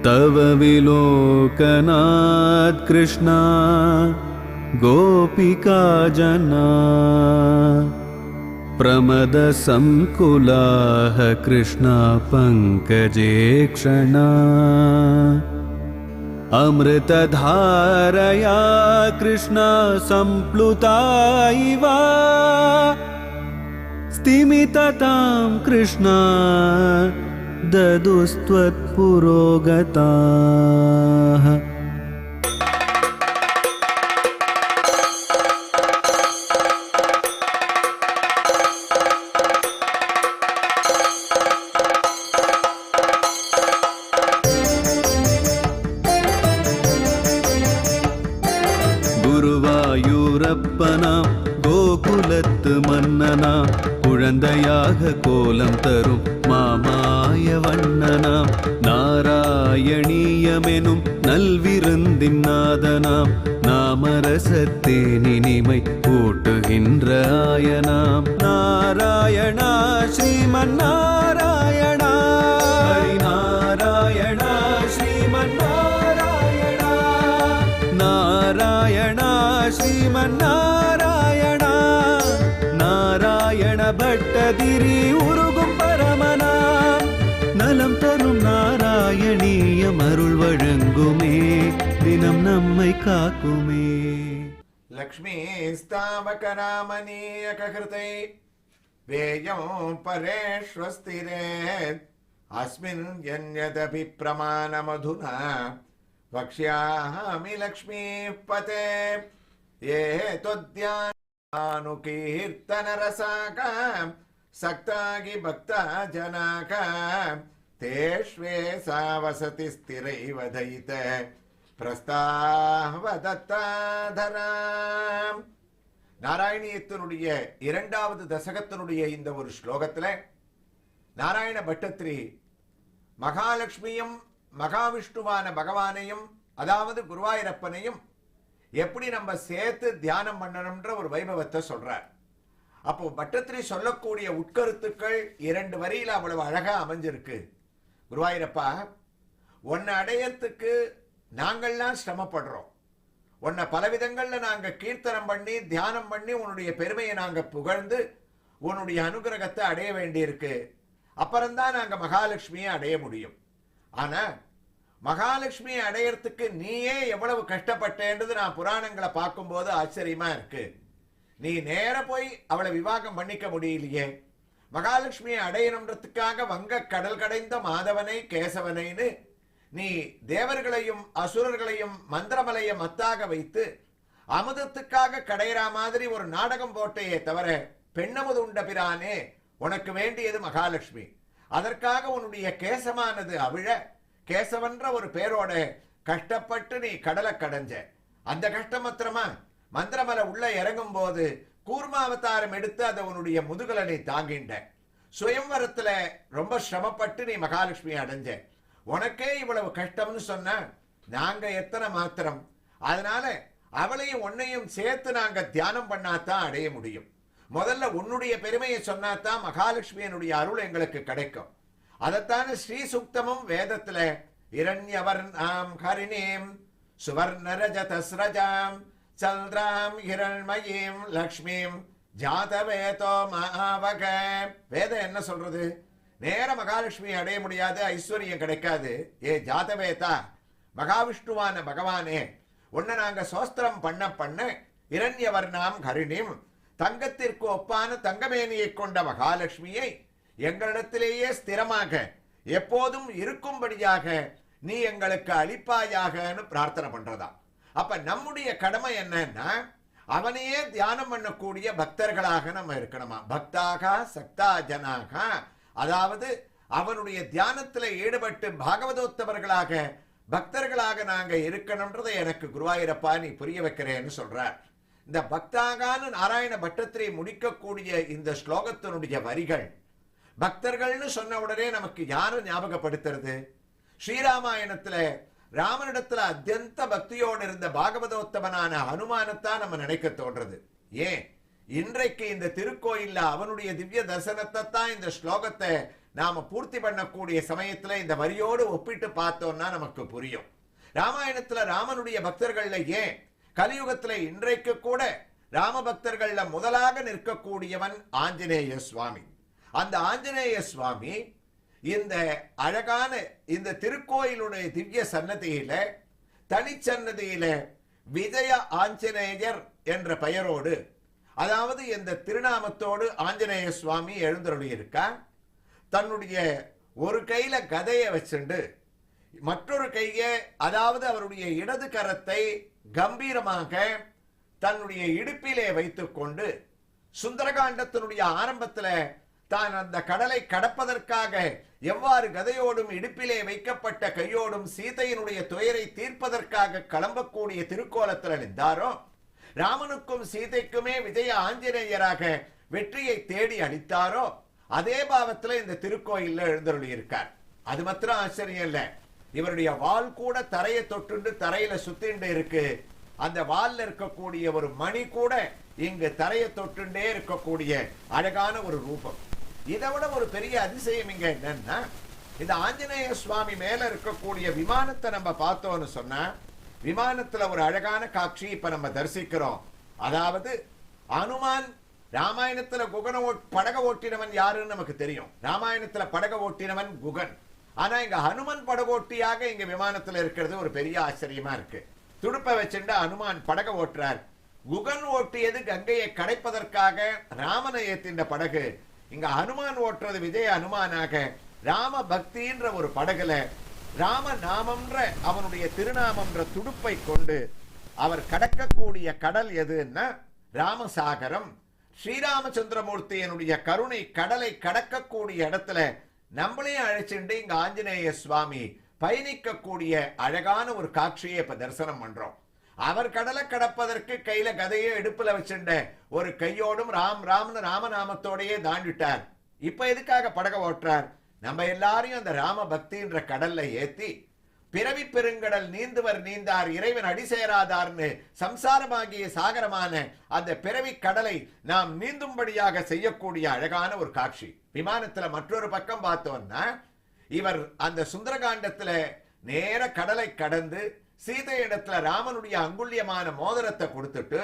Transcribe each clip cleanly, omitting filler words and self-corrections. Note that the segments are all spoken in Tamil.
तव विलोकनात् कृष्णा गोपिका जना प्रमदसंकुलाः कृष्णा पङ्कजे क्षणा अमृतधारया कृष्णा सम्प्लुता इव स्तिमिततां कृष्णा ददुस्त्वत्पुरोगताः। குருவாயூரப்பனா கோகுலத்து மன்னனா குழந்தையாக கோலம் தரும் மாமாய வண்ணனாம் நாராயணீயமெனும் நல்விருந்தின் நாதனாம் நாமரசத்தேனினிமை கூட்டுகின்ற ஆயனாம் நாராயணா ஸ்ரீமன் நாராயணா ஹரிநாராயணா ஸ்ரீமன் நாராயணா நாராயணா ஸ்ரீமன் நாராயணா நாராயண பட்டதிரி உருகும் பரமனாம் நலம் தரும் நாராயணீயம் அருள் வழங்குமே தினம் நம்மை காக்குமே. லக்ஷ்மீ ஸ்தாவகராமணீய ககிருதை வேயம் பரேஷ்வஸ்திரே அஸ்மின் யன்யதபி பிரமாணமதுனா வக்ஷ்யாமி லக்ஷ்மீ பதே ஏ தொத்யானுகீர்த்தன ரசாகா சக்தாகி பக்தா ஜனாகா தேஷ்வே சா வசதி ஸ்திரைவ தைத பிரஸ்தாவதத்தாதராம். நாராயணியத்தினுடைய இரண்டாவது தசகத்தினுடைய இந்த ஒரு ஸ்லோகத்துல நாராயண பட்டத்திரி மகாலட்சுமியும் மகாவிஷ்ணுவான பகவானையும் அதாவது குருவாயூரப்பனையும் எப்படி நம்ம சேர்த்து தியானம் பண்ணணும்ன்ற ஒரு வைபவத்தை சொல்றார். அப்போ பட்டத்திரி சொல்லக்கூடிய உட்கருத்துக்கள் இரண்டு வரியில அவ்வளவு அழகா அமைஞ்சிருக்கு. குருவாயூரப்பா, உன்னை அடையறதுக்கு நாங்கள்லாம் சிரமப்படுறோம். உன்னை பலவிதங்கள்ல நாங்க கீர்த்தனம் பண்ணி தியானம் பண்ணி உன்னுடைய பெருமையை நாங்க புகழ்ந்து உன்னுடைய அனுகிரகத்தை அடைய வேண்டியிருக்கு. அப்புறம்தான் நாங்க மகாலட்சுமியை அடைய முடியும். ஆனா மகாலட்சுமியை அடையறதுக்கு நீயே எவ்வளவு கஷ்டப்பட்டேன்றது நான் புராணங்களை பார்க்கும்போது ஆச்சரியமா இருக்கு. நீ நேர போய் அவளை விவாகம் பண்ணிக்க முடியலையே. மகாலட்சுமியை அடையணுன்றதுக்காக வங்க கடல் கடைந்த மாதவனை கேசவனைன்னு நீ தேவர்களையும் அசுரர்களையும் மந்திரமலைய மத்தாக வைத்து அமுதத்துக்காக கடையிற மாதிரி ஒரு நாடகம் போட்டையே தவிர பெண்ணமுது உண்ட பிரானே உனக்கு வேண்டியது மகாலட்சுமி. அதற்காக உன்னுடைய கேசமானது அவிழ கேசவன்ற ஒரு பேரோட கஷ்டப்பட்டு நீ கடலை கடைஞ்ச. அந்த கஷ்டம் மாத்திரமா மந்திரமலை உள்ள இறங்கும் போது கூர்மாவதாரம் எடுத்து அதை உன்னுடைய முதுகலை நீ தாங்கின்ற. சுயம்வரத்துல ரொம்ப சிரமப்பட்டு நீ மகாலட்சுமி அடைஞ்ச. உனக்கே இவ்வளவு கஷ்டம்னு சொன்ன நாங்க எத்தனை மாத்திரம். அதனால அவளையும் உன்னையும் சேர்த்து நாங்க தியானம் பண்ணாதான் அடைய முடியும். முதல்ல உன்னுடைய பெருமையை சொன்னாதான் மகாலட்சுமியனுடைய அருள் எங்களுக்கு கிடைக்கும். அதத்தான ஸ்ரீ சுக்தமும் வேதத்துல இரண்யவர்ணாம் ஹரிணீம் சுவர்ணரஜதஸ்ரஜாம் சந்திராம் ஹிரண்மயீம் லக்ஷ்மீம் ஜாதவேதோ மகாவக வேதம் என்ன சொல்றது? நேர மகாலட்சுமி அடைய முடியாது, ஐஸ்வர்யம் கிடைக்காது. ஏ ஜாதவேதா, மகாவிஷ்ணுவான பகவானே, உன்னை நாங்க சோஸ்திரம் பண்ண பண்ண இரண்யவர்ணாம் ஹரிணீம் தங்கத்திற்கு ஒப்பான தங்கமேனியை கொண்ட மகாலட்சுமியை எங்களிடத்திலேயே ஸ்திரமாக எப்போதும் இருக்கும்படியாக நீ எங்களுக்கு அளிப்பாயாகனு பிரார்த்தனை பண்றதா. அப்ப நம்முடைய கடமை என்னன்னா அவனையே தியானம் பண்ணக்கூடிய பக்தர்களாக நம்ம இருக்கணுமா. பக்தாக சக்தா ஜனாக, அதாவது அவனுடைய தியானத்துல ஈடுபட்டு பாகவதோத்தவர்களாக பக்தர்களாக நாங்க இருக்கணும்ன்றதை எனக்கு குருவாயூரப்பா நீ புரிய வைக்கிறேன்னு சொல்றார். இந்த பக்தாகான்னு நாராயண பட்டத்திரி முடிக்கக்கூடிய இந்த ஸ்லோகத்தினுடைய வரிகள் பக்தர்கள்னு சொன்ன உடனே நமக்கு யாரு ஞாபகப்படுத்துறது? ஸ்ரீராமாயணத்துல ராமனிடத்துல அத்தியந்த பக்தியோடு இருந்த பாகவதோத்தமனான ஹனுமானத்தான் நம்ம நினைக்க தோன்றது. ஏன் இன்றைக்கு இந்த திருக்கோயில்ல அவனுடைய திவ்ய தரிசனத்தை தான் இந்த ஸ்லோகத்தை நாம பூர்த்தி பண்ணக்கூடிய சமயத்துல இந்த வரியோடு ஒப்பிட்டு பார்த்தோம்னா நமக்கு புரியும். ராமாயணத்துல ராமனுடைய பக்தர்கள்ல ஏன் கலியுகத்துல இன்றைக்கு கூட ராம பக்தர்கள்ல முதலாக நிற்கக்கூடியவன் ஆஞ்சநேய சுவாமி. அந்த ஆஞ்சநேய சுவாமி இந்த அழகான இந்த திருக்கோயிலுடைய திவ்ய சன்னதியில தனிச்சன்னதியில விஜய ஆஞ்சநேயர் என்ற பெயரோடு, அதாவது இந்த திருநாமத்தோடு ஆஞ்சநேய சுவாமி எழுந்தருளி இருக்கார். தன்னுடைய ஒரு கையில கதையை வச்சுண்டு மற்றொரு கையை, அதாவது அவருடைய இடது கரத்தை கம்பீரமாக தன்னுடைய இடுப்பிலே வைத்துக் கொண்டு சுந்தரகாண்டத்தினுடைய ஆரம்பத்துல தான் அந்த கடலை கடப்பதற்காக எவ்வாறு கதையோடும் இடுப்பிலே வைக்கப்பட்ட கையோடும் சீதையினுடைய துயரை தீர்ப்பதற்காக கிளம்பக்கூடிய திருக்கோலத்தில் நின்றாரோ, ராமனுக்கும் சீதைக்குமே விஜய ஆஞ்சநேயராக வெற்றியை தேடி அளித்தாரோ, அதே பாவத்துல இந்த திருக்கோயில்ல எழுந்தருளி இருக்கார். அது மாத்திரம் ஆச்சரியம் இல்ல, இவருடைய வால் கூட தரையை தொட்டுண்டு தரையில சுத்திண்டு இருக்கு. அந்த வால்ல இருக்கக்கூடிய ஒரு மணி கூட இங்கு தரையை தொட்டுண்டே இருக்கக்கூடிய அழகான ஒரு ரூபம். இதை விட ஒரு பெரிய அதிசயம் இங்க என்னன்னா, இந்த ஆஞ்சநேய சுவாமி மேல இருக்கக்கூடிய விமானத்தை நம்ம பார்த்தோம்னு சொன்னா, விமானத்துல ஒரு அழகான காட்சி இப்ப நம்ம தரிசிக்கிறோம். அதாவது அனுமான் ராமாயணத்துல படக ஓட்டினவன் யாருன்னு நமக்கு தெரியும். ராமாயணத்துல படக ஓட்டினவன் குகன். ஆனா இங்க ஹனுமன் படகோட்டியாக இங்க விமானத்துல இருக்கிறது ஒரு பெரிய ஆச்சரியமா இருக்கு. துடுப்பை வச்சுட்டு அனுமான் படக ஓட்டுறார். குகன் ஓட்டியது கங்கையை கடைப்பதற்காக ராமனை ஏத்தின்ற படகு. இங்க ஹனுமான் ஓட்டுறது விஜய அனுமானாக ராம பக்தின்ற ஒரு படகுல ராம நாமம்ன்ற அவனுடைய திருநாமம்ன்ற துடுப்பை கொண்டு அவர் கடக்கக்கூடிய கடல் எதுன்னா ராமசாகரம். ஸ்ரீராமச்சந்திரமூர்த்தியினுடைய கருணை கடலை கடக்கக்கூடிய இடத்துல நம்மளையும் அழைச்சிட்டு இங்க ஆஞ்சநேய சுவாமி பயணிக்கக்கூடிய அழகான ஒரு காட்சியை இப்ப தரிசனம் பண்றோம். அவர் கடலை கடப்பதற்கு கையில கதையை எடுப்புல வச்சுட்ட ஒரு கையோடும் ராம் ராம்னு ராமநாமத்தோடையே தாண்டிட்டார். இப்ப எதுக்காக படக ஓட்டுறார்? நம்ம எல்லாரையும் அந்த ராம பக்தின்ற கடல்ல ஏத்தி பிறவி பெருங்கடல் நீந்துவர் நீந்தார் இறைவன் அடிசேராதார்னு சம்சாரமாகிய சாகரமான அந்த பிறவி கடலை நாம் நீந்தும்படியாக செய்யக்கூடிய அழகான ஒரு காட்சி. விமானத்துல மற்றொரு பக்கம் பார்த்தோம்னா, இவர் அந்த சுந்தரகாண்டத்துல நேர கடலை கடந்து சீதை இடத்துல ராமனுடைய அங்குல்யமான மோதிரத்தை கொடுத்துட்டு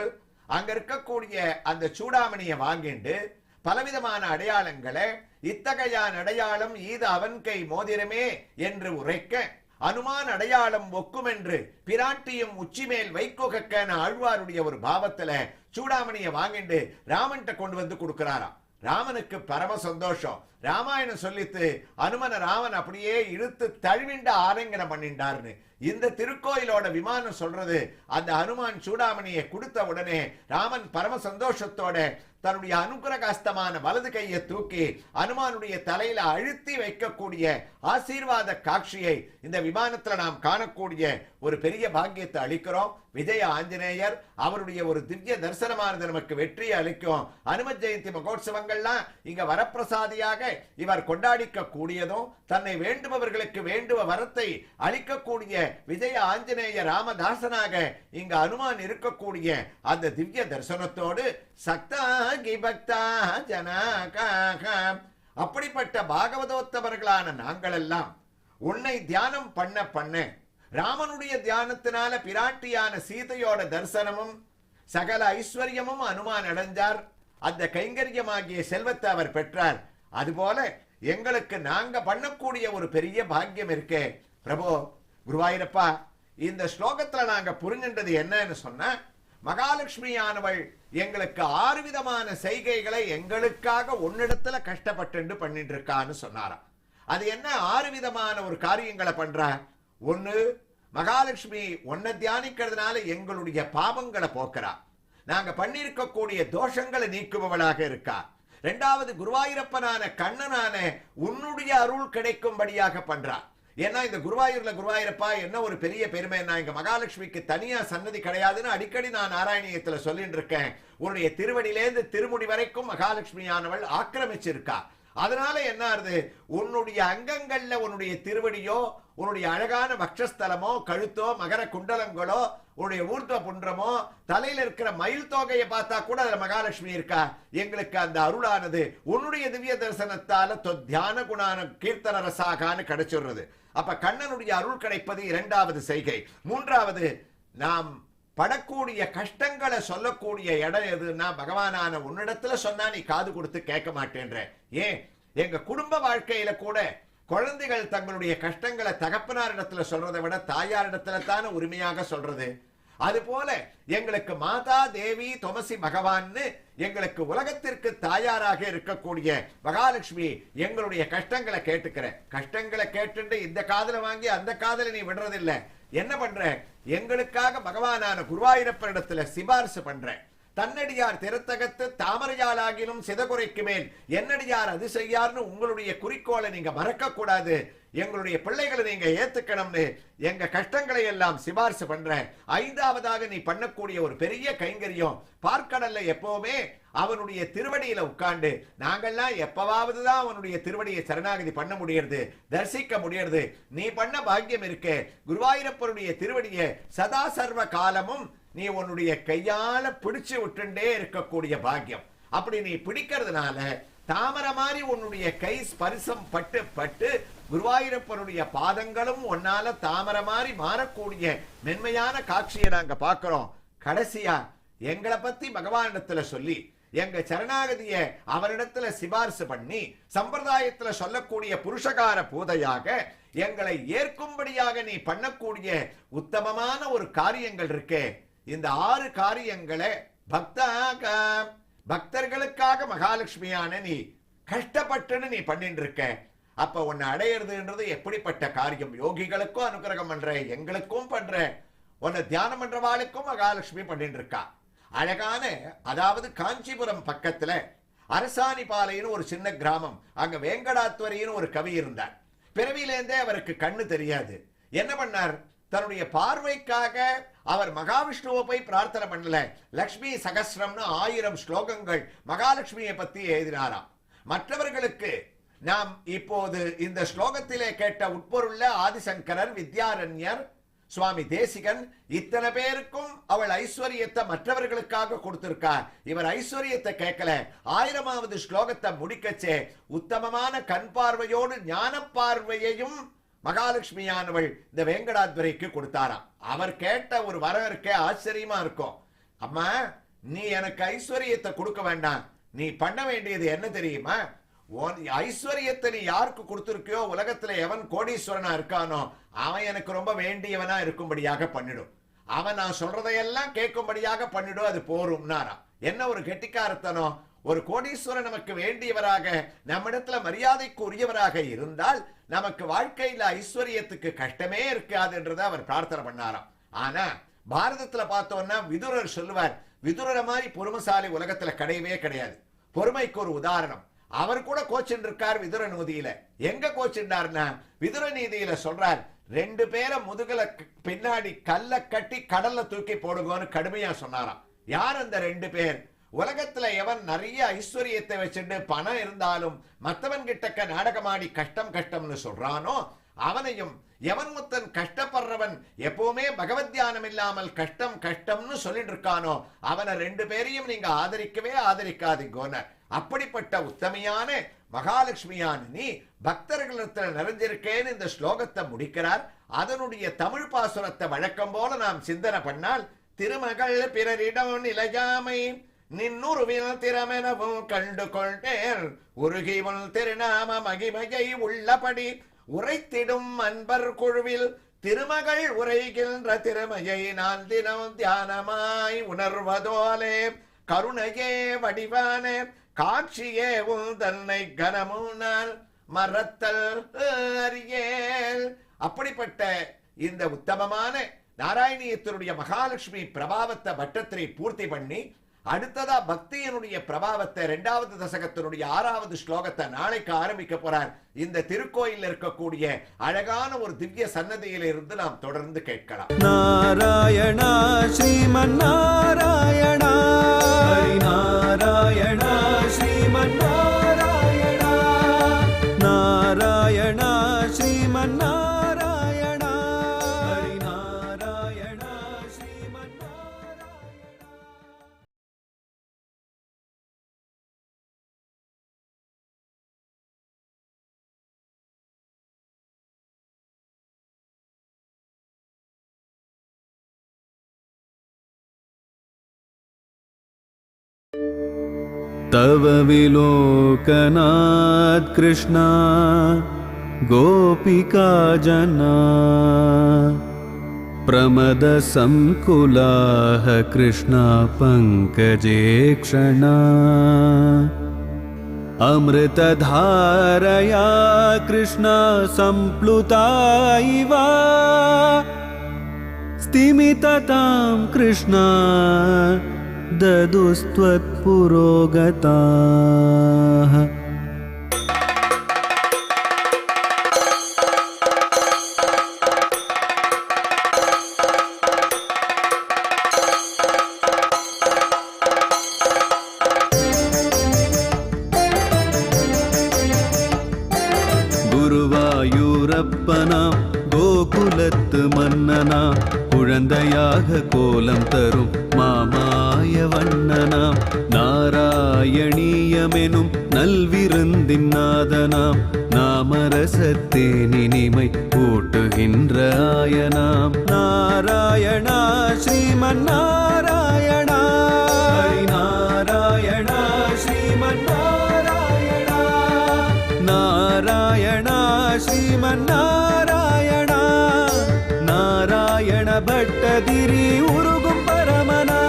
அங்க இருக்கக்கூடிய அந்த சூடாமணியை வாங்கிண்டு பலவிதமான அடையாளங்களை இத்தகையான் அடையாளம் ஈது அவன் கை மோதிரமே என்று உரைக்க, அனுமான் அடையாளம் ஒக்கும் என்று பிராட்டியும் உச்சிமேல் வைக்கோகக்கான ஆழ்வாருடைய ஒரு பாவத்துல சூடாமணியை வாங்கிட்டு ராமன்கிட்ட கொண்டு வந்து கொடுக்கிறாராம். ராமனுக்கு பரம சந்தோஷம். ராமாயணம் சொல்லித்து அனுமன ராமன் அப்படியே இழுத்து தழுவிண்ட ஆலிங்கனம் பண்ணிண்டார்னு இந்த திருக்கோயிலோட விமானம் சொல்றது. அந்த அனுமான் சூடாமணியை கொடுத்த உடனே ராமன் பரம சந்தோஷத்தோட தன்னுடைய அனுகிரகஸ்தமான வலது கையை தூக்கி அனுமானுடைய தலையில அழுத்தி வைக்கக்கூடிய ஆசீர்வாத காட்சியை இந்த விமானத்துல நாம் காணக்கூடிய ஒரு பெரிய பாக்கியத்தை அளிக்கிறோம். விஜய ஆஞ்சநேயர் அவருடைய ஒரு திவ்ய தரிசனமானது நமக்கு வெற்றியை அளிக்கும். அனும ஜெயந்தி மகோத்சவங்கள்லாம் இங்க வரப்பிரசாதியாக இவர் கொண்டாடிக்க கூடியதும், தன்னை வேண்டுபவர்களுக்கு வேண்டுவ வரத்தை அளிக்கக்கூடிய விஜய ஆஞ்சநேய ராமதாசனாக இங்க அனுமான் இருக்கக்கூடிய அந்த திவ்ய தரிசனத்தோடு சக்தாகி பக்தா ஜனகாக அப்படிப்பட்ட பாகவதோத்தவர்களான நாங்கள் எல்லாம் உன்னை தியானம் பண்ண பண்ண ராமனுடைய தியானத்தினால பிராட்டியான சீதையோட தரிசனமும் சகல ஐஸ்வர்யமும் அனுமான் அடைஞ்சார். அந்த கைங்கரியமாகிய செல்வத்தை அவர் பெற்றார். அதுபோல எங்களுக்கு நாங்க பண்ணக்கூடிய ஒரு பெரிய பாக்கியம் இருக்கே பிரபு குருவாயூரப்பா. இந்த ஸ்லோகத்துல நாங்க புரிஞ்சின்றது என்னன்னு சொன்னா, மகாலட்சுமியானவள் எங்களுக்கு 6 விதமான செய்கைகளை எங்களுக்காக ஒன்னிடத்துல கஷ்டப்பட்டு பண்ணிட்டு இருக்கான்னு சொன்னாராம். அது என்ன 6 விதமான ஒரு காரியங்களை பண்றா? ஒண்ணு, மகாலட்சுமி ஒன்ன தியானிக்கிறதுனால எங்களுடைய பாவங்களை போக்குறா. நாங்க பண்ணிருக்கக்கூடிய தோஷங்களை நீக்குபவளாக இருக்கா. இரண்டாவது, குருவாயூரப்பனான கண்ணனான உன்னுடைய அருள் கிடைக்கும்படியாக பண்றா. ஏன்னா இந்த குருவாயூரப்பா என்ன ஒரு பெரிய பெருமை. நான் இங்க மகாலட்சுமிக்கு தனியா சன்னதி கிடையாதுன்னு அடிக்கடி நான் நாராயணியத்துல சொல்லிட்டு இருக்கேன். உன்னுடைய திருவடியிலேருந்து திருமுடி வரைக்கும் மகாலட்சுமியானவள் ஆக்கிரமிச்சிருக்கா. அதனால என்ன ஆகுது, உன்னுடைய அங்கங்கள்ல உன்னுடைய திருவடியோ, உன்னுடைய அழகான வக்ஷஸ்தலமோ, கழுத்தோ, மகர குண்டலங்களோ, உன்னுடைய ஊர்த்வ புன்றமோ, தலையில இருக்கிற மயில் தொகையை பார்த்தா கூட அதுல மகாலட்சுமி இருக்கா. எங்களுக்கு அந்த அருளானது உன்னுடைய திவ்ய தரிசனத்தால தியான குணான கீர்த்தன ரசாகான்னு கிடைச்சிடுறது. அப்ப கண்ணனுடைய அருள் கிடைப்பது இரண்டாவது செய்கை. மூன்றாவது, நாம் படக்கூடிய கஷ்டங்களை சொல்லக்கூடிய இடம் எதுன்னா, பகவானான உன்னிடத்துல சொன்னா நீ காது கொடுத்து கேட்க மாட்டேன்ற. ஏன், எங்க குடும்ப வாழ்க்கையில கூட குழந்தைகள் தங்களுடைய கஷ்டங்களை தகப்பனாரிடத்துல சொல்றதை விட தாயாரிடத்துல தானே உரிமையாக சொல்றது. அது போல எங்களுக்கு மாதா தேவி தொமசி பகவான்னு எங்களுக்கு உலகத்திற்கு தாயாராக இருக்கக்கூடிய மகாலட்சுமி எங்களுடைய கஷ்டங்களை கேட்டுக்கிற. கஷ்டங்களை கேட்டு இந்த காதல வாங்கி அந்த காதல நீ விடுறதில்லை. என்ன பண்ற, எங்களுக்காக பகவானான குருவாயூரப்பனிடத்துல சிபாரிசு பண்ற. தன்னடியார் திருத்தகத்து தாமரையாலாகிலும் சிதகுறைக்கு மேல் என்னடியார் அது செய்யார்னு உங்களுடைய குறிக்கோளை நீங்க மறக்க கூடாது. எங்களுடைய பிள்ளைகளை நீங்க ஏத்துக்கணும்னு எங்க கஷ்டங்களை எல்லாம் சிபாரிசு பண்ற. ஐந்தாவதாக நீ பண்ணக்கூடிய ஒரு பெரிய கைங்கரியம், பார்க்கடல்ல எப்பவுமே அவனுடைய திருவடியில உட்கார்ந்து நாங்கள்லாம் எப்பவாவது தான் அவனுடைய திருவடியை சரணாகதி பண்ண முடியறது, தரிசிக்க முடியறது. நீ பண்ண பாக்கியம் இருக்கு. குருவாயூரப்பனுடைய திருவடியை சதா சர்வ காலமும் நீ உன்னுடைய கையால பிடிச்சு விட்டுண்டே இருக்கக்கூடிய பாக்கியம். அப்படி நீ பிடிக்கிறதுனால தாமரை மாதிரி உன்னுடைய கை ஸ்பரிசம் பட்டு பட்டு குருவாயூரப்பனுடைய பாதங்களும் உன்னால தாமரை மாதிரி மாறக்கூடிய மென்மையான காட்சியை நாங்க பார்க்கிறோம். கடைசியா எங்களை பத்தி பகவானிடத்துல சொல்லி எங்க சரணாகதிய அவரிடத்துல சிபாரிசு பண்ணி சம்பிரதாயத்துல சொல்லக்கூடிய புருஷகார பூதையாக எங்களை ஏற்கும்படியாக நீ பண்ணக்கூடிய உத்தமமான ஒரு காரியங்கள் இருக்கே. இந்த 6 காரியங்களை பக்தர்களுக்காக மகாலட்சுமியான நீ கஷ்டப்பட்டுன்னு நீ பண்ணிட்டு இருக்க. அப்ப உன்னை அடையிறதுன்றது எப்படிப்பட்ட காரியம். யோகிகளுக்கும் அனுகிரகம் பண்ற, எங்களுக்கும் பண்ற, உன்னை தியானம் பண்றவாளுக்கும் மகாலட்சுமி பண்ணிட்டு இருக்கா. அழகான, அதாவது காஞ்சிபுரம் பக்கத்துல அரசாணிபாளையன்னு ஒரு சின்ன கிராமம். அங்க வேங்கடாத்வரின்னு ஒரு கவி இருந்தார். பிறவியிலேருந்தே அவருக்கு கண்ணு தெரியாது. என்ன பண்ணார், தன்னுடைய பார்வைக்காக அவர் மகாவிஷ்ணுவை போய் பிரார்த்தனை பண்ணல, லக்ஷ்மி சகஸ்ரம்னு 1000 ஸ்லோகங்கள் மகாலட்சுமியை பத்தி எழுதினாராம். மற்றவர்களுக்கு நாம் இப்போது இந்த ஸ்லோகத்திலே கேட்ட உட்பொருள்ல ஆதிசங்கரர், வித்யாரண்யர், சுவாமி தேசிகன் இத்தனை பேருக்கும் அவள் ஐஸ்வர்யத்தை மற்றவர்களுக்காக கொடுத்திருக்கார். இவர் ஐஸ்வர்யத்தை கேட்கல. 1000வது ஸ்லோகத்தை முடிக்கச்சே உத்தமமான கண் பார்வையோடு ஞான பார்வையையும் மகாலட்சுமியானவள் இந்த வேங்கடாத்வரைக்கு கொடுத்தாராம். அவர் கேட்ட ஒரு வரம் இருக்கே, ஆச்சரியமா இருக்கும். அம்மா, நீ எனக்கு ஐஸ்வர்யத்தை கொடுக்க வேண்டாம், நீ பண்ண வேண்டியது என்ன தெரியுமா, ஐஸ்வர்யத்தை நீ யாருக்கு கொடுத்திருக்கியோ உலகத்துல எவன் கோடீஸ்வரனா இருக்கானோ அவன் எனக்கு ரொம்ப வேண்டியவனா இருக்கும்படியாக பண்ணிடும். அவன் நான் சொல்றதையெல்லாம் கேட்கும்படியாக பண்ணிடும், அது போரும்னாரா. என்ன ஒரு கெட்டிக்காரத்தனம். ஒரு கோடீஸ்வரன் நமக்கு வேண்டியவராக, நம்மிடத்துல மரியாதைக்கு உரியவராக இருந்தால் நமக்கு வாழ்க்கையில ஐஸ்வர்யத்துக்கு கஷ்டமே இருக்காது என்றதை அவர் பிரார்த்தனை பண்ணாராம். ஆனா பாரதத்துல பார்த்தோம்னா விதுரர் சொல்லுவார், விதுரரை மாதிரி பொறுமைசாலி உலகத்துல கிடையவே கிடையாது. பொறுமைக்கு ஒரு உதாரணம், அவர் கூட கோச்சின் இருக்கார் விதுர நூதியில. எங்க கோச்சின்றார்னா விதுர நீதியில சொல்றார், 2 பேரை முதுகல பின்னாடி கல்ல கட்டி கடல்ல தூக்கி போடுங்கன்னு கடுமையா சொன்னாராம். யார் அந்த 2 பேர்? உலகத்துல எவன் நிறைய ஐஸ்வர்யத்தை வச்சுட்டு பணம் இருந்தாலும் மத்தவன் கிட்டக்க நாடகமாடி கஷ்டம் கஷ்டம்னு சொல்றானோ அவனையும், எவன் முத்தன் கஷ்டப்படுறவன் எப்பவுமே பகவத் தியானம் இல்லாமல் கஷ்டம் கஷ்டம்னு சொல்லிட்டு இருக்கானோ அவனை 2 பேரையும் நீங்க ஆதரிக்கவே ஆதரிக்காதீங்கோன்னு. அப்படிப்பட்ட உத்தமையான மகாலட்சுமியான நீ பக்தர்களிடத்தில் நிறைஞ்சிருக்கேன்னு இந்த ஸ்லோகத்தை முடிக்கிறார். அதனுடைய தமிழ் பாசுரத்தை வழக்கம் போல நாம் சிந்தனை பண்ணால், திருமகள் பிறரிடம் நிலையாமை நின்னுருவில் திறமெனவும் கண்டு கொண்டேன் உருகி உன் திருநாம மகிமையை உள்ளபடி உரைத்திடும் அன்பர் குழுவில் திருமகள் உரைகின்ற திறமையை நான் தினம் தியானமாய் உணர்வதோலே கருணையே வடிவான காட்சியே உன் தன்னை கனமுனால் மறத்தல் அறியேல். அப்படிப்பட்ட இந்த உத்தமமான நாராயணியத்தினுடைய மகாலட்சுமி பிரபாவத்தை வட்டத்திரை பூர்த்தி பண்ணி அடுத்ததா பக்தியினுடைய பிரபாவத்தை 2வது தசகத்தினுடைய 6வது ஸ்லோகத்தை நாளைக்கு ஆரம்பிக்க போறார். இந்த திருக்கோயில் இருக்கக்கூடிய அழகான ஒரு திவ்ய சன்னதியில இருந்து நாம் தொடர்ந்து கேட்கலாம். நாராயணா ஸ்ரீமன் நாராயணா, நாராயணா ஸ்ரீமன் நாராயணா. श्रीमन्नारायण हरिनारायण श्रीमन्नारायण तव विलोकनात् कृष्णा गोपिका जना प्रमदसंकुलाः कृष्णा पङ्कजे क्षणा अमृतधारया कृष्णा सम्प्लुता इव स्तिमिततां कृष्णा ददुस्त्वत्पुरोगताः குருவாயூரப்பனா கோகுலத்து மன்னனா குழந்தையாக கோலம் தரும் மாமாய வண்ணனாம் நாராயணீயமெனும் நல்விருந்தின் நாதனாம் நாமரசத்தேனினிமை கூட்டுகின்ற ஆயனாம் நாராயணா ஸ்ரீமன்னாராயணா ஹரிநாராயணா ஸ்ரீமன்னாராயணா நாராயணா ஸ்ரீமன்னாராயணா நாராயண பட்டதிரி உருகும் பரமனா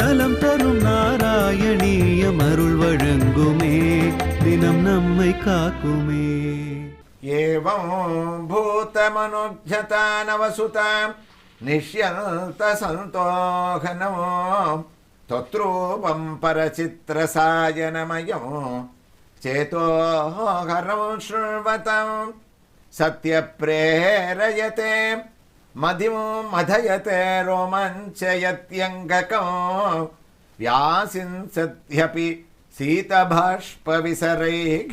நலம் தரும் நாராயணீயம் அருள் வழங்குமே தினம் நம்மை காக்குமே ஏவம் பூதமனுஜ்ஞதா நவசுதாம் நிஷ்யந்த சந்தோகனமோ தத்ரூபம் பரசித்ரசாயனமயம் சேதோஹரம் ஸ்ருவதம் சத்யப்ரேரயதே மதிம் மதயதே ரோமஞ்சயத்யங்ககம் व्यासिन् सत्यपि शीतबाष्पविसरैः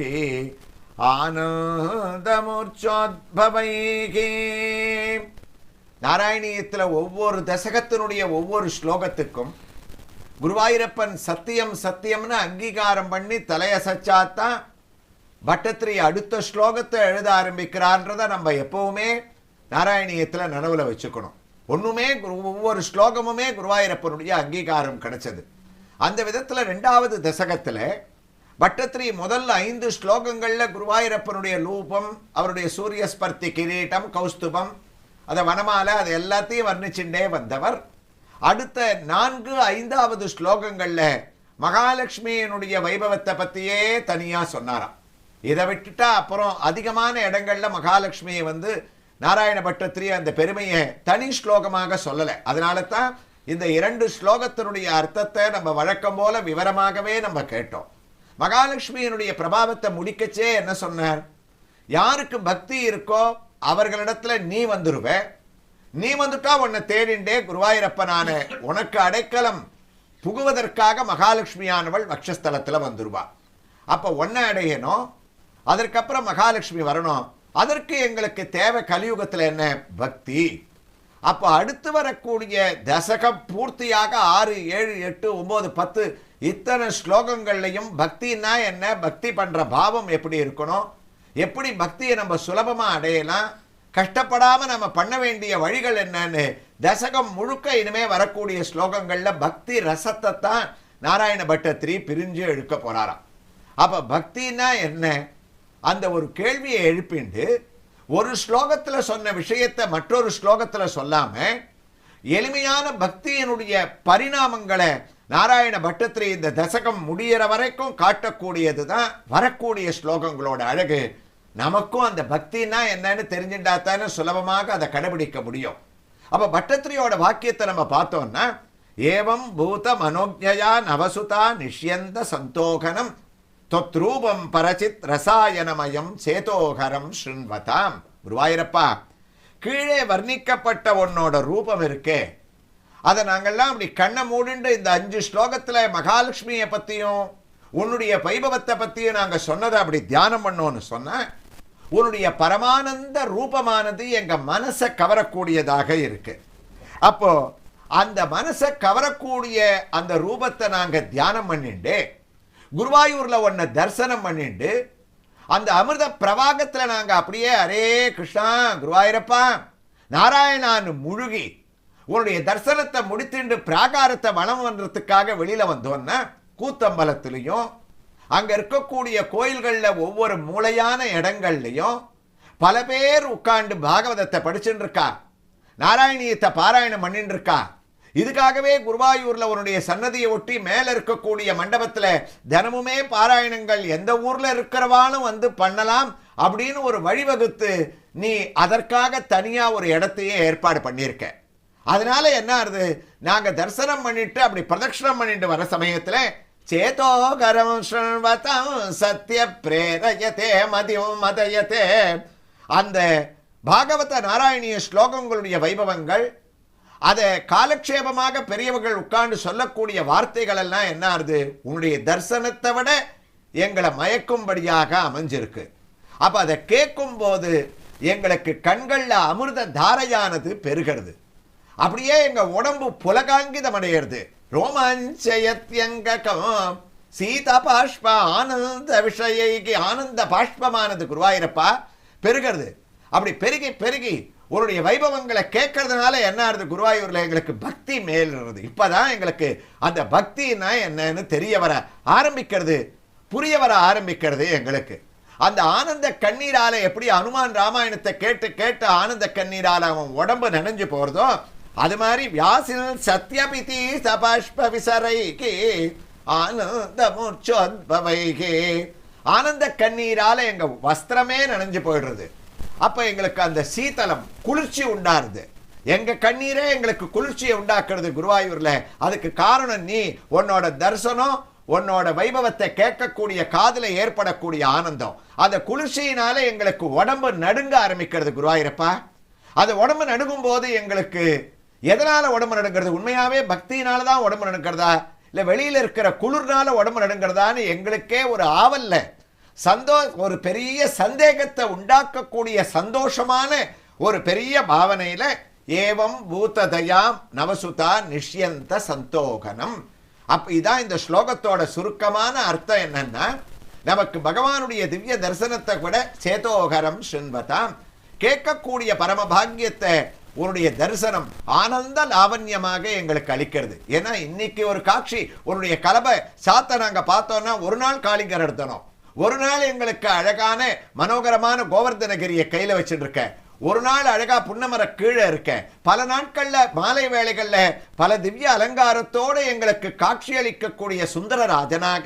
ஆனந்தமூர்ச்சோத்பவைகி. நாராயணியத்தில் ஒவ்வொரு தசகத்தினுடைய ஒவ்வொரு ஸ்லோகத்துக்கும் குருவாயூரப்பன் சத்தியம் சத்தியம்னு அங்கீகாரம் பண்ணி தலையசைச்சாத்தான் பட்டத்திரி அடுத்த ஸ்லோகத்தை எழுத ஆரம்பிக்கிறான்றதை நம்ம எப்பவுமே நாராயணியத்தில் நனவுல வச்சுக்கணும். ஒண்ணுமே ஒவ்வொரு ஸ்லோகமுமே குருவாயூரப்பனுடைய அங்கீகாரம் கிடைச்சது. அந்த விதத்துல ரெண்டாவது தசகத்துல பட்டத்திரி முதல் 5 ஸ்லோகங்கள்ல குருவாயூரப்பனுடைய ரூபம், அவருடைய சூரியஸ்பர்த்தி கிரீட்டம், கௌஸ்துபம், அதை வனமாலை, அதை எல்லாத்தையும் வர்ணிச்சுட்டே வந்தவர் அடுத்த 4-5வது ஸ்லோகங்கள்ல மகாலட்சுமியினுடைய வைபவத்தை பத்தியே தனியா சொன்னாராம். இதை விட்டுட்டா அப்புறம் அதிகமான இடங்கள்ல மகாலட்சுமியை நாராயண பட்டத்திரி அந்த பெருமையை தனி ஸ்லோகமாக சொல்லலை. அதனால தான் இந்த 2 ஸ்லோகத்தினுடைய அர்த்தத்தை நம்ம வழக்கம் போல விவரமாகவே நம்ம கேட்டோம். மகாலட்சுமியினுடைய பிரபாவத்தை முடிக்கச்சே என்ன சொன்னார்? யாருக்கு பக்தி இருக்கோ அவர்களிடத்துல நீ வந்துருவ, நீ வந்துட்டா உன்னை தேடிண்டே குருவாயூரப்பனான உனக்கு அடைக்கலம் புகுவதற்காக மகாலட்சுமியானவள் வக்ஷஸ்தலத்துல வந்துருவா. அப்ப உன்னை அடையணும், அதற்கப்புறம் மகாலட்சுமி வரணும். அதற்கு எங்களுக்கு தேவை கலியுகத்தில் என்ன? பக்தி. அப்போ அடுத்து வரக்கூடிய தசகம் பூர்த்தியாக 6, 7, 8, 9, 10 இத்தனை ஸ்லோகங்கள்லையும் பக்தின்னா என்ன, பக்தி பண்ற பாவம் எப்படி இருக்கணும், எப்படி பக்தியை நம்ம சுலபமா அடையலாம், கஷ்டப்படாம நம்ம பண்ண வேண்டிய வழிகள் என்னன்னு தசகம் முழுக்க இனிமே வரக்கூடிய ஸ்லோகங்கள்ல பக்தி ரசத்தை தான் நாராயண பட்டத்திரி பிரிஞ்சு எழுக்க போறாராம். அப்ப பக்தினா என்ன? அந்த ஒரு கேள்வியை எழுப்பிண்டு ஒரு ஸ்லோகத்துல சொன்ன விஷயத்தை மற்றொரு ஸ்லோகத்துல சொல்லாம எளிமையான பக்தியினுடைய பரிணாமங்களை நாராயண பட்டத்திரி இந்த தசகம் முடிகிற வரைக்கும் காட்டக்கூடியது தான் வரக்கூடிய ஸ்லோகங்களோட அழகு. நமக்கும் அந்த பக்தினா என்னன்னு தெரிஞ்சுட்டாத்தானே சுலபமாக அதை கடைபிடிக்க முடியும். அப்ப பட்டத்திரியோட வாக்கியத்தை நம்ம பார்த்தோம்னா, ஏவம் பூத மனோஜயா நவசுதா நிஷ்யந்த சந்தோகனம் தொத்ரூபம் பரசித் ரசாயனமயம் சேதோகரம் ஸ்ருண்வதாம். குருவாயூரப்பா, கீழே வர்ணிக்கப்பட்ட உன்னோட ரூபம் இருக்கே, அதை நாங்கள்லாம் அப்படி கண்ணை மூடிண்டு இந்த 5 ஸ்லோகத்துல மகாலட்சுமியை பத்தியும் உன்னுடைய வைபவத்தை பத்தியும் நாங்க சொன்னதை அப்படி தியானம் பண்ணோன்னு சொன்ன உன்னுடைய பரமானந்த ரூபமானது எங்க மனசை கவரக்கூடியதாக இருக்கு. அப்போ அந்த மனசை கவரக்கூடிய அந்த ரூபத்தை நாங்க தியானம் பண்ணிண்டு குருவாயூர்ல ஒன்ன தரிசனம் பண்ணிண்டு அந்த அமிர்த பிரவாகத்துல நாங்க அப்படியே அரே கிருஷ்ணா குருவாயூரப்பா நாராயணான்னு முழுகி உன்னுடைய தரிசனத்தை முடித்துண்டு பிராகாரத்தை வளம் பண்றதுக்காக வெளியில வந்தோன்னா கூத்தம்பலத்திலையும் அங்க இருக்கக்கூடிய கோயில்கள்ல ஒவ்வொரு மூலையான இடங்கள்லையும் பல பேர் உட்கார்ந்து பாகவதத்தை படிச்சுட்டு இருக்கா, நாராயணியத்தை பாராயணம் பண்ணிட்டு இருக்கா. இதுக்காகவே குருவாயூர்ல உன்னுடைய சன்னதியை ஒட்டி மேல இருக்கக்கூடிய மண்டபத்துல தினமுமே பாராயணங்கள் எந்த ஊர்ல இருக்கிறவாலும் வந்து பண்ணலாம் அப்படின்னு ஒரு வழிவகுத்து நீ அதற்காக தனியா ஒரு இடத்தையே ஏற்பாடு பண்ணியிருக்க. அதனால என்ன ஆகுது, நாங்க தரிசனம் பண்ணிட்டு அப்படி பிரதட்சணம் பண்ணிட்டு வர சமயத்துல சேதோகரம் ஸ்ருண்வதம் சத்ய பிரேரயதே மதியம் மதயதே அந்த பாகவத நாராயணிய ஸ்லோகங்களுடைய வைபவங்கள் அதை காலக்ஷேபமாக பெரியவர்கள் உட்கார்ந்து சொல்லக்கூடிய வார்த்தைகள் எல்லாம் என்ன ஆகுது, உன்னுடைய தரிசனத்தை விட எங்களை மயக்கும்படியாக அமைஞ்சிருக்கு. அப்ப அதை கேட்கும் போது எங்களுக்கு கண்கள்ல அமிர்த தாரையானது பெருகிறது. அப்படியே எங்க உடம்பு புலகாங்கிதம் அடையிறது. ரோமாஞ்சயத்யங்ககம் சீதா பாஷ்ப ஆனந்த விஷயைக்கு ஆனந்த பாஷ்பமானது குருவாயூரப்பா பெருகிறது. அப்படி பெருகி பெருகி உன்னுடைய வைபவங்களை கேட்கறதுனால என்ன ஆகுது, குருவாயூர்ல எங்களுக்கு பக்தி மேல்றது. இப்பதான் எங்களுக்கு அந்த பக்தினா என்னன்னு தெரிய வர ஆரம்பிக்கிறது, புரிய வர ஆரம்பிக்கிறது எங்களுக்கு. அந்த ஆனந்த கண்ணீரால எப்படி அனுமான் ராமாயணத்தை கேட்டு கேட்டு ஆனந்த கண்ணீரால அவன் உடம்பு நனைஞ்சு போறதோ அது மாதிரி வியாசில் சத்யபிதி சபாஷ்ப விசரைகி ஆனந்த மூர்ச்சோத்பவைகி ஆனந்த கண்ணீரால எங்க வஸ்திரமே நனைஞ்சு போயிடுறது. அப்ப எங்களுக்கு அந்த சீதளம் குளிர்ச்சி உண்டாருது. எங்க கண்ணீரே எங்களுக்கு குளிர்ச்சியை உண்டாக்குறது குருவாயூர்ல. அதுக்கு காரணம் நீ உன்னோட தரிசனம், உன்னோட வைபவத்தை கேட்கக்கூடிய காதுல ஏற்படக்கூடிய ஆனந்தம். அந்த குளிர்ச்சியினால எங்களுக்கு உடம்பு நடுங்க ஆரம்பிக்கிறது குருவாயூரப்பா. அது உடம்பு நடுங்கும் போது எங்களுக்கு எதனால உடம்பு நடுங்கிறது, உண்மையாவே பக்தியினால தான் உடம்பு நடுங்கிறதா இல்ல வெளியில இருக்கிற குளிர்னால உடம்பு நடுங்கிறதான்னு எங்களுக்கே ஒரு ஆவல்ல ஒரு பெரிய சந்தேகத்தை உண்டாக்கக்கூடிய சந்தோஷமான ஒரு பெரிய பாவனையில ஏவம் பூததயாம் நவசுதா நிஷ்யந்த சந்தோகனம். அப்ப இதான் இந்த ஸ்லோகத்தோட சுருக்கமான அர்த்தம். என்னன்னா நமக்கு பகவானுடைய திவ்ய தரிசனத்தை கூட சேதோகரம் ஸ்ருண்வதாம் கேட்கக்கூடிய பரம பாக்கியத்தை உன்னுடைய தரிசனம் ஆனந்த லாவண்யமாக எங்களுக்கு அளிக்கிறது. ஏன்னா இன்னைக்கு ஒரு காட்சி உன்னுடைய கலபை சாத்த நாங்க பார்த்தோம்னா ஒரு நாள் காளிங்கர் எடுத்தணும், ஒரு நாள் எங்களுக்கு அழகான மனோகரமான கோவர்தனகிரியை கையில வச்சுட்டு இருக்க, ஒரு நாள் அழகா புன்னமர கீழே இருக்க, பல நாட்கள்ல மாலை வேளைகள்ல பல திவ்ய அலங்காரத்தோடு எங்களுக்கு காட்சியளிக்கக்கூடிய சுந்தரராஜனாக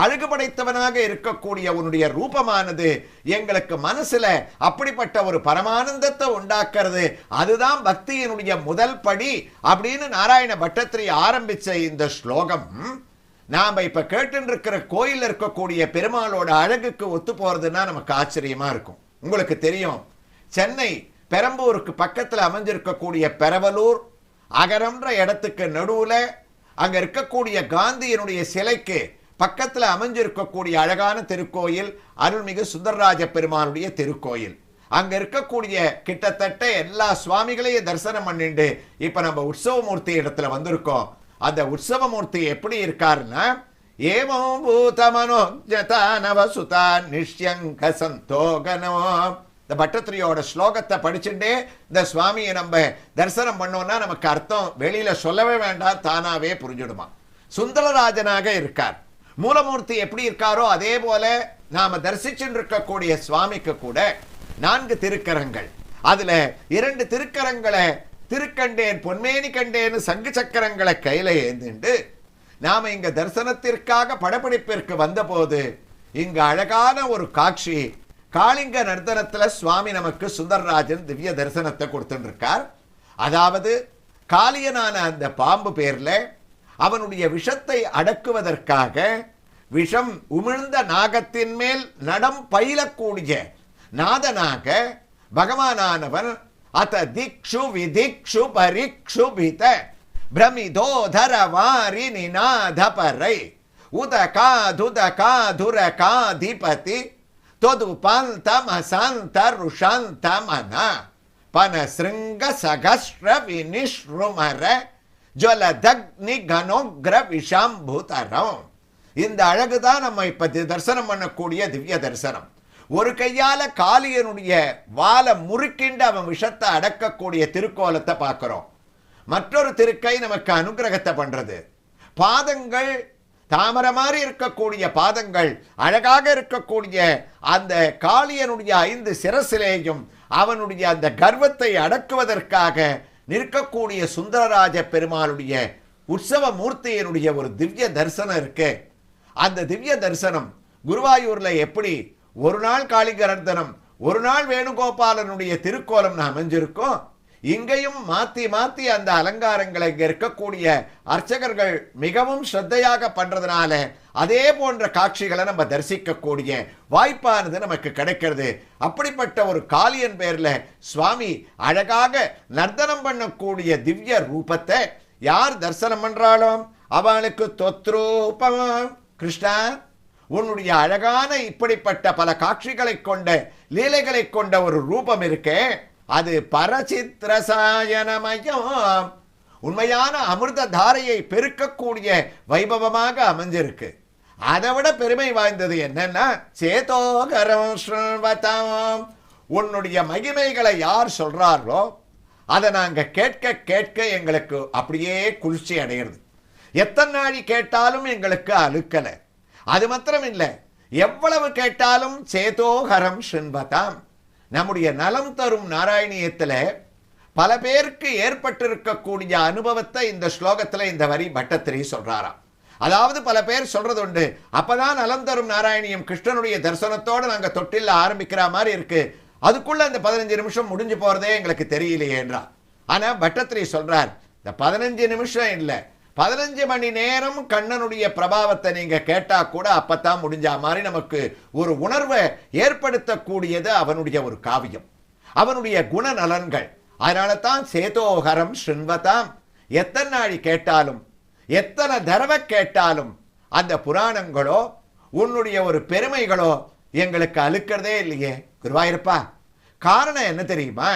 அழகு படைத்தவனாக இருக்கக்கூடிய உன்னுடைய ரூபமானது எங்களுக்கு மனசுல அப்படிப்பட்ட ஒரு பரமானந்தத்தை உண்டாக்குறது. அதுதான் பக்தியினுடைய முதல் படி அப்படின்னு நாராயண பட்டத்திரி ஆரம்பிச்ச இந்த ஸ்லோகம் நாம இப்ப கேட்டு இருக்கிற கோயில் இருக்கக்கூடிய பெருமாளோட அழகுக்கு ஒத்து போறதுன்னா நமக்கு ஆச்சரியமா இருக்கும். உங்களுக்கு தெரியும், சென்னை பெரம்பூருக்கு பக்கத்தில் அமைஞ்சிருக்கக்கூடிய பெரவலூர் அகரம்ன்ற இடத்துக்கு நடுவுல அங்க இருக்கக்கூடிய காந்தியினுடைய சிலைக்கு பக்கத்தில் அமைஞ்சிருக்கக்கூடிய அழகான திருக்கோயில் அருள்மிகு சுந்தரராஜ பெருமானுடைய திருக்கோயில். அங்க இருக்கக்கூடிய கிட்டத்தட்ட எல்லா சுவாமிகளையும் தரிசனம் பண்ணிட்டு இப்ப நம்ம உற்சவமூர்த்தி இடத்துல வந்திருக்கோம். அந்த உற்சவமூர்த்தி எப்படி இருக்காருன்னா ஏவம் பூதமனோஜதா நவசுதா நிஷ்யங்க சந்தோகனோ. இந்த பட்டத்திரியோட ஸ்லோகத்தை படிச்சுட்டே இந்த சுவாமியை நம்ம தரிசனம் பண்ணோம்னா நமக்கு அர்த்தம் வெளியில சொல்லவே வேண்டாம், தானாவே புரிஞ்சுடுமா. சுந்தரராஜனாக இருக்கார். மூலமூர்த்தி எப்படி இருக்காரோ அதே போல நாம தரிசிச்சுட்டு இருக்கக்கூடிய சுவாமிக்கு கூட 4 திருக்கரங்கள். அதுல 2 திருக்கரங்களை திருக்கண்டேன் பொன்மேனி கண்டேன்னு சங்கு சக்கரங்களை கையில ஏந்திண்டு நாம இங்க தரிசனத்திற்காக படப்பிடிப்பிற்கு வந்த போது இங்க அழகான ஒரு காட்சி. காளிங்க நர்த்தனத்துல சுவாமி நமக்கு சுந்தரராஜன் திவ்ய தரிசனத்தை கொடுத்துட்டு இருக்கார். அதாவது காளியனான அந்த பாம்பு பேர்ல அவனுடைய விஷத்தை அடக்குவதற்காக விஷம் உமிழ்ந்த நாகத்தின் மேல் நடம் பயிலக்கூடிய நாதனாக பகவானானவன் அத திக்ஷு விதிக்ஷு பரிக்ஷு பித பிரமிதோதர வாரி நிநாத பரை உதகா துதகா துரகா திபதி தொதுபந்தமசந்த ருஷந்தமன பனசிருங்க சகஸ்ர வினிஷ்ருமர ஜலதக்னி கனோக்ர விஷாம்புதரம். இந்த அழகுதான் நம்ம இப்ப தரிசனம் பண்ணக்கூடிய திவ்ய தரிசனம். ஒரு கையால காளியனுடைய வாலை முறுக்கிண்டு அவன் விஷத்தை அடக்கக்கூடிய திருக்கோலத்தை பார்க்கிறோம். மற்றொரு திருக்கை நமக்கு அனுகிரகத்தை பண்றது. பாதங்கள் தாமரை மாதிரி இருக்கக்கூடிய பாதங்கள், அழகாக இருக்கக்கூடிய அந்த காளியனுடைய 5 சிரசிலேயும் அவனுடைய அந்த கர்வத்தை அடக்குவதற்காக நிற்கக்கூடிய சுந்தரராஜ பெருமாளுடைய உற்சவ மூர்த்தியினுடைய ஒரு திவ்ய தரிசனம் இருக்கு. அந்த திவ்ய தரிசனம் குருவாயூர்ல எப்படி ஒரு நாள் காளிகர்தனம், ஒரு நாள் வேணுகோபாலனுடைய திருக்கோலம் அமைஞ்சிருக்கும், இங்கேயும் மாத்தி மாத்தி அந்த அலங்காரங்களை இங்க இருக்கக்கூடிய அர்ச்சகர்கள் மிகவும் ஸ்ரத்தையாக பண்றதுனால அதே போன்ற காட்சிகளை நம்ம தரிசிக்கக்கூடிய வாய்ப்பானது நமக்கு கிடைக்கிறது. அப்படிப்பட்ட ஒரு காளியன் பேர்ல சுவாமி அழகாக நர்த்தனம் பண்ணக்கூடிய திவ்ய ரூபத்தை யார் தரிசனம் பண்றாலும் அவளுக்கு தொத்ரூபம். கிருஷ்ணா, உன்னுடைய அழகான இப்படிப்பட்ட பல காட்சிகளை கொண்ட லீலைகளை கொண்ட ஒரு ரூபம் இருக்கே, அது பரசித்ரசாயனமயம், உண்மையான அமிர்த தாரையை பெருக்கக்கூடிய வைபவமாக அமைஞ்சிருக்கு. அதை விட பெருமை வாய்ந்தது என்னன்னா, சேதோகரம் ஸ்ருவதாம், உன்னுடைய மகிமைகளை யார் சொல்றார்களோ அதை நாங்க கேட்க கேட்க எங்களுக்கு அப்படியே குளிர்ச்சி அடைகிறது. எத்தனை நாளி கேட்டாலும் எங்களுக்கு அழுக்கல. அது மாத்திரம் இல்லை, எவ்வளவு கேட்டாலும் சேதோகரம் ஸ்ருவதாம். நம்முடைய நலம் தரும் நாராயணியத்தில் பல பேருக்கு ஏற்பட்டிருக்கக்கூடிய அனுபவத்தை இந்த ஸ்லோகத்தில் இந்த வரி பட்டத்திரி சொல்றாராம். அதாவது பல பேர் சொல்றது உண்டு, அப்பதான் நலம் தரும் நாராயணியம் கிருஷ்ணனுடைய தரிசனத்தோடு நாங்க தொட்டில் ஆரம்பிக்கிற மாதிரி இருக்கு, அதுக்குள்ள அந்த 15 நிமிஷம் முடிஞ்சு போறதே எங்களுக்கு தெரியலையே என்றார். ஆனா பட்டத்திரி சொல்றார், இந்த 15 நிமிஷம் இல்லை, 15 மணி நேரம் கண்ணனுடைய பிரபாவத்தை நீங்க கேட்டா கூட அப்பத்தான் முடிஞ்ச மாதிரி நமக்கு ஒரு உணர்வை ஏற்படுத்தக்கூடியது அவனுடைய ஒரு காவியம், அவனுடைய குணநலன்கள். அதனால தான் சேதோகரம் ஸ்ருண்வதாம், எத்தனை நாளி கேட்டாலும் எத்தனை தடவை கேட்டாலும் அந்த புராணங்களோ உன்னுடைய ஒரு பெருமைகளோ எங்களுக்கு அழுக்கிறதே இல்லையே குருவாயிருப்பா. காரணம் என்ன தெரியுமா,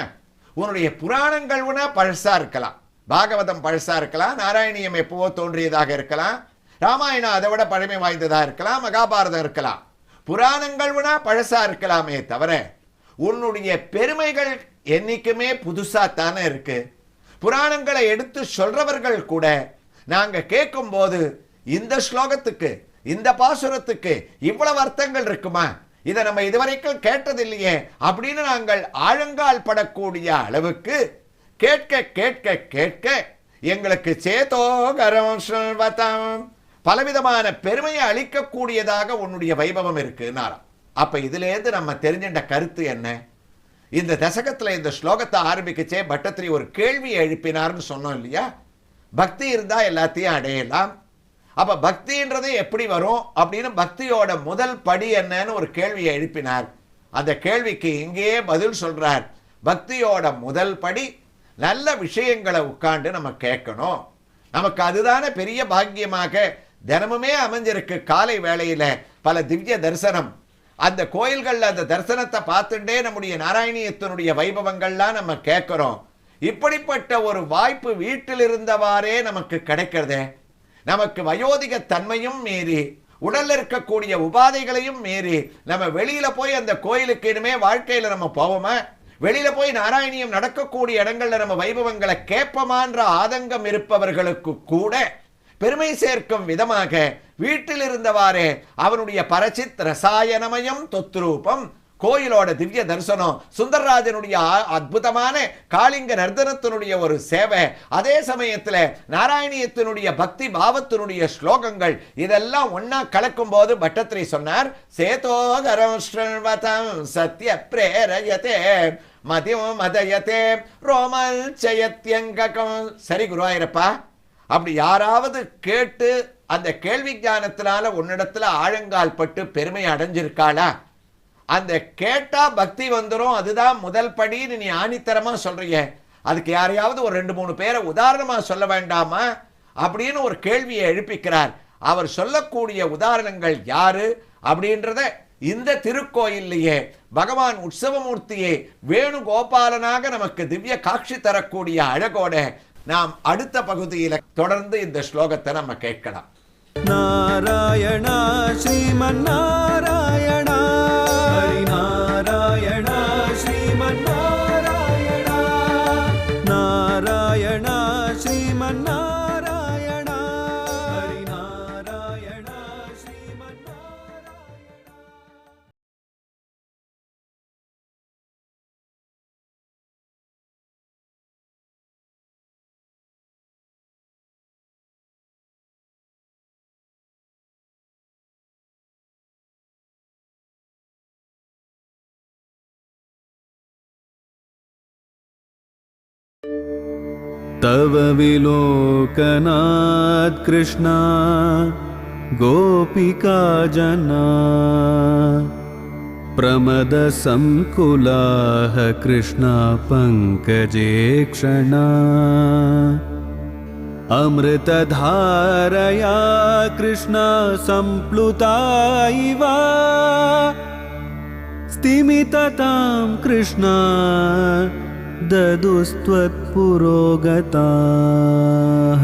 உன்னுடைய புராணங்கள் பழசா இருக்கலாம், பாகவதம் பழசா இருக்கலாம், நாராயணியம் எப்பவோ தோன்றியதாக இருக்கலாம், ராமாயணம் அதை விட பழமை வாய்ந்ததா இருக்கலாம், மகாபாரதம் இருக்கலாம், புராணங்கள் பழசா இருக்கலாமே தவிர உன்னுடைய பெருமைகள் என்னைக்குமே புதுசா தானே இருக்கு. புராணங்களை எடுத்து சொல்றவர்கள் கூட நாங்க கேட்கும் போது இந்த ஸ்லோகத்துக்கு இந்த பாசுரத்துக்கு இவ்வளவு அர்த்தங்கள் இருக்குமா, இதை நம்ம இதுவரைக்கும் கேட்டதில்லையே அப்படின்னு நாங்கள் ஆழங்கால் படக்கூடிய அளவுக்கு கேட்க கேட்க கேட்க எங்களுக்கு சேதோகரம் ஸ்ருவதாம் பலவிதமான பெருமையை அளிக்கக்கூடியதாக உன்னுடைய வைபவம் இருக்குன்னாராம். அப்ப இதுல இருந்து நம்ம தெரிஞ்சின்ற கருத்து என்ன, இந்த தசகத்துல இந்த ஸ்லோகத்தை ஆரம்பிக்கச்சே பட்டத்திரி ஒரு கேள்வியை எழுப்பினார்னு சொன்னோம் இல்லையா, பக்தி இருந்தா எல்லாத்தையும் அடையலாம். அப்ப பக்தின்றது எப்படி வரும் அப்படின்னு பக்தியோட முதல் படி என்னன்னு ஒரு கேள்வியை எழுப்பினார். அந்த கேள்விக்கு இங்கேயே பதில் சொல்றார். பக்தியோட முதல் படி நல்ல விஷயங்களை உட்கார்ந்து நம்ம கேட்கணும். நமக்கு அதுதானே பெரிய பாக்கியமாக தினமுமே அமைஞ்சிருக்கு. காலை வேளையில பல திவ்ய தரிசனம், அந்த கோயில்கள்ல அந்த தரிசனத்தை பார்த்துட்டே நம்முடைய நாராயணியத்தினுடைய வைபவங்கள்லாம் நம்ம கேட்கிறோம். இப்படிப்பட்ட ஒரு வாய்ப்பு வீட்டில் இருந்தவாறே நமக்கு கிடைக்கிறதே, நமக்கு வயோதிக தன்மையும் மீறி உடல்ல இருக்கக்கூடிய உபாதைகளையும் மீறி நம்ம வெளியில போய் அந்த கோயிலுக்கு இனிமே வாழ்க்கையில நம்ம போவோமா, வெளியில போய் நாராயணியம் நடக்கக்கூடிய இடங்கள்ல நம்ம வைபவங்களை கேட்போமான்ற ஆதங்கம் இருப்பவர்களுக்கு கூட பெருமை சேர்க்கும் விதமாக வீட்டில் இருந்தவாறே அவனுடைய பரசித் ரசாயனமயம் தொத்ரூபம் கோயிலோட திவ்ய தரிசனம், சுந்தரராஜனுடைய அற்புதமான காளிங்க நர்த்தனத்தினுடைய ஒரு சேவை, அதே சமயத்தில் நாராயணியத்தினுடைய பக்தி பாவத்தினுடைய ஸ்லோகங்கள், இதெல்லாம் ஒன்னா கலக்கும் போது பட்டத்திரி சொன்னார், சேதோகரம் ஸ்ருவதாம் சத்ய பிரேரயதே மதியம் மதயதே ரோமஞ்சயத்யங்ககம். சரி குருவாயிரப்பா, அப்படி யாராவது கேட்டு அந்த கேள்வி ஞானத்தினால உன்னிடத்துல ஆழங்கால் பட்டு பெருமை அடைஞ்சிருக்காளா, அந்த கேட்டா பக்தி வந்துடும், அதுதான் முதல் படின்னு நீ ஆணித்தரமா சொல்றீங்க, அதுக்கு யாரையாவது ஒரு 2-3 பேரை உதாரணமா சொல்ல வேண்டாமா அப்படின்னு ஒரு கேள்வியை எழுப்பிக்கிறார். அவர் சொல்லக்கூடிய உதாரணங்கள் யாரு அப்படின்றத இந்த திருக்கோயிலேயே பகவான் உற்சவமூர்த்தியை வேணுகோபாலனாக நமக்கு திவ்ய காட்சி தரக்கூடிய அழகோட நாம் அடுத்த பகுதியில் தொடர்ந்து இந்த ஸ்லோகத்தை நம்ம கேட்கலாம். நாராயண ஸ்ரீமன்னாராயண ஹரி நாராயண ஸ்ரீமன்னாராயண நாராயண ஸ்ரீமன்னாராயண ஹரி நாராயண ஸ்ரீமன்னாராயண. तव विलोकनात् कृष्णा गोपिका जना प्रमदसंकुलाः कृष्णा पङ्कजे क्षणा अमृतधारया कृष्णा सम्प्लुता इव स्तिमिततां कृष्णा ददुस्त्वत्पुरोगताः.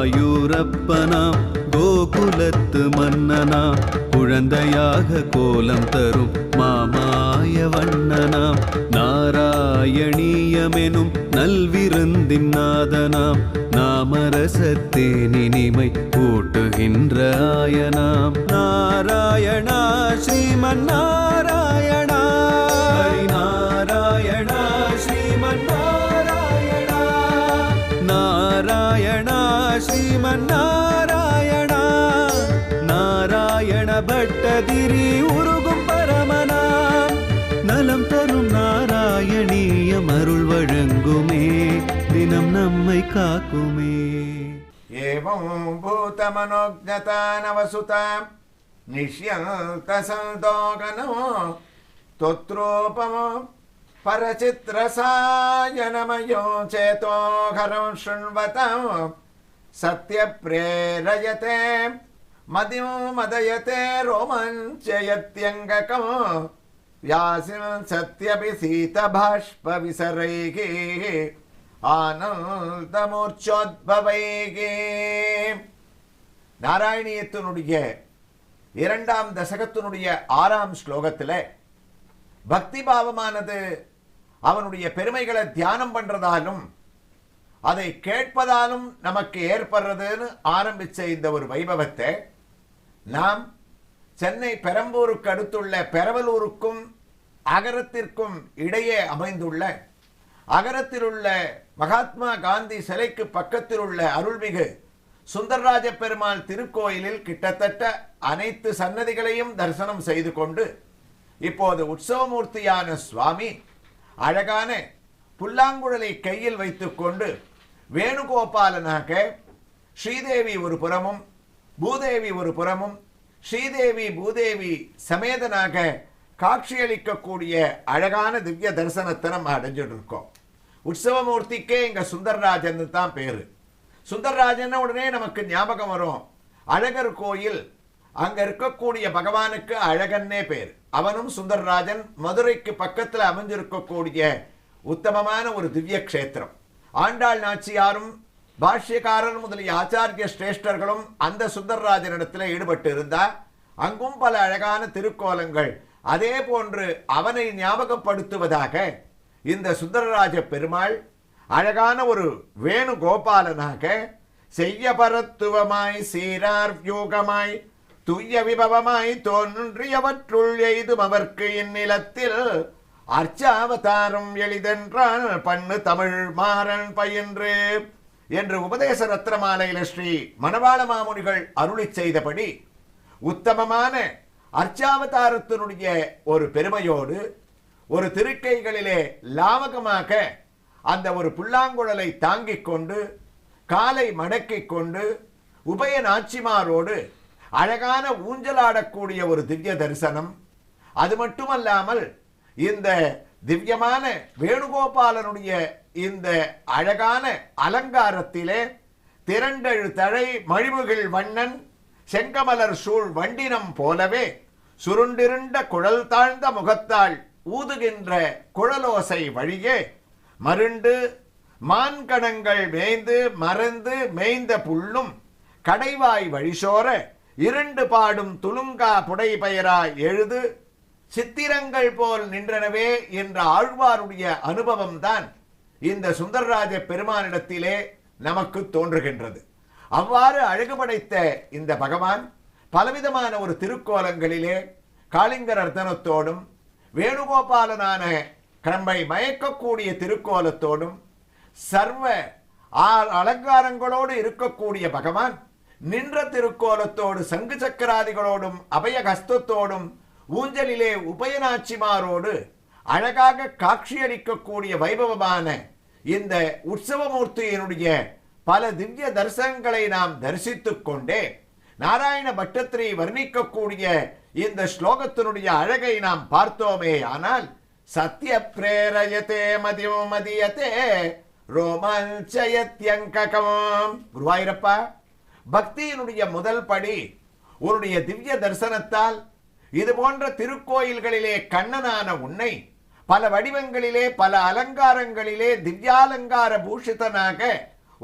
குருவாயூரப்பனாம் கோகுலத்து மன்னனாம் குழந்தையாக கோலம் தரும் மாமாய வண்ணனாம் நாராயணீயமெனும் நல்விருந்தின் நாதனாம் நாமரசத்தேனினிமை கூட்டுகின்ற ஆயனாம் நாராயணா ஸ்ரீமன்னாராயண ஹரி நாராயண ஸ்ரீமன்னாராயண நாராயண ஸ்ரீமன்னாராயண நாராயண பட்டதிரி உருகும் பரமனாம் நலம் தரும் நாராயணீயம் அருள் வழங்குமே தினம் நம்மை காக்குமே. ஏவம் பூதமனோஜதானவசுதாம் நிஷ்யந்த சந்தோகனோ தொத்ரோபமோ பரசித்ரசாயனமயோ சேதோகரம் ஷுண்வதம் சத்ய பிரேரயதே மதிம் மதயதே ரோமஞ்சயத்யங்ககம் व्यासिं सत्यभिसीतबाष्पविसरैः ஆனந்தமூர்ச்சோத்பவைகே. நாராயணியத்தினுடைய இரண்டாம் தசகத்தினுடைய 6ஆம் ஸ்லோகத்தில் பக்தி பாவமானது அவனுடைய பெருமைகளை தியானம் பண்றதாலும் அதை கேட்பதாலும் நமக்கு ஏற்படுறதுன்னு ஆரம்பிச்ச இந்த ஒரு வைபவத்தை நாம் சென்னை பெரம்பூருக்கு அடுத்துள்ள பெரவலூருக்கும் அகரத்திற்கும் இடையே அமைந்துள்ள அகரத்தில் உள்ள மகாத்மா காந்தி சிலைக்கு பக்கத்தில் உள்ள அருள்மிகு சுந்தரராஜ பெருமாள் திருக்கோயிலில் கிட்டத்தட்ட அனைத்து சன்னதிகளையும் தரிசனம் செய்து கொண்டு இப்போது உற்சவமூர்த்தியான சுவாமி அழகான புல்லாங்குழலை கையில் வைத்துக்கொண்டு வேணுகோபாலனாக ஸ்ரீதேவி ஒரு புறமும் பூதேவி ஒரு புறமும் ஸ்ரீதேவி பூதேவி சமேதனாக காட்சியளிக்கக்கூடிய அழகான திவ்ய தரிசனத்தை நம்ம அடைஞ்சிட்டு இருக்கோம். உற்சவமூர்த்திக்கே இங்க சுந்தரராஜன் தான் பேரு. சுந்தரராஜன் உடனே நமக்கு ஞாபகம் வரும் அழகர் கோயில். அங்க இருக்கக்கூடிய பகவானுக்கு அழகன்னே பேர். அவனும் சுந்தரராஜன். மதுரைக்கு பக்கத்தில் அமைஞ்சிருக்கக்கூடிய உத்தமமான ஒரு திவ்ய கஷேத்திரம். ஆண்டாள் நாச்சியாரும் பாஷ்யக்காரர் முதலிய ஆச்சாரிய சிரேஷ்டர்களும் அந்த சுந்தரராஜனிடத்தில் ஈடுபட்டு இருந்தார். அங்கும் பல அழகான திருக்கோலங்கள் அதே போன்று அவனை ஞாபகப்படுத்துவதாக இந்த சுந்தரராஜ பெருமாள் அழகான ஒரு வேணுகோபாலனாக செய்ய பரத்துவமாய் சீரார் வியூகமாய் துய்ய விபவமாய் தோன்றியவற்றுள் எய்தும் அவர்க்கு இந்நிலத்தில் அர்ச்சாவதாரம் எளிதென்றால் பண்ணு தமிழ் மாறன் பயின்று என்று உபதேச ரத்னமாலையில ஸ்ரீ மணவாள மாமுனிகள் அருளி செய்தபடி உத்தமமான அர்ச்சாவதாரத்தினுடைய ஒரு பெருமையோடு ஒரு திருக்கைகளிலே லாவகமாக அந்த ஒரு புல்லாங்குழலை தாங்கிக் கொண்டு காலை மடக்கிக் கொண்டு உபய நாச்சிமாரோடு அழகான ஊஞ்சலாடக்கூடிய ஒரு திவ்ய தரிசனம். அது மட்டுமல்லாமல் இந்த திவ்யமான வேணுகோபாலனுடைய இந்த அழகான அலங்காரத்திலே திரண்டெழு தழை மழிவுகள் வண்ணன் செங்கமலர் சூழ் வண்டினம் போலவே சுருண்டிருண்ட குழல் தாழ்ந்த முகத்தாள் ஊதுகின்ற குழலோசை வழியே மருண்டு மான்கணங்கள் மேய்ந்து மறந்து மேய்ந்த புல்லும் கடைவாய் வழிசோர இருண்டு பாடும் துலுங்கா புடை பெயராய் எழுது சித்திரங்கள் போல் நின்றனவே என்ற ஆழ்வாருடைய அனுபவம்தான் இந்த சுந்தரராஜ பெருமானிடத்திலே நமக்கு தோன்றுகின்றது. அவ்வாறு அழகு படைத்த இந்த பகவான் பலவிதமான ஒரு திருக்கோலங்களிலே காளிங்க ரத்தனத்தோடும் வேணுகோபாலனான நம்மை மயக்கக்கூடிய திருக்கோலத்தோடும் சர்வ அலங்காரங்களோடு இருக்கக்கூடிய பகவான் நின்ற திருக்கோலத்தோடு சங்கு சக்கராதிகளோடும் அபயகஸ்தத்தோடும் ஊஞ்சலிலே உபயநாச்சிமாரோடு அழகாக காட்சியளிக்கக்கூடிய வைபவமான இந்த உற்சவமூர்த்தியினுடைய பல திவ்ய தரிசனங்களை நாம் தரிசித்துக் கொண்டே நாராயண பட்டத்திரி வர்ணிக்கக்கூடிய இந்த ஸ்லோகத்தினுடைய அழகை நாம் பார்த்தோமே. ஆனால் சத்ய பிரேரயதே மதியம் மதியதே ரோமாஞ்சயத்யங்ககம். குருவாயூரப்பா, பக்தியினுடைய முதல் படி உன்னுடைய திவ்ய தரிசனத்தால் இது போன்ற திருக்கோயில்களிலே கண்ணனான உன்னை பல வடிவங்களிலே பல அலங்காரங்களிலே திவ்யாலங்கார பூஷிதனாக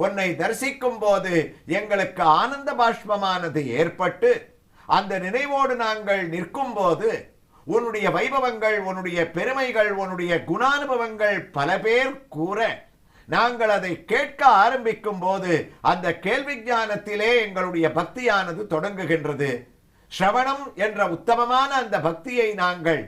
உன்னை தரிசிக்கும் போது எங்களுக்கு ஆனந்த பாஷ்பமானது ஏற்பட்டு அந்த நினைவோடு நாங்கள் நிற்கும் போது உன்னுடைய வைபவங்கள், உன்னுடைய பெருமைகள், உன்னுடைய குணானுபவங்கள் பல பேர் கூற நாங்கள் அதை கேட்க ஆரம்பிக்கும் போது அந்த கேள்வி ஞானத்திலே எங்களுடைய பக்தியானது தொடங்குகின்றது. ஸ்ரவணம் என்ற உத்தமமான அந்த பக்தியை நாங்கள்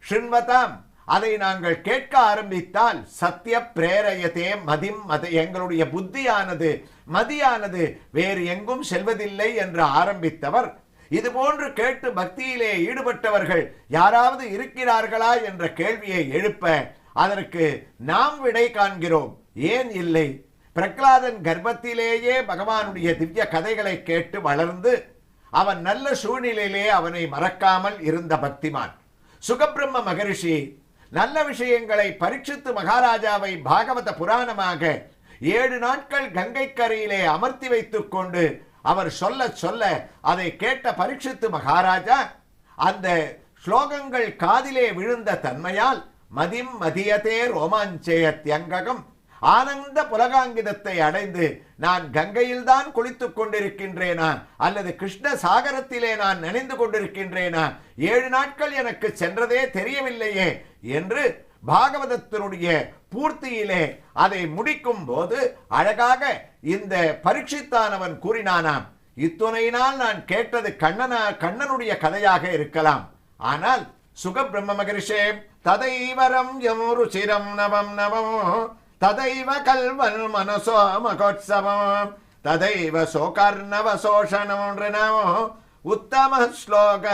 ஸ்ருண்வதாம் அதை நாங்கள் கேட்க ஆரம்பித்தால் சத்திய பிரேரயத்தே மதிம் எங்களுடைய புத்தியானது மதியானது வேறு எங்கும் செல்வதில்லை என்று ஆரம்பித்தவர் இதுபோன்று கேட்டு பக்தியிலே ஈடுபட்டவர்கள் யாராவது இருக்கிறார்களா என்ற கேள்வியை எழுப்ப அதற்கு நாம் விடை காண்கிறோம். ஏன் இல்லை? பிரகலாதன் கர்ப்பத்திலேயே பகவானுடைய திவ்ய கதைகளை கேட்டு வளர்ந்து அவன் நல்ல சூழ்நிலையிலே அவனை மறக்காமல் இருந்த பக்திமான். சுகபிரம்ம மகரிஷி நல்ல விஷயங்களை பரீட்சித்து மகாராஜாவை பாகவத புராணமாக 7 நாட்கள் கங்கை கரையிலே அமர்த்தி வைத்துக் கொண்டு அவர் சொல்ல சொல்ல அதை கேட்ட பரீட்சித்து மகாராஜா அந்த ஸ்லோகங்கள் காதிலே விழுந்த தன்மையால் மதிம் மதியதே ரோமாஞ்சயத்யங்ககம் ஆனந்த புலகாங்கிதத்தை அடைந்து நான் கங்கையில்தான் குளித்துக் கொண்டிருக்கின்றேனா அல்லது கிருஷ்ண சாகரத்திலே நான் நினைந்து கொண்டிருக்கின்றேனா, 7 நாட்கள் எனக்கு சென்றதே தெரியவில்லையே என்று பாகவதத்தினுடைய பூர்த்தியிலே அதை முடிக்கும் போது அழகாக இந்த பரீட்சித்தானவன் கூறினானாம், இத்துணை நாள் நான் கேட்டது கண்ணனுடைய கதையாக இருக்கலாம், ஆனால் சுகபிரம்ம மகரிஷே ததைவரம் யம் ருச்சிரம் நவம் நவம் ததைவ கல்வன் மனசோ மகோத்சவம் ததைவ சோகர்ணவ சோஷனம் உத்தம ஸ்லோக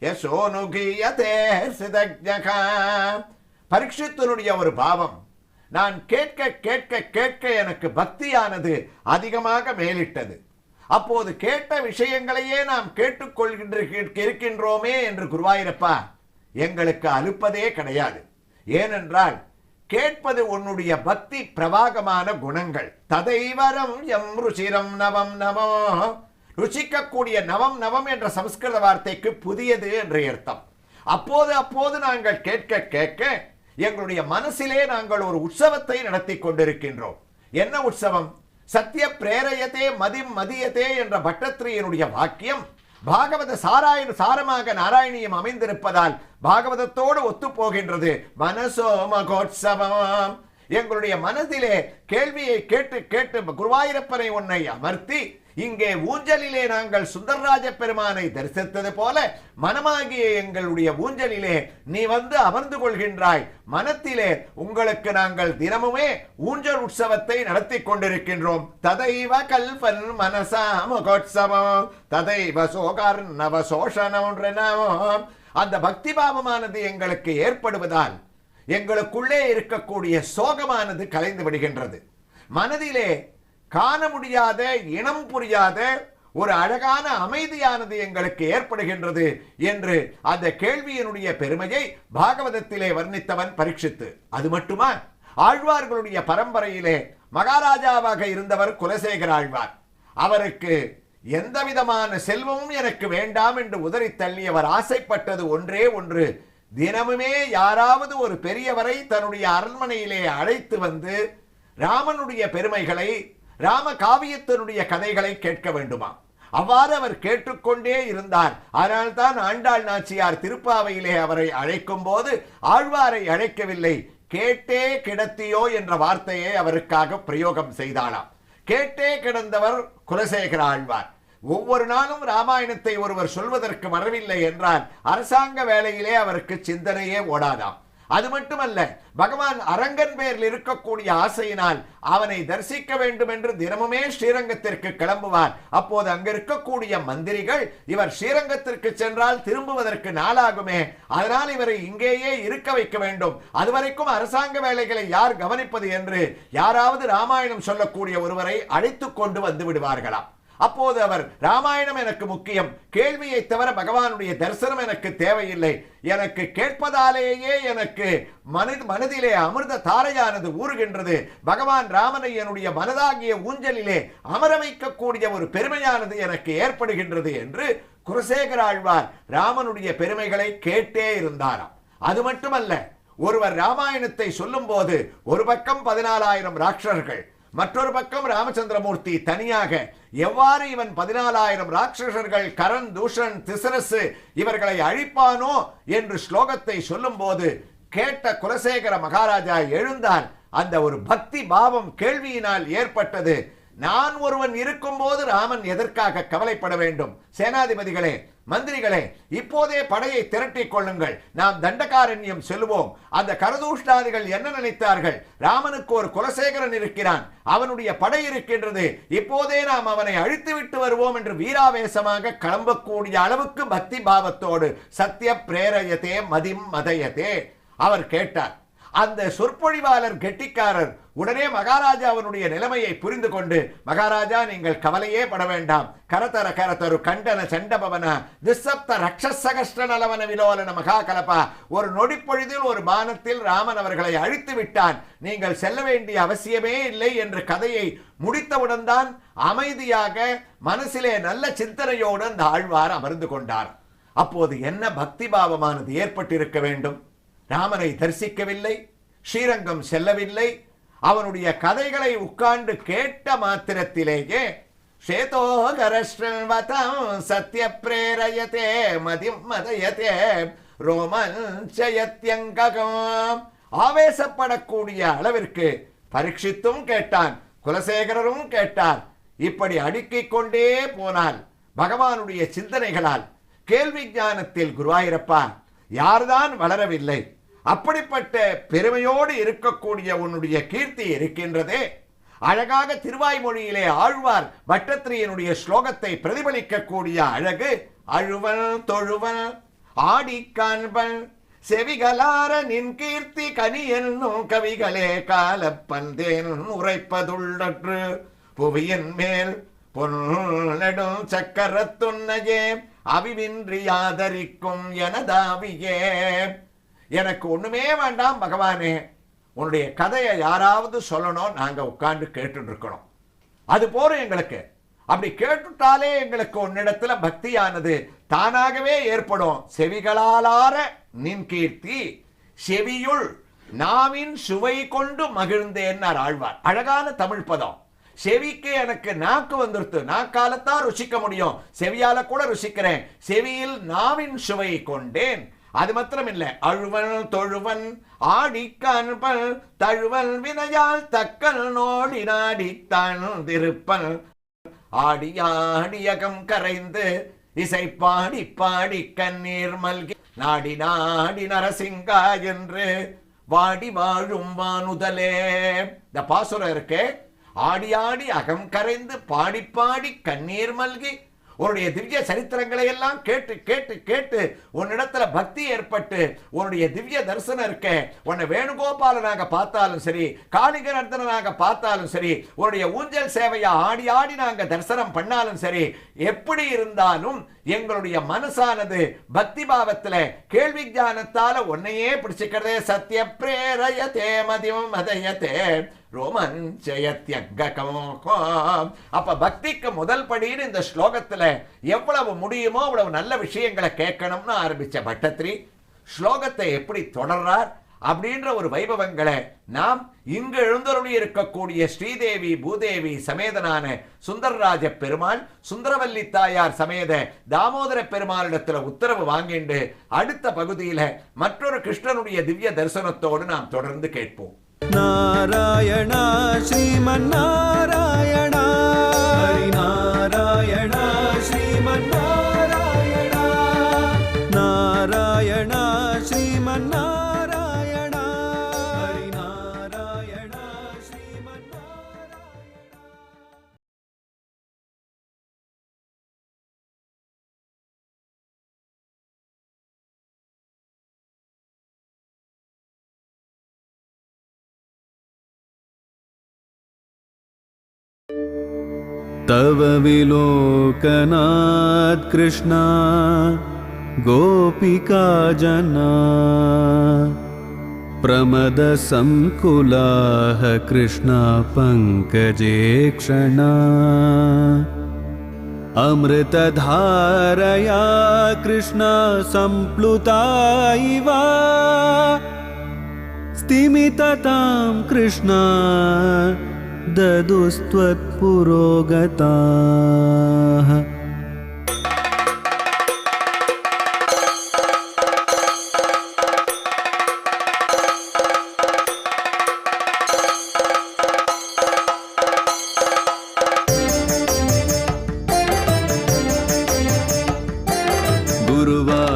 யசோனுகீயதே சிதஜ்ஞகா. பரீட்சித்தனுடைய ஒரு பாவம், நான் கேட்க கேட்க கேட்க எனக்கு பக்தியானது அதிகமாக மேலிட்டது. அப்போது கேட்ட விஷயங்களையே நாம் கேட்டுக்கொள்கின்றோமே என்று குருவாயூரப்பா எங்களுக்கு அலுப்பதே கிடையாது. ஏனென்றால் கேட்பது உன்னுடைய பக்தி பிரவாகமான குணங்கள். ததைவரம் எம் ருச்சிரம் நவம் நவோ, ருச்சிக்கக்கூடிய நவம் நவம் என்ற சமஸ்கிருத வார்த்தைக்கு புதியது என்று அர்த்தம். அப்போது நாங்கள் கேட்க கேட்க எங்களுடைய மனசிலே நாங்கள் ஒரு உற்சவத்தை நடத்தி கொண்டிருக்கின்றோம். என்ன உற்சவம்? சத்திய பிரேரயத்தே மதிம் மதியத்தே என்ற பட்டத்திரியினுடைய வாக்கியம் பாகவத சாரமாக நாராயணியம் அமைந்திருப்பதால் பாகவதத்தோடு ஒத்து போகின்றது. மனசோ மகோத்சவம், எங்களுடைய மனதிலே கேள்வியை கேட்டு கேட்டு குருவாயூரப்பனை உன்னை அமர்த்தி இங்கே ஊஞ்சலிலே நாங்கள் சுந்தரராஜ பெருமானை தரிசித்தது போல மனமாகிய எங்களுடைய ஊஞ்சலிலே நீ வந்து அமர்ந்து கொள்கின்றாய். மனத்திலே உங்களுக்கு நாங்கள் தினமுமே ஊஞ்சல் உற்சவத்தை நடத்தி கொண்டிருக்கின்றோம். ததைவ கல்பன் மனசா மகோத்சவம் ததைவ சோகர்ணவ சோஷனம். அந்த பக்தி பாவமானது எங்களுக்கு ஏற்படுவதால் எங்களுக்குள்ளே இருக்கக்கூடிய சோகமானது கலைந்து விடுகின்றது. மனதிலே காண முடியாத இனம் புரியாத ஒரு அழகான அமைதியானது எங்களுக்கு ஏற்படுகின்றது என்று அந்த கேள்வியினுடைய பெருமையை பாகவதத்திலே வர்ணித்தவன் பரீட்சித்து. அது மட்டுமா, ஆழ்வார்களுடைய பரம்பரையிலே மகாராஜாவாக இருந்தவர் குலசேகர ஆழ்வார். அவருக்கு எந்த விதமான செல்வமும் எனக்கு வேண்டாம் என்று உதறி தள்ளியவர் ஆசைப்பட்டது ஒன்றே ஒன்று, தினமுமே யாராவது ஒரு பெரியவரை தன்னுடைய அரண்மனையிலே அழைத்து வந்து ராமனுடைய பெருமைகளை, ராம காவியத்தினுடைய கதைகளை கேட்க வேண்டுமா. அவ்வாறு அவர் கேட்டுக்கொண்டே இருந்தார். அதனால்தான் ஆண்டாள் நாச்சியார் திருப்பாவையிலே அவரை அழைக்கும் போது ஆழ்வாரை அழைக்கவில்லை, கேட்டே கிடத்தியோ என்ற வார்த்தையை அவருக்காக பிரயோகம் செய்தாளாம். கேட்டே கிடந்தவர் குலசேகர ஆழ்வார். ஒவ்வொரு நாளும் ராமாயணத்தை ஒருவர் சொல்வதற்கு வரவில்லை என்றால் அரசாங்க வேலையிலே அவருக்கு சிந்தனையே ஓடாதாம். அது மட்டுமல்ல, பகவான் அரங்கன் பேரில் இருக்கக்கூடிய ஆசையினால் அவனை தரிசிக்க வேண்டும் என்று தினமுமே ஸ்ரீரங்கத்திற்கு கிளம்புவார். அப்போது அங்க இருக்கக்கூடிய மந்திரிகள், இவர் ஸ்ரீரங்கத்திற்கு சென்றால் திரும்புவதற்கு நாளாகுமே, அதனால் இவரை இங்கேயே இருக்க வைக்க வேண்டும், அதுவரைக்கும் அரசாங்க வேலைகளை யார் கவனிப்பது என்று யாராவது ராமாயணம் சொல்லக்கூடிய ஒருவரை அழைத்து கொண்டு வந்து விடுவார்களாம். அப்போது அவர், ராமாயணம் எனக்கு முக்கியம், கேள்வியை தவிர பகவானுடைய தரிசனம் எனக்கு தேவையில்லை, எனக்கு கேட்பதாலேயே எனக்கு மனதிலே அமிர்த தாரையானது ஊறுகின்றது, பகவான் ராமனை என்னுடைய மனதாகிய ஊஞ்சலிலே அமர வைக்கக்கூடிய ஒரு பெருமையானது எனக்கு ஏற்படுகின்றது என்று குலசேகர ஆழ்வார் ராமனுடைய பெருமைகளை கேட்டே இருந்தாராம். அது மட்டுமல்ல, ஒருவர் ராமாயணத்தை சொல்லும் போது ஒரு பக்கம் 14,000 ராட்சசர்கள், மற்றொரு பக்கம் ராமச்சந்திரமூர்த்தி தனியாக எவ்வாறு இவன் 14,000 ராட்சசர்கள், கரண், தூஷன், திசரசு இவர்களை அழிப்பானோ என்று ஸ்லோகத்தை சொல்லும் போது கேட்ட குலசேகர மகாராஜா எழுந்தார். அந்த ஒரு பக்தி பாவம் கேள்வியினால் ஏற்பட்டது. நான் ஒருவன் இருக்கும் போது ராமன் எதற்காக கவலைப்பட வேண்டும்? சேனாதிபதிகளே, மந்திரிகளே, இப்போதே படையை திரட்டிக் கொள்ளுங்கள், நாம் தண்டகாரண்யம் செல்வோம். அந்த கரதூஷ்டாதிகள் என்ன நினைத்தார்கள்? ராமனுக்கு ஒரு குலசேகரன் இருக்கிறான், அவனுடைய படை இருக்கின்றது, இப்போதே நாம் அவனை அழித்து விட்டு வருவோம் என்று வீராவேசமாக கிளம்பக்கூடிய அளவுக்கு பக்தி பாவத்தோடு சத்திய பிரேரயத்தே மதிம் மதயத்தே அவர் கேட்டார். அந்த சொற்பொழிவாளர் கெட்டிக்காரர் உடனே மகாராஜாவினுடைய நிலைமையை புரிந்து கொண்டு, மகாராஜா நீங்கள் கவலையே பட வேண்டாம், கரதர கரதரு கண்டன சண்டபவன திசப்த ரக்ஷசகஷ்ட நலவன விலோலன மகாகலபா, ஒரு நொடிப்பொழுதில் ஒரு பானத்தில் ராமன் அவர்களை அழித்து விட்டான், நீங்கள் செல்ல வேண்டிய அவசியமே இல்லை என்று கதையை முடித்தவுடன் தான் அமைதியாக மனசிலே நல்ல சிந்தனையோடு அந்த ஆழ்வார் அமர்ந்து கொண்டார். அப்போது என்ன பக்தி பாவமானது ஏற்பட்டிருக்க வேண்டும்? ராமனை தரிசிக்கவில்லை, ஸ்ரீரங்கம் செல்லவில்லை, அவனுடைய கதைகளை உட்கார்ந்து கேட்ட மாத்திரத்திலேயே சத்திய பிரேரயத்தே மதிம் மதயத்தே ரோமஞ்சயத்யங்கம் ஆவேசப்படக்கூடிய அளவிற்கு பரீட்சித்தும் கேட்டான், குலசேகரரும் கேட்டார். இப்படி அடுக்கிக் கொண்டே போனால் பகவானுடைய சிந்தனைகளால் கேள்வி ஞானத்தில் குருவாயிரப்பா யார்தான் வளரவில்லை? அப்படிப்பட்ட பெருமையோடு இருக்கக்கூடிய உன்னுடைய கீர்த்தி இருக்கின்றதே. அழகாக திருவாய்மொழியிலே ஆழ்வார் பட்டத்திரியனுடைய ஸ்லோகத்தை பிரதிபலிக்கக்கூடிய அழகு, அழுவல் தொழுவல் ஆடி காண்பல் செவிகளார நின் கீர்த்தி கனி என்னும் கவிகளே காலப்பந்தேன் உரைப்பதுள்ளற்று புவியின் மேல் பொன்னடும் சக்கரத்துன்னையே அவிவின்றி ஆதரிக்கும் எனதாவியே. எனக்கு ஒண்ணுமே வேண்டாம் பகவானே, உன்னுடைய கதையை யாராவது சொல்லணும், நாங்க உட்கார்ந்து கேட்டு இருக்கணும், அது போற எங்களுக்கு. அப்படி கேட்டுட்டாலே எங்களுக்கு உன்னிடத்துல பக்தியானது தானாகவே ஏற்படும். செவிகளாலார நின் கீர்த்தி செவியுள் நாவின் சுவை கொண்டு மகிழ்ந்தேன்னார் ஆழ்வார். அழகான தமிழ் பதம். செவிக்கு எனக்கு நாக்கு வந்துருத்து, நாக்காலத்தான் ருசிக்க முடியும், செவியால கூட ருசிக்கிறேன், செவியில் நாவின் சுவை கொண்டேன். அது மாத்திரம் இல்லை, அழுவன் தொழுவன் ஆடி காண்பல் தழுவல் வினையால் தக்கல் நோடி நாடி தாழ்ந்திருப்பல் ஆடியாடியகம் கரைந்து இசை பாடி பாடி கண்ணீர் மல்கி நாடி நாடி நரசிங்கா என்று வாடி வாழும் வானுதலே. இந்த பாசுரம் இருக்கே, ஆடி ஆடி அகம் கரைந்து பாடி பாடி கண்ணீர் மல்கி உன்னுடைய திவ்ய சரித்திரங்களை எல்லாம் கேட்டு கேட்டு கேட்டு உன்னிடத்துல பக்தி ஏற்பட்டு உன்னுடைய திவ்ய தரிசனம் இருக்க, உன்னை வேணுகோபாலனாக பார்த்தாலும் சரி, காளிங்க நர்த்தனாக பார்த்தாலும் சரி, உன்னுடைய ஊஞ்சல் சேவையா ஆடி ஆடி நாங்க தரிசனம் பண்ணாலும் சரி, எப்படி இருந்தாலும் எங்களுடைய மனசானது பக்தி பாவத்துல கேள்வி ஞானத்தால உன்னையே பிடிச்சுக்கிறதே. சத்திய பிரேரயதே மதியம் மதயத்தே ரோமஞ்சயத்யங்ககம். அப்ப பக்திக்கு முதல் படின்னு இந்த ஸ்லோகத்துல எவ்வளவு முடியுமோ அவ்வளவு நல்ல விஷயங்களை கேட்கணும்னு ஆரம்பிச்ச பட்டத்திரி ஸ்லோகத்தை எப்படி தொடர்றார் அப்படின்ற ஒரு வைபவங்களை நாம் இங்கு எழுந்தருளி இருக்கக்கூடிய ஸ்ரீதேவி பூதேவி சமேதனான சுந்தரராஜ பெருமாள், சுந்தரவல்லி தாயார் சமேத தாமோதர பெருமாளிடத்துல உத்தரவு வாங்கிண்டு அடுத்த பகுதியில மற்றொரு கிருஷ்ணனுடைய திவ்ய தரிசனத்தோடு நாம் தொடர்ந்து கேட்போம். நாராயணா ஸ்ரீமன்னாராயணா ஹரிநாராயணா ஸ்ரீமன்னாராயணா நாராயணா ஸ்ரீமன்னாராயணா ஹரிநாராயணா ஸ்ரீமன்னாராயணா. तव विलोकनात् कृष्णा गोपिका जना प्रमदसंकुलाः कृष्णा पङ्कजे क्षणा अमृतधारया कृष्णा सम्प्लुता इव स्तिमिततां कृष्णा ददुस्त्वत्पुरोगताः.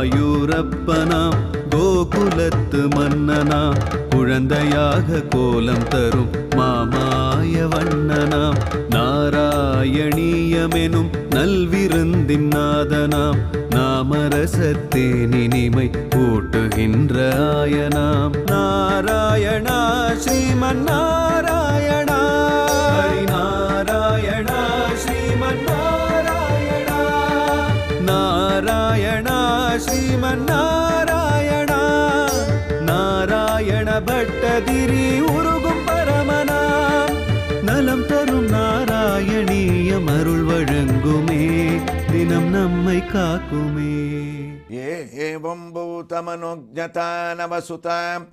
குருவாயூரப்பனாம் கோகுலத்து மன்னனாம் குழந்தையாக கோலம் தரும் மாமாய வண்ணனாம் நாராயணீயமெனும் நல்விருந்தின் நாதனாம் நாமரசத்தேனினிமை கூட்டுகின்ற ஆயனாம் நாராயணா ஸ்ரீமன்னாராயணா ஹரிநாராயணா ஸ்ரீமன்னாராயணா நாராயணா ஸ்ரீமன்னாராயணா நாராயண பட்டதிரி உருகும் பரமனாம் நலம் தரும் நாராயணீயம் அருள் வழங்குமே தினம் நம்மை காக்குமே. ஏவம் பூதமனோஜதானவசுதாம்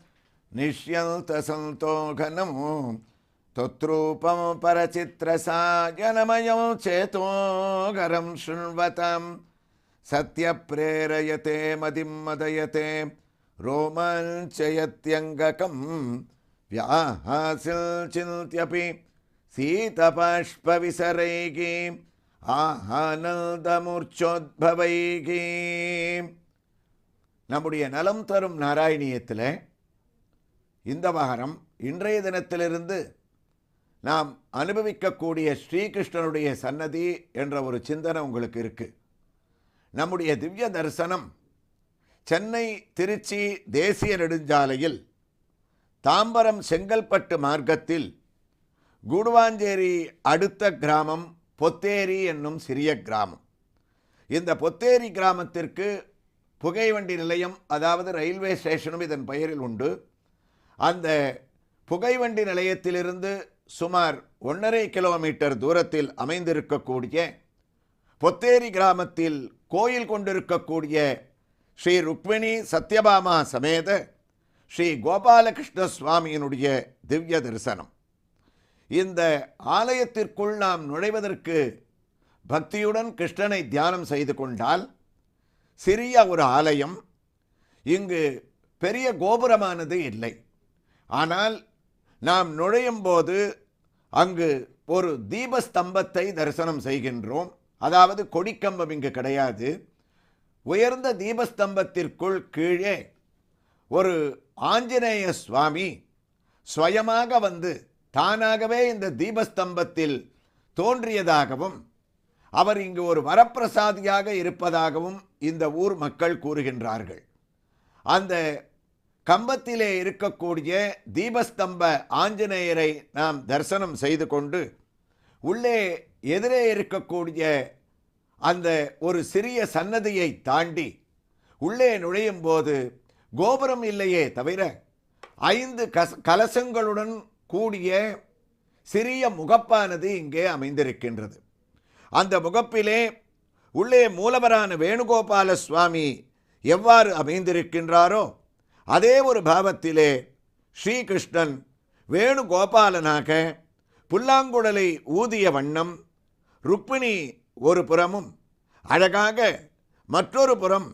நிஷ்யந்த சந்தோகனம் தொத்ரூபம் பரசித்ரசாயனமயம் சேதோகரம் ஸ்ருண்வதாம் சத்ய பிரேரயதே மதிம் மதயதே ரோமாஞ்சயத்யங்ககம் வியாஹாசில் சிந்த்யபி சீதபாஷ்பவிசரைகி ஆனந்தமூர்ச்சோத்பவைகி. நம்முடைய நலம் தரும் நாராயணியத்தில் இந்த வாரம் இன்றைய தினத்திலிருந்து நாம் அனுபவிக்கக்கூடிய ஸ்ரீகிருஷ்ணனுடைய சன்னதி என்ற ஒரு சிந்தனை உங்களுக்கு இருக்கு. நம்முடைய திவ்ய தரிசனம் சென்னை திருச்சி தேசிய நெடுஞ்சாலையில் தாம்பரம் செங்கல்பட்டு மார்க்கத்தில் கூடுவாஞ்சேரி அடுத்த கிராமம் பொத்தேரி என்னும் சிறிய கிராமம். இந்த பொத்தேரி கிராமத்திற்கு புகைவண்டி நிலையம், அதாவது ரயில்வே ஸ்டேஷனும் இதன் பெயரில் உண்டு. அந்த புகைவண்டி நிலையத்திலிருந்து சுமார் 1.5 கிலோமீட்டர் தூரத்தில் அமைந்திருக்கக்கூடிய பொத்தேரி கிராமத்தில் கோயில் கொண்டிருக்கக்கூடிய ஸ்ரீ ருக்மிணி சத்யபாமா சமேத ஸ்ரீ கோபாலகிருஷ்ண சுவாமியினுடைய திவ்ய தரிசனம். இந்த ஆலயத்திற்குள் நாம் நுழைவதற்கு பக்தியுடன் கிருஷ்ணனை தியானம் செய்து கொண்டால் சிறிய ஒரு ஆலயம். இங்கு பெரிய கோபுரமானது இல்லை. ஆனால் நாம் நுழையும் போது அங்கு ஒரு தீபஸ்தம்பத்தை தரிசனம் செய்கின்றோம். அதாவது கொடிக்கம்பம் இங்கு கிடையாது. உயர்ந்த தீபஸ்தம்பத்திற்குள் கீழே ஒரு ஆஞ்சநேய சுவாமி ஸ்வயமாக வந்து தானாகவே இந்த தீபஸ்தம்பத்தில் தோன்றியதாகவும் அவர் இங்கு ஒரு வரப்பிரசாதியாக இருப்பதாகவும் இந்த ஊர் மக்கள் கூறுகின்றார்கள். அந்த கம்பத்திலே இருக்கக்கூடிய தீபஸ்தம்ப ஆஞ்சநேயரை நாம் தரிசனம் செய்து கொண்டு உள்ளே எதிரே இருக்கக்கூடிய அந்த ஒரு சிறிய சன்னதியை தாண்டி உள்ளே நுழையும் போது கோபுரம் இல்லையே தவிர 5 கலசங்களுடன் கூடிய சிறிய முகப்பானது இங்கே அமைந்திருக்கின்றது. அந்த முகப்பிலே உள்ளே மூலவரான வேணுகோபால சுவாமி எவ்வாறு அமைந்திருக்கின்றாரோ அதே ஒரு பாவத்திலே ஸ்ரீகிருஷ்ணன் வேணுகோபாலனாக புல்லாங்குழலை ஊதிய வண்ணம் ருக்மிணி ஒரு புறமும் அழகாக மற்றொரு புறம்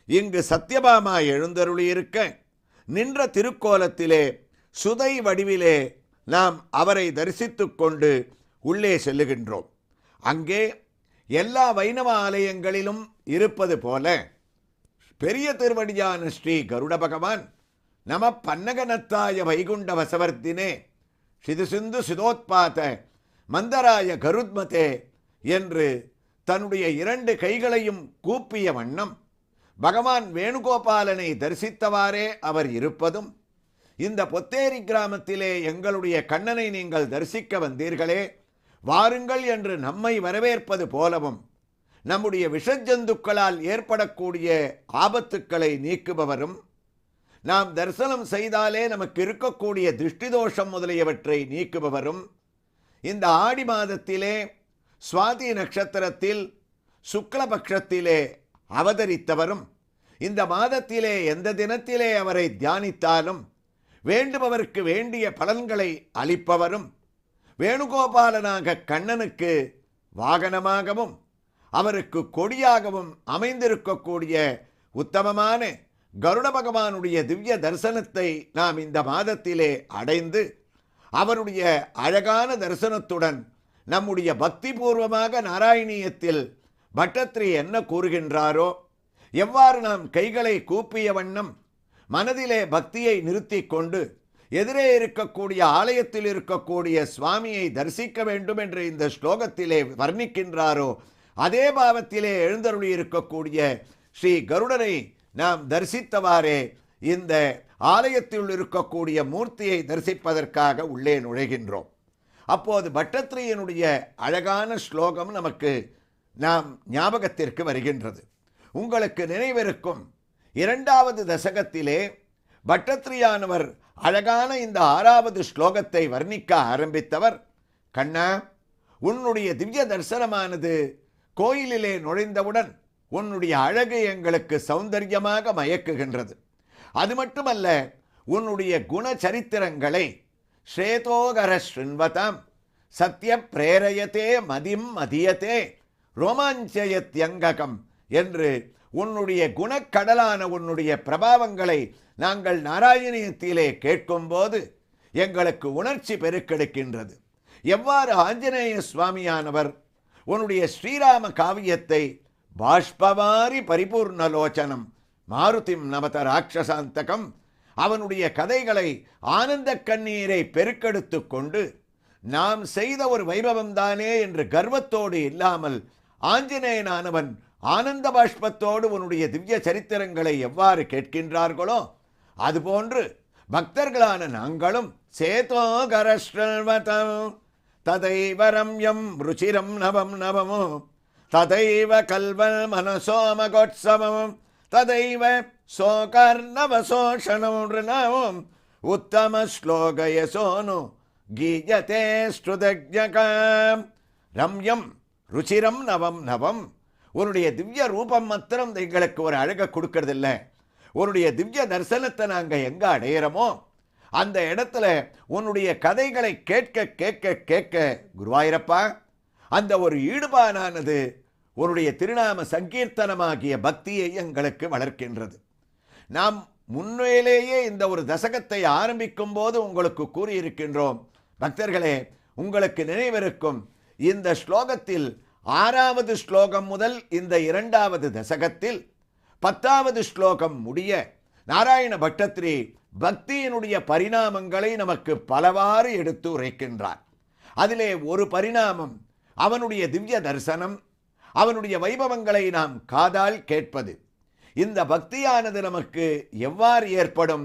இங்கு சத்யபாமா எழுந்தருளியிருக்க நின்ற திருக்கோலத்திலே சுதை வடிவிலே நாம் அவரை தரிசித்து கொண்டு உள்ளே செல்லுகின்றோம். அங்கே எல்லா வைணவ ஆலயங்களிலும் இருப்பது போல பெரிய திருவடியான ஸ்ரீ கருட பகவான் நம பன்னகனத்தாய வைகுண்ட வசவர்த்தினே சிது சிதோத்பாத மந்தராய கருத்மதே என்று தன்னுடைய 2 கைகளையும் கூப்பிய வண்ணம் பகவான் வேணுகோபாலனை தரிசித்தவாறே அவர் இருப்பதும், இந்த பொத்தேரி கிராமத்திலே எங்களுடைய கண்ணனை நீங்கள் தரிசிக்க வந்தீர்களே, வாருங்கள் என்று நம்மை வரவேற்பது போலவும், நம்முடைய விஷஜந்துக்களால் ஏற்படக்கூடிய ஆபத்துக்களை நீக்குபவரும், நாம் தரிசனம் செய்தாலே நமக்கு இருக்கக்கூடிய திருஷ்டி தோஷம் முதலியவற்றை நீக்குபவரும், இந்த ஆடி மாதத்திலே சுவாதி நட்சத்திரத்தில் சுக்லபக்ஷத்திலே அவதரித்தவரும், இந்த மாதத்திலே எந்த தினத்திலே அவரை தியானித்தாலும் வேண்டுபவருக்கு வேண்டிய பலன்களை அளிப்பவரும், வேணுகோபாலனாக கண்ணனுக்கு வாகனமாகவும் அவருக்கு கொடியாகவும் அமைந்திருக்கக்கூடிய உத்தமமான கருட பகவானுடைய திவ்ய தரிசனத்தை நாம் இந்த மாதத்திலே அடைந்து அவருடைய அழகான தரிசனத்துடன் நம்முடைய பக்தி பூர்வமாக நாராயணியத்தில் பட்டத்ரி என்ன கூறுகின்றாரோ, எவ்வாறு நாம் கைகளை கூப்பிய வண்ணம் மனதிலே பக்தியை நிறுத்தி கொண்டு எதிரே இருக்கக்கூடிய ஆலயத்தில் இருக்கக்கூடிய சுவாமியை தரிசிக்க வேண்டும் என்று இந்த ஸ்லோகத்திலே வர்ணிக்கின்றாரோ, அதே பாவத்திலே எழுந்தருளி இருக்கக்கூடிய ஸ்ரீ கருடனை நாம் தரிசித்தவாறே இந்த ஆலயத்தில் இருக்கக்கூடிய மூர்த்தியை தரிசிப்பதற்காக உள்ளே நுழைகின்றோம். அப்போது பட்டத்ரியினுடைய அழகான ஸ்லோகம் நமக்கு நாம் ஞாபகத்திற்கு வருகின்றது. உங்களுக்கு நினைவிருக்கும் 2வது தசகத்திலே பட்டத்ரியானவர் அழகான இந்த 6வது ஸ்லோகத்தை வர்ணிக்க ஆரம்பித்தவர், கண்ணா, உன்னுடைய திவ்ய தரிசனமானது கோயிலிலே நுழைந்தவுடன் உன்னுடைய அழகு எங்களுக்கு சௌந்தர்யமாக மயக்குகின்றது. அது மட்டுமல்ல, உன்னுடைய குணச்சரித்திரங்களை ஸ்ரேதோகர ஸ்ருண்வதாம் சத்ய பிரேரயத்தே மதிம் மதியத்தே ரோமாஞ்சயத்யங்ககம் என்று உன்னுடைய குணக்கடலான உன்னுடைய பிரபாவங்களை நாங்கள் நாராயணியத்திலே கேட்கும்போது எங்களுக்கு உணர்ச்சி பெருக்கெடுக்கின்றது. எவ்வாறு ஆஞ்சநேய சுவாமியானவர் உன்னுடைய ஸ்ரீராம காவியத்தை பாஷ்பவாரி பரிபூர்ணலோச்சனம் மாருதிம் நமத ராட்சசாந்தகம், அவனுடைய கதைகளை ஆனந்த கண்ணீரை பெருக்கெடுத்து கொண்டு நாம் செய்த ஒரு வைபவம் தானே என்று கர்வத்தோடு இல்லாமல் ஆஞ்சநேயனானவன் ஆனந்த பாஷ்பத்தோடு உன்னுடைய திவ்ய சரித்திரங்களை எவ்வாறு கேட்கின்றார்களோ, அதுபோன்று பக்தர்களான நாங்களும் சேதோகரஸ்ரவதம் ததைவரம் யம் ருச்சிரம் நவம் நவமோ ததைவ கல்வல் மனசோமகோத்சவம் ததைவ சோகர்ணவசோஷணம் உத்தம ஸ்லோகயசோனு கீயதே ஸ்ருதஜ்ஞகம் ரம்யம் ருச்சிரம் நவம் நவம். உன்னுடைய திவ்ய ரூபம் மாத்திரம் எங்களுக்கு ஒரு அழகை கொடுக்கறதில்ல, உன்னுடைய திவ்ய தரிசனத்தை நாங்கள் எங்கே அடையிறோமோ அந்த இடத்துல உன்னுடைய கதைகளை கேட்க கேட்க கேட்க குருவாயிரப்பா அந்த ஒரு ஈடுபாடானது உன்னுடைய திருநாம சங்கீர்த்தனமாகிய பக்தியை எங்களுக்கு வளர்க்கின்றது. நாம் முன்னிலேயே இந்த ஒரு தசகத்தை ஆரம்பிக்கும் போது உங்களுக்கு கூறியிருக்கின்றோம் பக்தர்களே, உங்களுக்கு நினைவிருக்கும் இந்த ஸ்லோகத்தில் 6வது ஸ்லோகம் முதல் இந்த 2வது தசகத்தில் 10வது ஸ்லோகம் முடிய நாராயண பட்டத்ரி பக்தியினுடைய பரிணாமங்களை நமக்கு பலவாறு எடுத்து உரைக்கின்றார். அதிலே ஒரு பரிணாமம் அவனுடைய திவ்ய தரிசனம், அவனுடைய வைபவங்களை நாம் காதால் கேட்பது. இந்த பக்தியானது நமக்கு எவ்வாறு ஏற்படும்?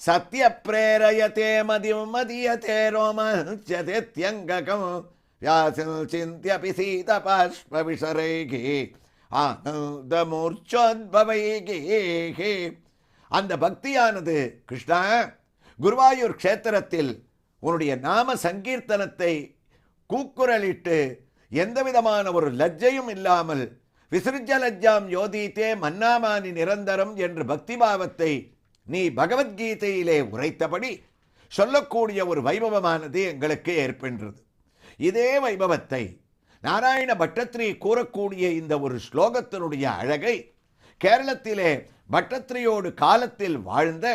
சத்ய பிரேரயதே மதியம் மதியதே ரோமச்சதே தியங்ககம் யாசில் சிந்தியபி சீத பாஷ்ப விசரைகி ஆனந்த மூர்ச்சோத்பவைகி. அந்த பக்தியானது கிருஷ்ணா, குருவாயூர் க்ஷேத்திரத்தில் உன்னுடைய நாம சங்கீர்த்தனத்தை கூக்குரலிட்டு எந்தவிதமான ஒரு லஜ்ஜையும் இல்லாமல் விசிருஜ லஜ்ஜாம் யோதித்தே மன்னாமானி நிரந்தரம் என்று பக்திபாவத்தை நீ பகவத்கீதையிலே உரைத்தபடி சொல்லக்கூடிய ஒரு வைபவமானது எங்களுக்கு ஏற்படுகிறது. இதே வைபவத்தை நாராயண பட்டத்ரி கூறக்கூடிய இந்த ஒரு ஸ்லோகத்தினுடைய அழகை கேரளத்திலே பட்டத்ரியோடு காலத்தில் வாழ்ந்த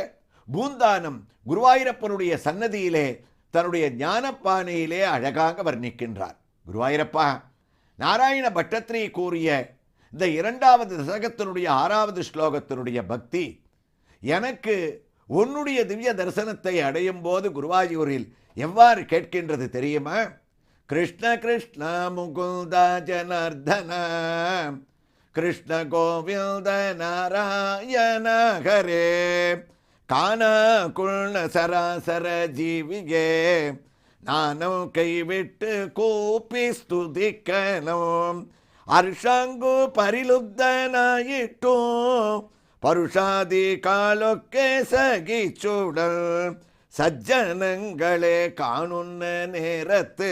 பூந்தானம் குருவாயூரப்பனுடைய சன்னதியிலே தன்னுடைய ஞானப்பானையிலே அழகாக வர்ணிக்கின்றார். குருவாயூரப்பா, நாராயண பட்டத்ரி கூறிய இந்த 2வது தசகத்தினுடைய 6வது ஸ்லோகத்தினுடைய பக்தி எனக்கு உன்னுடைய திவ்ய தரிசனத்தை அடையும் போது குருவாயூரில் எவ்வாறு கேட்கின்றது தெரியுமா? கிருஷ்ண கிருஷ்ண முகுந்த ஜனார்தன கிருஷ்ண கோவிந்த நாராயண ஹரே கான குள்ன சராசர ஜீவிகே நானும் கைவிட்டு கூப்பி ஸ்துதிக்கணும் அர்ஷாங்கு பரிலுப்தனாயிட்டும் பருஷாதி காலொக்கே சகிச்சுடல் சஜ்ஜனங்களே காணுன்ன நேரத்து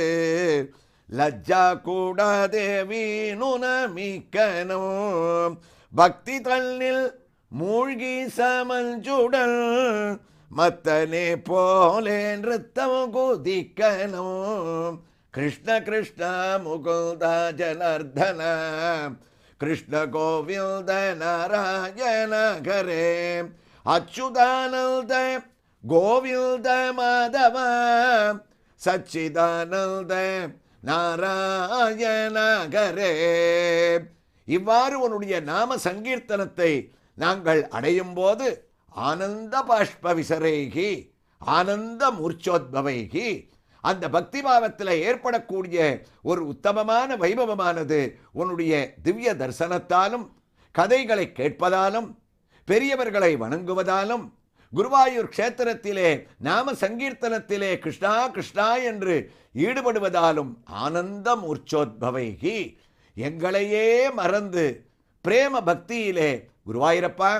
லஜ்ஜா கூடாதே வீணுனமிக்கணும் பக்தி தன்னில் மூழ்கி சமஞ்சுடல் மத்தனே போலே நிறுத்தம் குதிக்கணும் கிருஷ்ண கிருஷ்ண முகுந்த ஜனார்தன கிருஷ்ண கோவிந்த நாராயண ஹரே அச்சுதானந்த கோவிந்த மாதவ சச்சிதானந்த நாராயண ஹரே. இவ்வாறு உன்னுடைய நாம சங்கீர்த்தனத்தை நாங்கள் அடையும் போது ஆனந்த பாஷ்ப விசரேகி ஆனந்த மூர்ச்சோத்பவைகி அந்த பக்தி பாவத்தில் ஏற்படக்கூடிய ஒரு உத்தமமான வைபவமானது உன்னுடைய திவ்ய தரிசனத்தாலும் கதைகளை கேட்பதாலும் பெரியவர்களை வணங்குவதாலும் குருவாயூர் க்ஷேத்திரத்திலே நாம சங்கீர்த்தனத்திலே கிருஷ்ணா கிருஷ்ணா என்று ஈடுபடுவதாலும் ஆனந்த மூர்ச்சோத்பவைகி எங்களையே மறந்து பிரேம பக்தியிலே குருவாயூரப்பா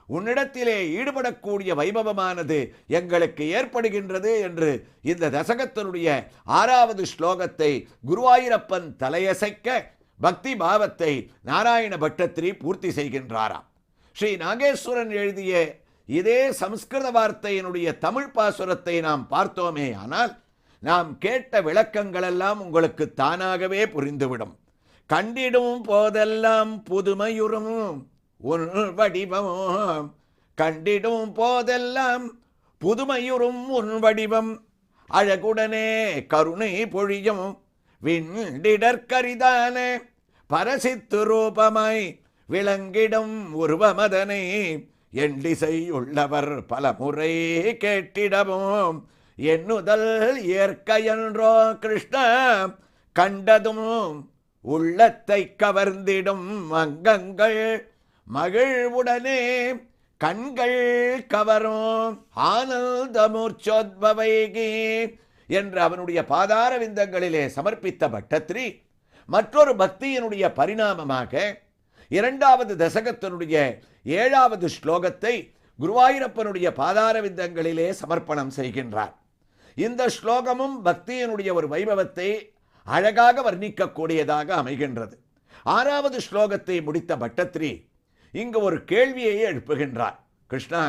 உன்னிடத்திலே ஈடுபடக்கூடிய வைபவமானது எங்களுக்கு ஏற்படுகின்றது என்று இந்த தசகத்தினுடைய 6வது ஸ்லோகத்தை குருவாயூரப்பன் தலையசைக்க பக்தி பாவத்தை நாராயண பட்டத்ரி பூர்த்தி செய்கின்றாராம். ஸ்ரீ நாகேஸ்வரன் எழுதிய இதே சம்ஸ்கிருத வார்த்தையினுடைய தமிழ் பாசுரத்தை நாம் பார்த்தோமே ஆனால் நாம் கேட்ட விளக்கங்களெல்லாம் உங்களுக்கு தானாகவே புரிந்துவிடும். கண்டிடும் போதெல்லாம் புதுமையுறும் உன் வடிவம் கண்டிடும் போதெல்லாம் புதுமையுறும் உன் வடிவம் அழகுடனே கருணை பொழியும் விண்டிடற்கரிதான பரசித்து ரூபமாய் விளங்கிடும் உருவமதனை எண்டிசை உள்ளவர் பல முறை கேட்டிடவும் எண்ணுதல் இயற்கையன்றோ கிருஷ்ண கண்டதும் உள்ளத்தை கவர்ந்திடும் அங்கங்கள் மகிழ்வுடனே கண்கள் கவரும் ஆனந்த மூர்ச்சோத்பவைகி என்று அவனுடைய பாதார விந்தங்களிலே சமர்ப்பித்த பட்டத்ரி மற்றொரு பக்தியினுடைய பரிணாமமாக 2வது தசகத்தினுடைய 7வது ஸ்லோகத்தை குருவாயூரப்பனுடைய பாதார விந்தங்களிலே சமர்ப்பணம் செய்கின்றார். இந்த ஸ்லோகமும் பக்தியினுடைய ஒரு வைபவத்தை அழகாக வர்ணிக்கக்கூடியதாக அமைகின்றது. 6வது ஸ்லோகத்தை முடித்த பட்டத்ரி இங்கு ஒரு கேள்வியை எழுப்புகின்றார். கிருஷ்ணா,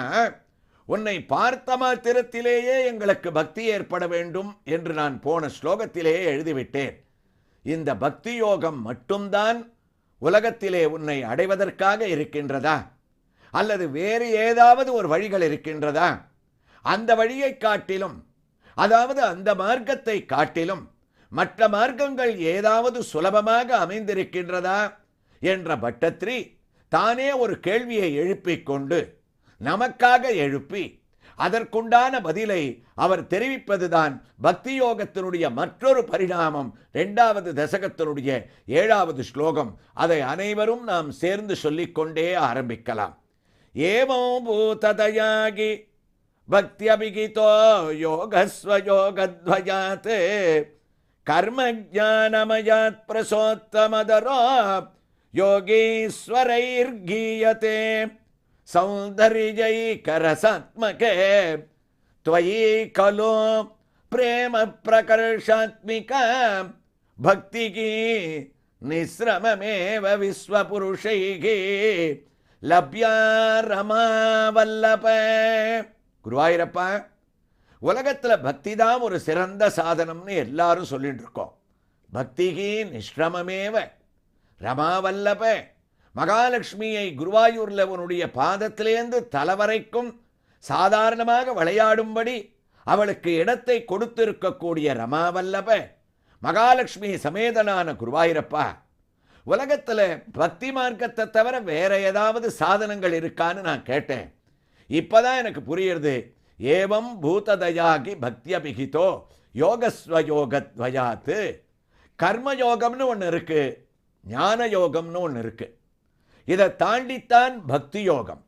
உன்னை பார்த்த மாத்திரத்திலேயே எங்களுக்கு பக்தி ஏற்பட வேண்டும் என்று நான் போன ஸ்லோகத்திலேயே எழுதிவிட்டேன். இந்த பக்தி யோகம் மட்டும்தான் உலகத்திலே உன்னை அடைவதற்காக இருக்கின்றதா அல்லது வேறு ஏதாவது ஒரு வழிகள் இருக்கின்றதா? அந்த வழியை காட்டிலும், அதாவது அந்த மார்க்கத்தை காட்டிலும் மற்ற மார்க்கங்கள் ஏதாவது சுலபமாக அமைந்திருக்கின்றதா என்ற பட்டத்ரி தானே ஒரு கேள்வியை எழுப்பிக் கொண்டு நமக்காக எழுப்பி அதற்குண்டான பதிலை அவர் தெரிவிப்பதுதான் பக்தி யோகத்தினுடைய மற்றொரு பரிணாமம். 2வது தசகத்தினுடைய 7வது ஸ்லோகம். அதை அனைவரும் நாம் சேர்ந்து சொல்லிக்கொண்டே ஆரம்பிக்கலாம். ஏவோ பூததயாகி பக்தி அபிகிதோ யோகஸ்வயோகத்வயாத் கர்ம ஜானமயாத் பிரசோத்தமதரோ யோகீஸ்வரைர்கீயதே சௌந்தர்யைகரசாத்மகே त्वयि खलु प्रेम प्रकर्षात्मिका भक्तिः निःश्रममेव विश्वपुरुषैः लभ्या रमा वल्लभ. குருவாயூரப்பா, உலகத்தில் பக்தி தான் ஒரு சிறந்த சாதனம்னு எல்லாரும் சொல்லிட்டு இருக்கோம். பக்திகி நிஷ்ரமமேவ ரமாவல்லப. மகாலட்சுமியை குருவாயூர்ல உன்னுடைய பாதத்திலேந்து தலைவரைக்கும் சாதாரணமாக விளையாடும்படி அவளுக்கு இடத்தை கொடுத்திருக்கக்கூடிய ரமாவல்லப மகாலட்சுமி சமேதனான குருவாயூரப்பா, உலகத்தில் பக்தி மார்க்கத்தை தவிர வேற ஏதாவது சாதனங்கள் இருக்கான்னு நான் கேட்டேன். இப்பதான் எனக்கு புரியுறது. ஏவம் பூததயாகி பக்தியபிகிதோ யோகஸ்வயோகத்வயாத். கர்மயோகம்னு ஒன்று இருக்கு, ஞான யோகம்னு ஒன்று இருக்கு. இதை தாண்டித்தான் பக்தி யோகம்.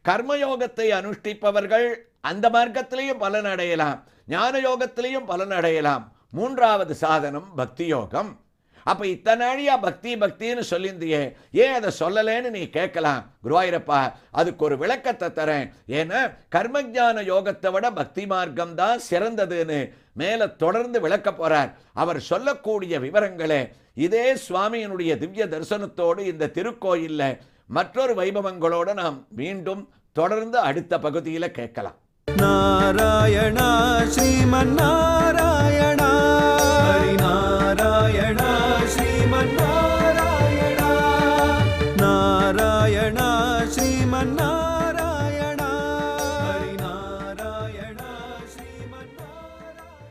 கர்மயோகத்தை அனுஷ்டிப்பவர்கள் அந்த மார்க்கத்திலையும் பலன் அடையலாம், ஞான யோகத்திலையும் பலன் அடையலாம். 3வது சாதனம் பக்தி யோகம். அப்ப இத்தனை நாளியா பக்தி பக்தின்னு சொல்லியிருந்தியே, ஏன் அதை சொல்லலேன்னு நீ கேட்கலாம். குருவாயூரப்பா, அதுக்கு ஒரு விளக்கத்தை தரேன். ஏன்னா கர்மஜான யோகத்தை விட பக்தி மார்க்கம் தான் சிறந்ததுன்னு மேல தொடர்ந்து விளக்க போறார். அவர் சொல்லக்கூடிய விவரங்களே இதே சுவாமியினுடைய திவ்ய தரிசனத்தோடு இந்த திருக்கோயில்ல மற்றொரு வைபவங்களோடு நாம் மீண்டும் தொடர்ந்து அடுத்த பகுதியில கேட்கலாம். நாராயணா ஸ்ரீமன்னாராயணா ஹரிநாராயணா ஸ்ரீமன்னாராயணா நாராயணா ஸ்ரீமன்னாராயணா ஹரிநாராயணா ஸ்ரீமன்னாராயணா.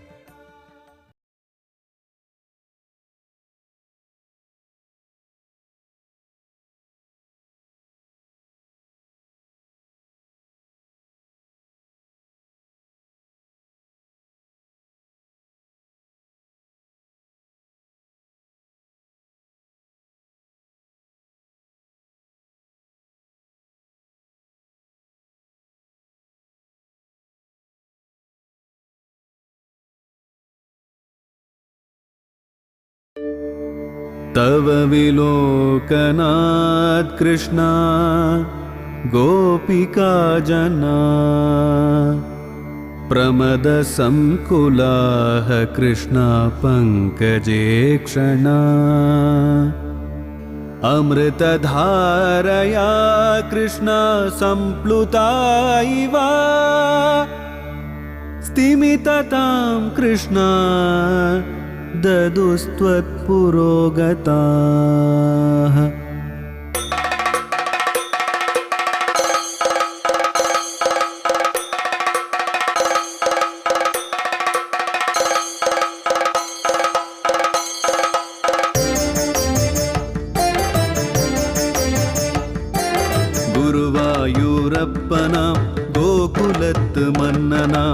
तव विलोकनात् कृष्णा गोपिका जना प्रमदसंकुलाः कृष्णा पङ्कजे क्षणा अमृतधारया कृष्णा सम्प्लुता इव स्तिमिततां कृष्णा ददुस्त्वत्पुरोगताः. குருவாயூரப்பனா கோகுலத்து மன்னனா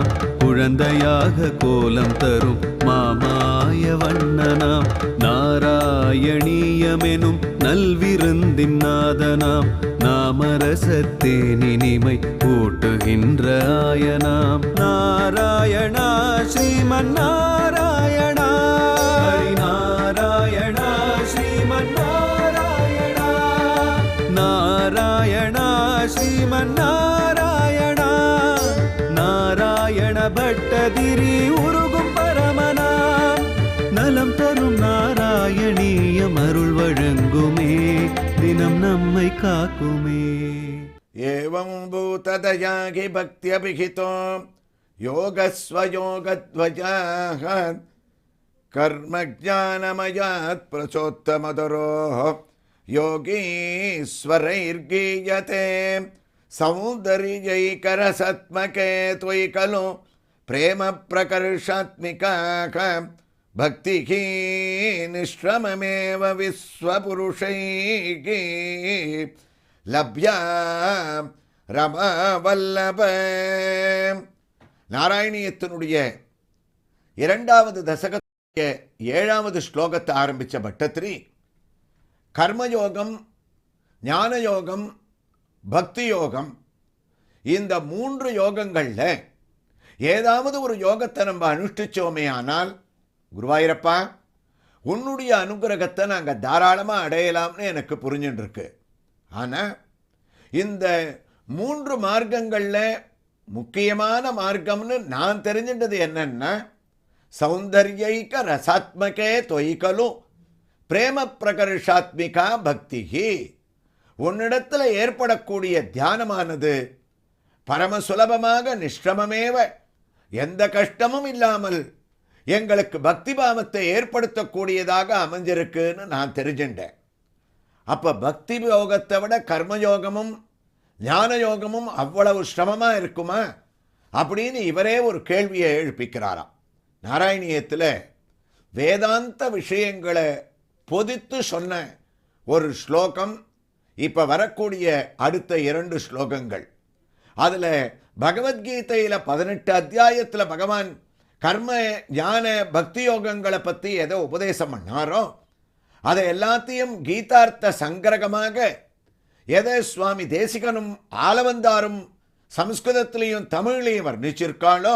குழந்தையாக கோலம் தரும் மாமாய வண்ணனாம் நாராயணீயமெனும் நல்விருந்தின் நாதனாம் நாமரசத்தேனினிமை கூட்டுகின்ற ஆயனாம் நாராயணா ஸ்ரீமன்னாராயணா ஹரிநாராயணா ஸ்ரீமன்னாராயணா நாராயணா ஸ்ரீமன்னாராயணா நாராயண பட்டதிரி உருகும் பரமனா நலம் தரும் நாராயணீயம் அருள் வழங்குமே தினம் நம்மை காக்குமே. ஏவம் பூததயாகி பக்தியபிகிதோ யோகஸ்வயோகத்வயாஹ கர்மஜானமயாத் பிரசோத்தமதரோ யோகீஸ்வரைர்கீயதே சௌந்தர்யைகரசாத்மகே त्वयि खलु प्रेम प्रकर्षात्मिकाः भक्तिः निष्क्रममेव विश्वपुरुषैः लभ्या ரம வல்லப. நாராயணியத்தினுடைய இரண்டாவது தசகத்துடைய 7வது ஸ்லோகத்தை ஆரம்பித்த பட்டத்திரி கர்மயோகம், ஞான யோகம், பக்தி யோகம், இந்த 3 யோகங்களில் ஏதாவது ஒரு யோகத்தை நம்ம அனுஷ்டிச்சோமே ஆனால், குருவாயூரப்பா உன்னுடைய அனுகிரகத்தை நாங்கள் தாராளமாக அடையலாம்னு எனக்கு புரிஞ்சுட்டு இருக்கு. ஆனால் இந்த 3 மார்க்கங்களில் முக்கியமான மார்க்கம்னு நான் தெரிஞ்சின்றது என்னன்னா, சௌந்தர்யைக ரசாத்மகே தொய்கலு பிரேம பிரகர்ஷாத்மிகா பக்திஹி. உன்னிடத்தில் ஏற்படக்கூடிய தியானமானது பரம சுலபமாக நிஷ்டமமேவ, எந்த கஷ்டமும் இல்லாமல் எங்களுக்கு பக்தி பாவத்தை ஏற்படுத்தக்கூடியதாக அமைஞ்சிருக்குன்னு நான் தெரிஞ்சுட்டேன். அப்போ பக்தி யோகத்தை விட கர்மயோகமும் ஞான யோகமும் அவ்வளவு சிரமமாக இருக்குமா அப்படின்னு இவரே ஒரு கேள்வியை எழுப்பிக்கிறாராம். நாராயணியத்தில் வேதாந்த விஷயங்களை பொதித்து சொன்ன ஒரு ஸ்லோகம் இப்போ வரக்கூடிய அடுத்த 2 ஸ்லோகங்கள். அதில் பகவத்கீதையில் 18 அத்தியாயத்தில் பகவான் கர்ம ஞான பக்தி யோகங்களை பற்றி எதை உபதேசம் பண்ணாரோ அதை எல்லாத்தையும் கீதார்த்த சங்கிரகமாக எதை சுவாமி தேசிகனும் ஆலவந்தாரும் சம்ஸ்கிருதத்திலையும் தமிழ்லையும் வர்ணிச்சிருக்காளோ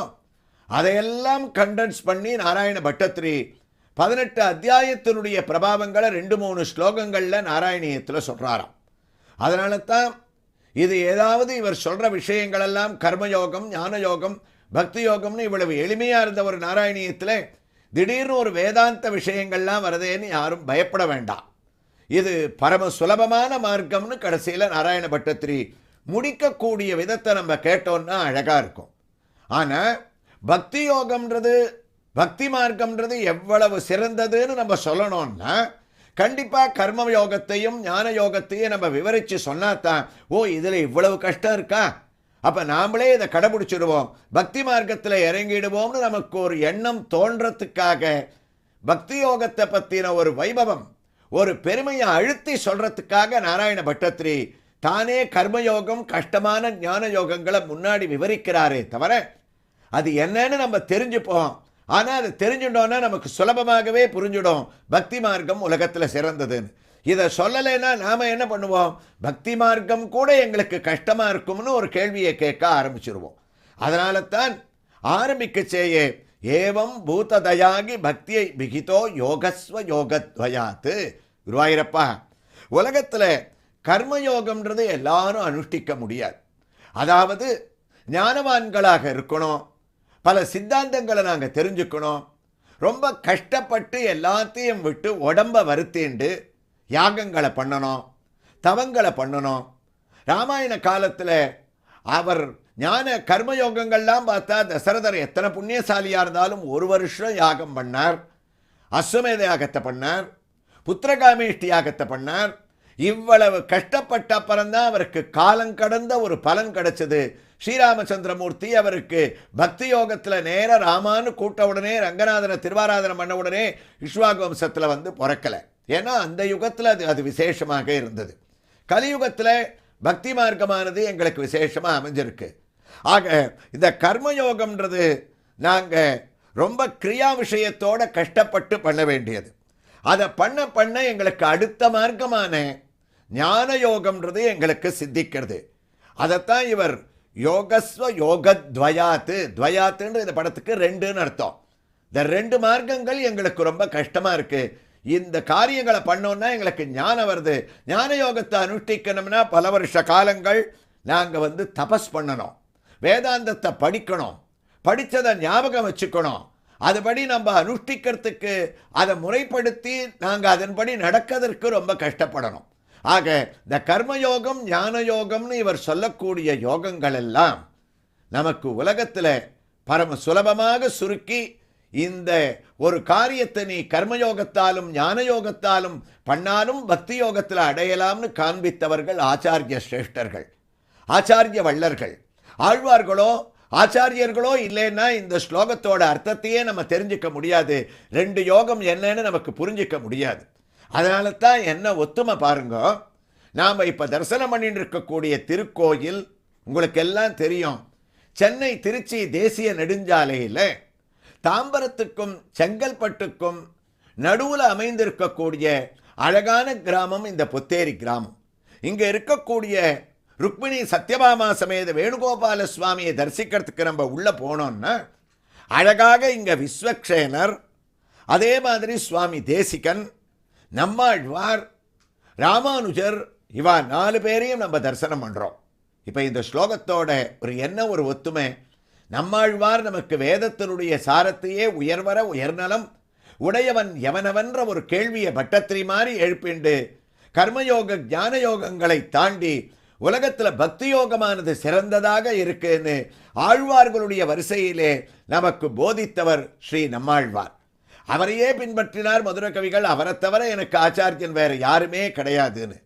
அதையெல்லாம் கண்டென்ஸ் பண்ணி நாராயண பட்டத்திரி 18 அத்தியாயத்தினுடைய பிரபாவங்களை 2-3 ஸ்லோகங்களில் நாராயணியத்தில் சொல்கிறாராம். அதனால தான் இது ஏதாவது இவர் சொல்கிற விஷயங்களெல்லாம் கர்மயோகம், ஞான யோகம், பக்தி யோகம்னு இவ்வளவு எளிமையாக இருந்த ஒரு நாராயணியத்தில் திடீர்னு ஒரு வேதாந்த விஷயங்கள்லாம் வருதேன்னு யாரும் பயப்பட வேண்டாம். இது பரம சுலபமான மார்க்கம்னு கடைசியில் நாராயண பட்டத்திரி முடிக்கக்கூடிய விதத்தை நம்ம கேட்டோன்னா அழகாக இருக்கும். ஆனால் பக்தி யோகம்ன்றது, பக்தி மார்க்கம்ன்றது எவ்வளவு சிறந்ததுன்னு நம்ம சொல்லணும்னா கண்டிப்பாக கர்ம யோகத்தையும் ஞான யோகத்தையும் நம்ம விவரித்து சொன்னாதான், ஓ இதில் இவ்வளவு கஷ்டம் இருக்கா, அப்போ நாமளே இதை கடைபிடிச்சிடுவோம், பக்தி மார்க்கத்தில் இறங்கிடுவோம்னு நமக்கு ஒரு எண்ணம் தோன்றத்துக்காக பக்தி யோகத்தை பற்றின ஒரு வைபவம், ஒரு பெருமையை அழுத்தி சொல்கிறதுக்காக நாராயண பட்டத்திரி தானே கர்மயோகம், கஷ்டமான ஞான யோகங்களை முன்னாடி விவரிக்கிறாரே தவிர அது என்னன்னு நம்ம தெரிஞ்சுப்போம். ஆனால் அது தெரிஞ்சுட்டோன்னா நமக்கு சுலபமாகவே புரிஞ்சிடும் பக்தி மார்க்கம் உலகத்தில் சிறந்ததுன்னு. இதை சொல்லலைன்னா நாம் என்ன பண்ணுவோம், பக்தி மார்க்கம் கூட எங்களுக்கு கஷ்டமாக இருக்கும்னு ஒரு கேள்வியை கேட்க ஆரம்பிச்சிருவோம். அதனால தான் ஆரம்பிக்கச்சேயே ஏவம் பூததயாகி பக்தியை பிகிதோ யோகஸ்வ யோகத்வயாத்து. குருவாயூரப்பா, உலகத்தில் கர்மயோகம்ன்றது எல்லாரும் அனுஷ்டிக்க முடியாது. அதாவது ஞானவான்களாக இருக்கணும், பல சித்தாந்தங்களை நாங்கள் தெரிஞ்சுக்கணும், ரொம்ப கஷ்டப்பட்டு எல்லாத்தையும் விட்டு உடம்பை வருத்திண்டு யாகங்களை பண்ணணும், தவங்களை பண்ணணும். ராமாயண காலத்தில் அவர் ஞான கர்மயோகங்கள்லாம் பார்த்தா தசரதர் எத்தனை புண்ணியசாலியாக இருந்தாலும் 1 வருஷம் யாகம் பண்ணார், அஸ்வமேத யாகத்தை பண்ணார், புத்திரகாமேஷ்டி யாகத்தை பண்ணார். இவ்வளவு கஷ்டப்பட்ட அப்புறம்தான் அவருக்கு காலங்கடந்த ஒரு பலன் கிடைச்சது. ஸ்ரீராமச்சந்திரமூர்த்தி அவருக்கு பக்தி யோகத்தில் நேர ராமான்னு கூட்ட உடனே ரங்கநாதனை திருவாராதனை பண்ண உடனே இஷ்வாகு வம்சத்தில் வந்து பிறக்கலை. ஏன்னா அந்த யுகத்தில் அது விசேஷமாக இருந்தது. கலியுகத்தில் பக்தி மார்க்கமானது எங்களுக்கு விசேஷமாக அமைஞ்சிருக்கு. ஆக இந்த கர்மயோகம்ன்றது நாங்கள் ரொம்ப கிரியா விஷயத்தோடு கஷ்டப்பட்டு பண்ண வேண்டியது. அதை பண்ண பண்ண எங்களுக்கு அடுத்த மார்க்கமான ஞான யோகம்ன்றது எங்களுக்கு சித்திக்கிறது. அதைத்தான் இவர் யோகஸ்வ யோகத்வயாத்து, துவயாத்துன்ற இந்த படத்துக்கு 2ன்னு அர்த்தம். இந்த 2 மார்க்கங்கள் எங்களுக்கு ரொம்ப கஷ்டமாக இருக்குது, இந்த காரியங்களை பண்ணோன்னா எங்களுக்கு ஞானம் வருது. ஞான யோகத்தை அனுஷ்டிக்கணும்னா பல வருஷ காலங்கள் நாங்கள் வந்து தபஸ் பண்ணணும், வேதாந்தத்தை படிக்கணும், படித்ததை ஞாபகம் வச்சுக்கணும், அதுபடி நம்ம அனுஷ்டிக்கிறதுக்கு அதை முறைப்படுத்தி நாங்கள் அதன்படி நடக்கிறதுக்கு ரொம்ப கஷ்டப்படணும். ஆக இந்த கர்மயோகம் ஞான யோகம்னு இவர் சொல்லக்கூடிய யோகங்கள் எல்லாம் நமக்கு உலகத்தில் பரம சுலபமாக சுருக்கி இந்த ஒரு காரியத்தை நீ கர்மயோகத்தாலும் ஞான யோகத்தாலும் பண்ணாலும் பக்தி யோகத்தில் அடையலாம்னு காண்பித்தவர்கள் ஆச்சாரிய சிரேஷ்டர்கள், ஆச்சாரிய வள்ளர்கள். ஆழ்வார்களோ ஆச்சாரியர்களோ இல்லைன்னா இந்த ஸ்லோகத்தோட அர்த்தத்தையே நம்ம தெரிஞ்சிக்க முடியாது, 2 யோகம் என்னன்னு நமக்கு புரிஞ்சிக்க முடியாது. அதனால தான் என்ன ஒத்துமை பாருங்க, நாம் இப்போ தரிசனம் பண்ணிட்டு இருக்கக்கூடிய திருக்கோயில் உங்களுக்கு எல்லாம் தெரியும், சென்னை திருச்சி தேசிய நெடுஞ்சாலையில் தாம்பரத்துக்கும் செங்கல்பட்டுக்கும் நடுவில் அமைந்திருக்கக்கூடிய அழகான கிராமம் இந்த பொத்தேரி கிராமம். இங்கே இருக்கக்கூடிய ருக்மிணி சத்யபாமா சமேத வேணுகோபால சுவாமியை தரிசிக்கிறதுக்கு நம்ம உள்ளே போனோம்னா அழகாக இங்கே விஸ்வக்ஷேனர், அதே மாதிரி சுவாமி தேசிகன், நம்மாழ்வார், ராமானுஜர், இவா 4 பேரையும் நம்ம தரிசனம் பண்ணுறோம். இப்போ இந்த ஸ்லோகத்தோட ஒரு ஒத்துமை, நம்மாழ்வார் நமக்கு வேதத்தினுடைய சாரத்தையே உயர்வர உயர்நலம் உடையவன் எவனவன்ற ஒரு கேள்வியை பட்டத்திரி மாதிரி எழுப்பிண்டு கர்மயோக ஞான யோகங்களை தாண்டி உலகத்தில் பக்தி யோகமானது சிறந்ததாக இருக்குன்னு ஆழ்வார்களுடைய வரிசையிலே நமக்கு போதித்தவர் ஸ்ரீ நம்மாழ்வார். அவரையே பின்பற்றினார் மதுர கவிகள். அவரை தவிர எனக்கு ஆச்சாரியன் வேற யாருமே கிடையாதுன்னு.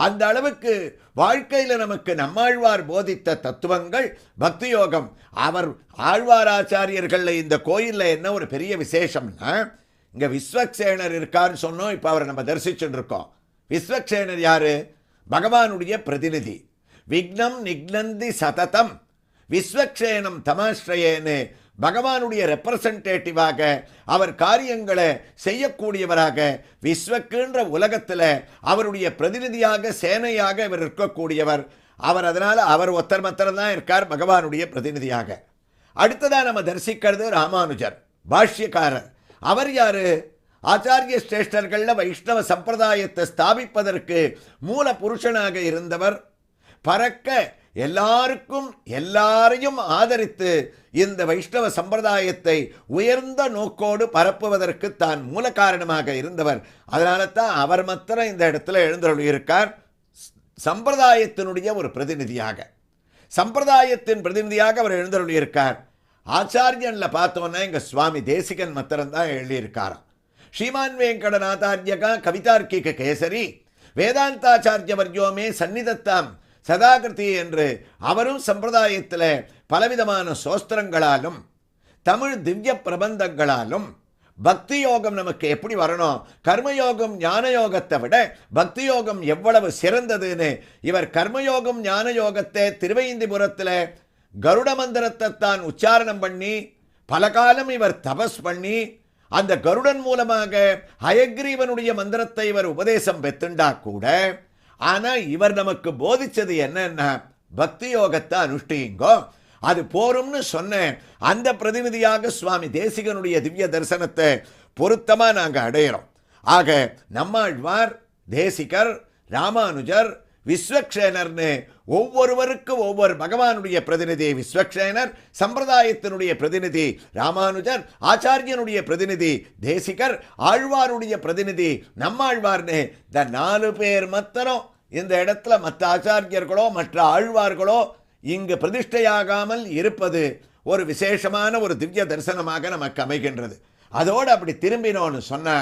அந்த அளவுக்கு வாழ்க்கையில் நமக்கு நம்மாழ்வார் போதித்த தத்துவங்கள் பக்தி யோகம். அவர் ஆழ்வார் ஆச்சாரியர்களில் இந்த கோயிலில் என்ன ஒரு பெரிய விசேஷம்னா, இங்கே விஸ்வக்சேனர் இருக்காருன்னு சொன்னோம். இப்போ அவரை நம்ம தரிசிச்சுட்டு இருக்கோம். விஸ்வக்சேனர் யாரு? பகவானுடைய பிரதிநிதி. விக்னம் நிக்னந்தி சததம் விஸ்வக்ஷேனம் தமாஸ்ரயேன்னு பகவானுடைய ரெப்ரசன்டேட்டிவாக அவர் காரியங்களை செய்யக்கூடியவராக விஸ்வக்குன்ற உலகத்தில் அவருடைய பிரதிநிதியாக சேனையாக இவர் இருக்கக்கூடியவர். அவர் அதனால் அவர் ஒத்தர் மத்தர் தான் இருக்கார் பகவானுடைய பிரதிநிதியாக. அடுத்ததாக நம்ம தரிசிக்கிறது ராமானுஜர், பாஷ்யக்காரர். அவர் யாரு? ஆச்சாரிய சிரேஷ்டர்களில் வைஷ்ணவ சம்பிரதாயத்தை ஸ்தாபிப்பதற்கு மூல புருஷனாக இருந்தவர். பறக்க எல்லாருக்கும் எல்லாரையும் ஆதரித்து இந்த வைஷ்ணவ சம்பிரதாயத்தை உயர்ந்த நோக்கோடு பரப்புவதற்கு தான் மூல காரணமாக இருந்தவர். அதனால தான் அவர் மாத்திரம் இந்த இடத்துல எழுந்தருளியிருக்கார். சம்பிரதாயத்தினுடைய ஒரு பிரதிநிதியாக, சம்பிரதாயத்தின் பிரதிநிதியாக அவர் எழுந்தருளியிருக்கார். ஆச்சாரியன்ல பார்த்தோன்னா இங்க சுவாமி தேசிகன் மாத்திரம் தான் எழுதியிருக்காராம். ஸ்ரீமான் வெங்கடநாதார்யகா கவிதார்க்கிக கேசரி வேதாந்தாச்சாரிய வர்யோமே சந்நிதத்தாம் சதாகிருதி என்று அவரும் சம்பிரதாயத்தில் பலவிதமான சோஸ்திரங்களாலும் தமிழ் திவ்ய பிரபந்தங்களாலும் பக்தி யோகம் நமக்கு எப்படி வரணும், கர்மயோகம் ஞான யோகத்தை விட பக்தி யோகம் எவ்வளவு சிறந்ததுன்னு இவர் கர்மயோகம் ஞான யோகத்தை திருவைந்திபுரத்தில் கருட மந்திரத்தை தான் உச்சாரணம் பண்ணி பல காலம் இவர் தபஸ் பண்ணி அந்த கருடன் மூலமாக ஹயக்ரீவனுடைய மந்திரத்தை இவர் உபதேசம் பெற்றுண்டா கூட, ஆனால் இவர் நமக்கு போதிச்சது என்னன்னா பக்தி யோகத்தை அனுஷ்டிங்கோ, அது போரும்னு சொன்ன அந்த பிரதிநிதியாக சுவாமி தேசிகனுடைய திவ்ய தரிசனத்தை பொருத்தமாக நாங்கள் அடையிறோம். ஆக நம்மாழ்வார், தேசிகர், ராமானுஜர், விஸ்வக்ஷேனர்னு ஒவ்வொருவருக்கு ஒவ்வொரு பகவானுடைய பிரதிநிதி விஸ்வக்ஷேனர், சம்பிரதாயத்தினுடைய பிரதிநிதி ராமானுஜர், ஆச்சாரியனுடைய பிரதிநிதி தேசிகர், ஆழ்வாருடைய பிரதிநிதி நம்மாழ்வார்னு இந்த 4 பேர் மாத்திரம் இந்த இடத்துல மற்ற ஆச்சாரியர்களோ மற்ற ஆழ்வார்களோ இங்கு பிரதிஷ்டையாகாமல் இருப்பது ஒரு விசேஷமான ஒரு திவ்ய தரிசனமாக நமக்கு அமைகின்றது. அதோடு அப்படி திரும்பினோன்னு சொன்ன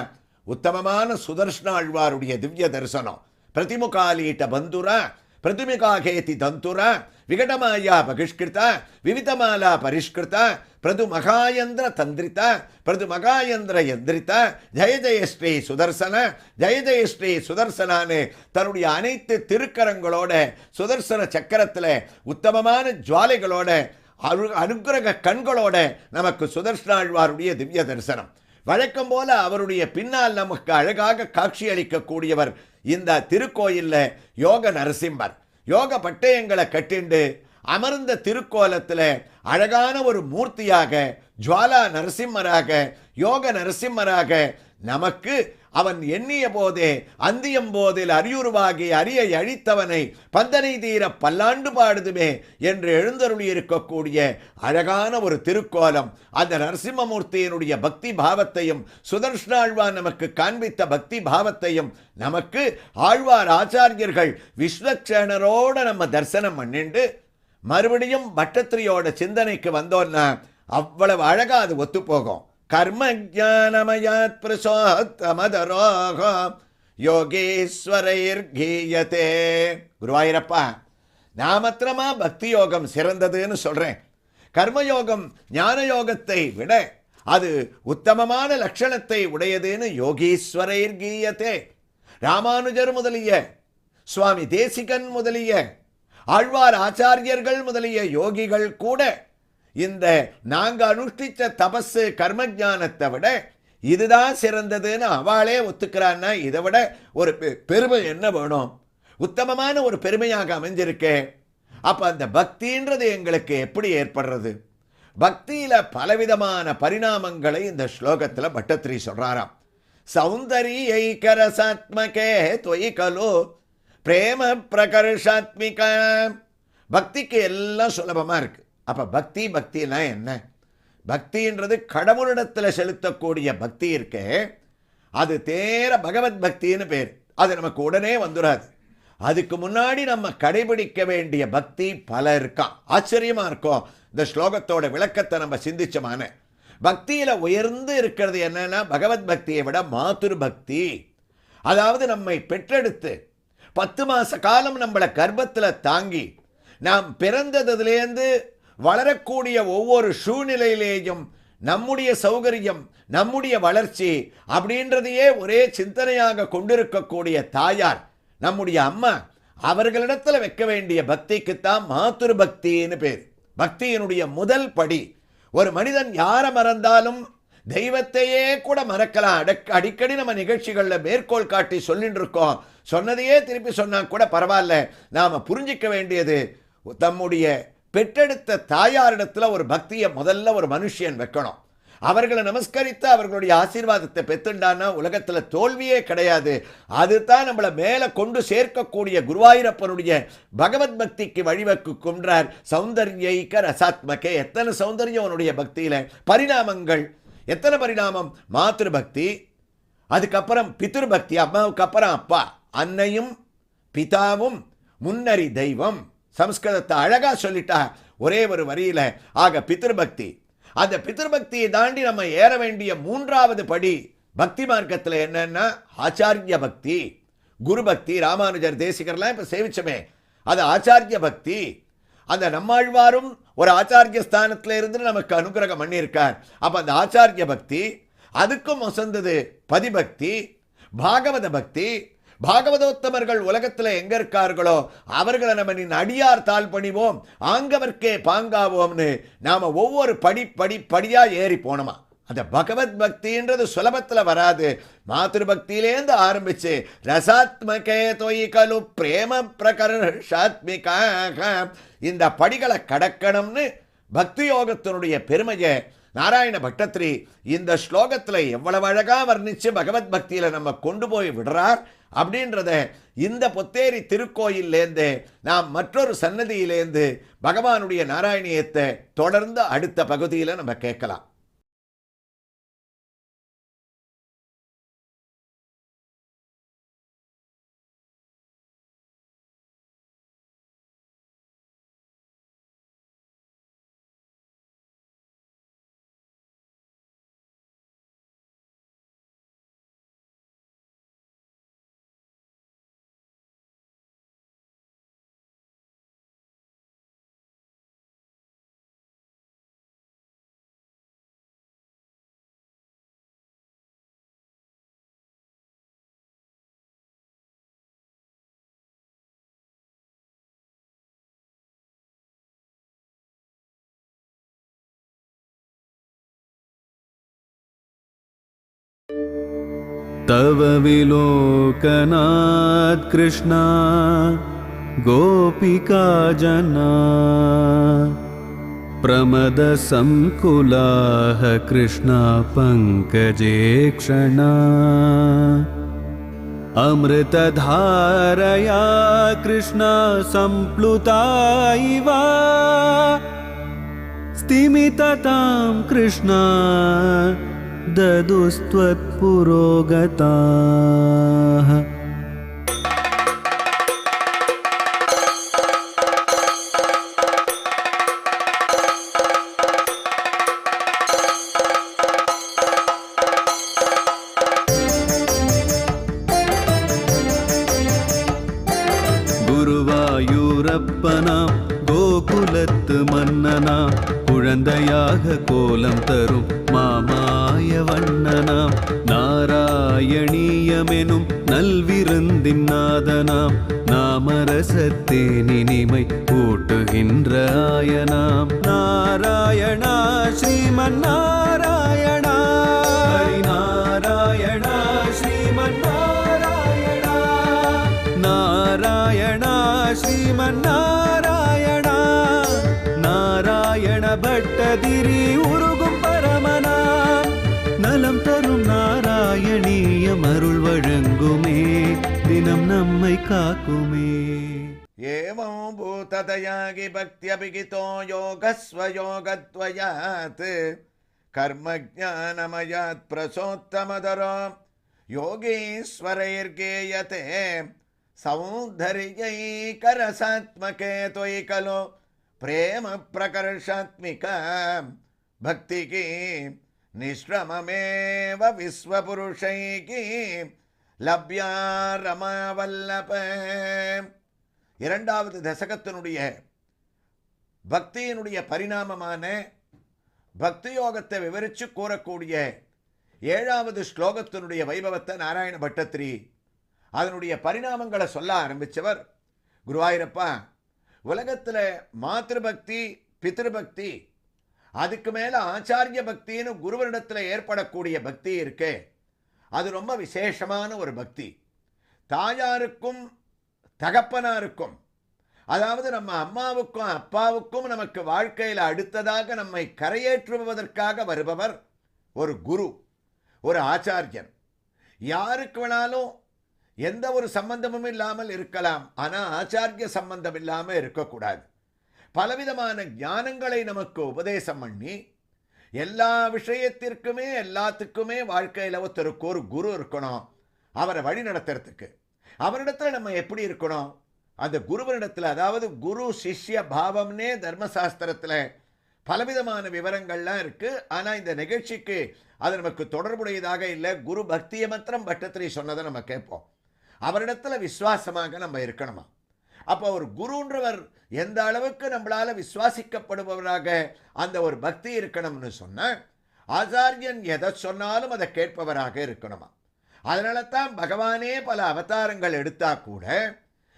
உத்தமமான சுதர்ஷன ஆழ்வாருடைய திவ்ய தரிசனம். பிரதிமுகாலீட்ட பந்துரா பிரதிமுகாகேதி தந்துரா விகடமாயா பகிஷ்கிருத விவிதமாலா பரிஷ்கிருத பிரது மகாயந்திர தந்திரித பிரது மகாயந்திர யந்திரித ஜெய ஜெய ஸ்ரீ சுதர்சன ஜெய ஜெய ஸ்ரீ சுதர்சனான்னு தன்னுடைய அனைத்து திருக்கரங்களோட சுதர்சன சக்கரத்தில் உத்தமமான ஜுவாலைகளோட அனுக்கிரக கண்களோட நமக்கு சுதர்சனாழ்வாருடைய திவ்ய தரிசனம். வழக்கம் போல அவருடைய பின்னால் நமக்கு அழகாக காட்சி அளிக்கக்கூடியவர் இந்த திருக்கோயிலில் யோக நரசிம்மர். யோக பட்டயங்களை கட்டிண்டு அமர்ந்த திருக்கோலத்தில் அழகான ஒரு மூர்த்தியாக ஜுவாலா நரசிம்மராக யோக நரசிம்மராக நமக்கு அவன் எண்ணிய போதே அந்தியம் போதில் அரியுருவாகி அரியை அழித்தவனை பந்தனை தீர பல்லாண்டு பாடுதுமே என்று எழுந்தருளி இருக்கக்கூடிய அழகான ஒரு திருக்கோலம். அந்த நரசிம்மமூர்த்தியினுடைய பக்தி பாவத்தையும் சுதர்ஷனாழ்வார் நமக்கு காண்பித்த பக்தி பாவத்தையும் நமக்கு ஆழ்வார் ஆச்சாரியர்கள் விஸ்வக்ஷேனரோட நம்ம தரிசனம் பண்ணிண்டு மறுபடியும் பட்டத்திரியோட சிந்தனைக்கு வந்தோன்னா அவ்வளவு அழகா அது ஒத்து போகும். கர்ம ஜானமயாத் பிரசோத்தமதரோக யோகேஸ்வரைர் கீயத்தே. குருவாயிரப்பா, நான் மாத்திரமா பக்தி யோகம் சிறந்ததுன்னு சொல்றேன். கர்மயோகம் ஞான யோகத்தை விட அது உத்தமமான லட்சணத்தை உடையதுன்னு யோகீஸ்வரைர் கீயத்தே. ராமானுஜர் முதலிய சுவாமி தேசிகன் முதலிய ஆழ்வார் ஆச்சாரியர்கள் முதலிய யோகிகள் கூட இந்த நாங்க அனுஷ்டிச்ச தபசு கர்மஞானத்தை விட இதுதான் சிறந்ததுன்னு அவளே ஒத்துக்கிறான்னா இதை விட ஒரு பெருமை என்ன வேணும்? உத்தமமான ஒரு பெருமையாக அமைஞ்சிருக்கே. அப்ப அந்த பக்தின்றது எங்களுக்கு எப்படி ஏற்படுறது? பக்தியில பலவிதமான பரிணாமங்களை இந்த ஸ்லோகத்துல பட்டத்திரி சொல்றாராம். சௌந்தரியைகரசாத்மகே தொயி கலோ பிரேம பிரகர்ஷாத்மிக. பக்திக்கு எல்லாம் சுலபமா இருக்கு. அப்ப பக்தினா என்ன? பக்தின்றது கடவுளிடத்தில் செலுத்தக்கூடிய பக்தி இருக்கே, அது தேர பகவத் பக்தின்னு பேர். அது நமக்கு உடனே வந்துடாது. அதுக்கு முன்னாடி நம்ம கடைபிடிக்க வேண்டிய பக்தி பல இருக்கான். ஆச்சரியமா இருக்கும். இந்த ஸ்லோகத்தோட விளக்கத்தை நம்ம சிந்திச்சமான பக்தியில உயர்ந்து இருக்கிறது என்னன்னா பகவத் பக்தியை விட மாதுரு பக்தி. அதாவது நம்மை பெற்றெடுத்து 10 மாச காலம் நம்மளை கர்ப்பத்தில் தாங்கி நாம் பிறந்ததுலேருந்து வளரக்கூடிய ஒவ்வொரு சூழ்நிலையிலேயும் நம்முடைய சௌகரியம், நம்முடைய வளர்ச்சி அப்படின்றதையே ஒரே சிந்தனையாக கொண்டிருக்கக்கூடிய தாயார் நம்முடைய அம்மா, அவர்களிடத்தில் வைக்க வேண்டிய பக்திக்குத்தான் மாதுரு பக்தின்னு பேர். பக்தியினுடைய முதல் படி. ஒரு மனிதன் யாரை மறந்தாலும் தெய்வத்தையே கூட மறக்கலாம். அடிக்கடி நம்ம நிகழ்ச்சிகளில் மேற்கோள் காட்டி சொல்லிட்டு இருக்கோம். சொன்னதையே திருப்பி சொன்னா கூட பரவாயில்ல. நாம புரிஞ்சிக்க வேண்டியது தம்முடைய பெற்றெடுத்த தாயாரிடத்தில் ஒரு பக்தியை முதல்ல ஒரு மனுஷன் வைக்கணும். அவர்களை நமஸ்கரித்து அவர்களுடைய ஆசீர்வாதத்தை பெற்றுண்டான்னா உலகத்தில் தோல்வியே கிடையாது. அதுதான் நம்மளை மேலே கொண்டு சேர்க்கக்கூடிய குருவாயூரப்பனுடைய பகவத் பக்திக்கு வழிவகுக்கின்றார். சௌந்தர்யைக ரசாத்மகே. எத்தனை சௌந்தர்யம் அவனுடைய பக்தியில, பரிணாமங்கள் எத்தனை பரிணாமம். மாத்ரு பக்தி, அதுக்கப்புறம் பித்ரு பக்தி, அம்மாவுக்கு அப்புறம் அப்பா, அன்னையும் பிதாவும் முன்னறி தெய்வம். சம்ஸ்கிருதத்தை அழகா சொல்லிட்டா ஒரே ஒரு வரியில. ஆக பித்ருபக்தி. அந்த பித்ருபக்தியை தாண்டி நம்ம ஏற வேண்டிய 3வது படி பக்தி மார்க்கத்தில் என்னன்னா ஆச்சாரிய பக்தி, குரு பக்தி. ராமானுஜர் தேசிகர்லாம் இப்ப சேவிச்சமே, அது ஆச்சாரிய பக்தி. அந்த நம்மாழ்வாரும் ஒரு ஆச்சாரிய ஸ்தானத்தில் இருந்து நமக்கு அனுகிரகம் பண்ணியிருக்கார். அப்ப அந்த ஆச்சாரிய பக்தி, அதுக்கும் வசந்தது பதிபக்தி, பாகவத பக்தி. பாகவதோத்தமர்கள் உலகத்தில் எங்க இருக்கார்களோ அவர்களை நம்ம அடியார் தாழ் பணிவோம், ஆங்கவர்க்கே பாங்காவோம்னு நாம ஒவ்வொரு படியா ஏறி போனோமா. அந்த பகவத் பக்தின்றது சுலபத்தில் வராது. மாத்ரு பக்தியிலேருந்து ஆரம்பிச்சு ரசாத்மகே தொயி கலு பிரேம பிரகர்ஷாத்மிகாக இந்த படிகளை கடக்கணும்னு பக்தி யோகத்தினுடைய பெருமையை நாராயண பட்டத்திரி இந்த ஸ்லோகத்தில் எவ்வளவு அழகா வர்ணிச்சு பகவத் பக்தியில நம்ம கொண்டு போய் விடுறார் அப்படின்றத இந்த பொத்தேரி திருக்கோயிலேருந்து நாம் மற்றொரு சன்னதியிலேருந்து பகவானுடைய நாராயணியத்தை தொடர்ந்து அடுத்த பகுதியில் நம்ம கேட்கலாம். तव विलोकनात् कृष्णा गोपिका जना प्रमदसंकुलाः कृष्णा पङ्कजे क्षणा अमृतधारया कृष्णा सम्प्लुता इव स्तिमिततां कृष्णा ददुस्त्वत्पुरोगताः. குருவாயூரப்பனா கோகுலத்து மன்னனா குழந்தையாக கோலம் தரும் மாமாய வண்ணனாம் நாராயணீயமெனும் நல்விருந்தின் நாதனாம் நாமரசத்தேனினிமை கூட்டுகின்ற ஆயனாம் நாராயணா ஸ்ரீமன் நாராயணா ஹரிநாராயணா ஸ்ரீமன் நாராயணா நாராயணா ஸ்ரீமன் நாராயணா நாராயண பட்டதிரி உருகும் பரமனாம் நலம் தரும் நாராயணீயம் அருள் வழங்குமே தினம் நம்மை காக்குமே. ஏவம் பூததயாகி பக்தியபிகிதோ யோகஸ்வயோகத்வயாத் கர்மஜானமயாத் பிரசோத்தமதரோ யோகீஸ்வரைர்கேயதே சௌந்தர்யைகரசாத்மகே தொயி கலோ பிரேம பிரகர்ஷாத்மிக பக்திகி நிஷ்ரமமேவ விஸ்வபுருஷைகி லப்யா ரமவல்லப. இரண்டாவது தசகத்தினுடைய பக்தியினுடைய பரிணாமமான பக்தி யோகத்தை விவரித்து கூறக்கூடிய 7வது ஸ்லோகத்தினுடைய வைபவத்தை நாராயண பட்டத்திரி அதனுடைய பரிணாமங்களை சொல்ல ஆரம்பித்தவர். குருவாயூரப்பா, உலகத்தில் மாத்ருபக்தி பித்ருபக்தி அதுக்கு மேலே ஆச்சாரிய பக்தின்னு குருவனிடத்தில் ஏற்படக்கூடிய பக்தி இருக்கு. அது ரொம்ப விசேஷமான ஒரு பக்தி. தாயாருக்கும் தகப்பனாருக்கும், அதாவது நம்ம அம்மாவுக்கும் அப்பாவுக்கும் நமக்கு வாழ்க்கையில் அடுத்ததாக நம்மை கரையேற்றுவதற்காக வருபவர் ஒரு குரு, ஒரு ஆச்சாரியன். யாருக்கு வேணாலும் எந்த ஒரு சம்பந்தமும் இல்லாமல் இருக்கலாம், ஆனால் ஆச்சாரிய சம்பந்தம் இல்லாமல் இருக்கக்கூடாது. பலவிதமான ஞானங்களை நமக்கு உபதேசம் பண்ணி எல்லா விஷயத்திற்குமே எல்லாத்துக்குமே வாழ்க்கையில் ஒருத்தருக்கு ஒரு குரு இருக்கணும், அவரை வழி நடத்துறதுக்கு. அவரிடத்துல நம்ம எப்படி இருக்கணும்? அந்த குருவனிடத்தில், அதாவது குரு சிஷ்ய பாவம்னே தர்மசாஸ்திரத்தில் பலவிதமான விவரங்கள்லாம் இருக்கு. ஆனால் இந்த நிகழ்ச்சிக்கு அது நமக்கு தொடர்புடையதாக இல்லை. குரு பக்தியை மாத்திரம் பட்டத்திரி சொன்னதை நம்ம கேட்போம். அவரிடத்துல விசுவாசமாக நம்ம இருக்கணுமா? அப்போ ஒரு குருன்றவர் எந்த அளவுக்கு நம்மளால விசுவாசிக்கப்படுபவராக அந்த ஒரு பக்தி இருக்கணும்னு சொன்ன ஆச்சாரியன் எதை சொன்னாலும் அதை கேட்பவராக இருக்கணுமா? அதனால தான் பகவானே பல அவதாரங்கள் எடுத்தா கூட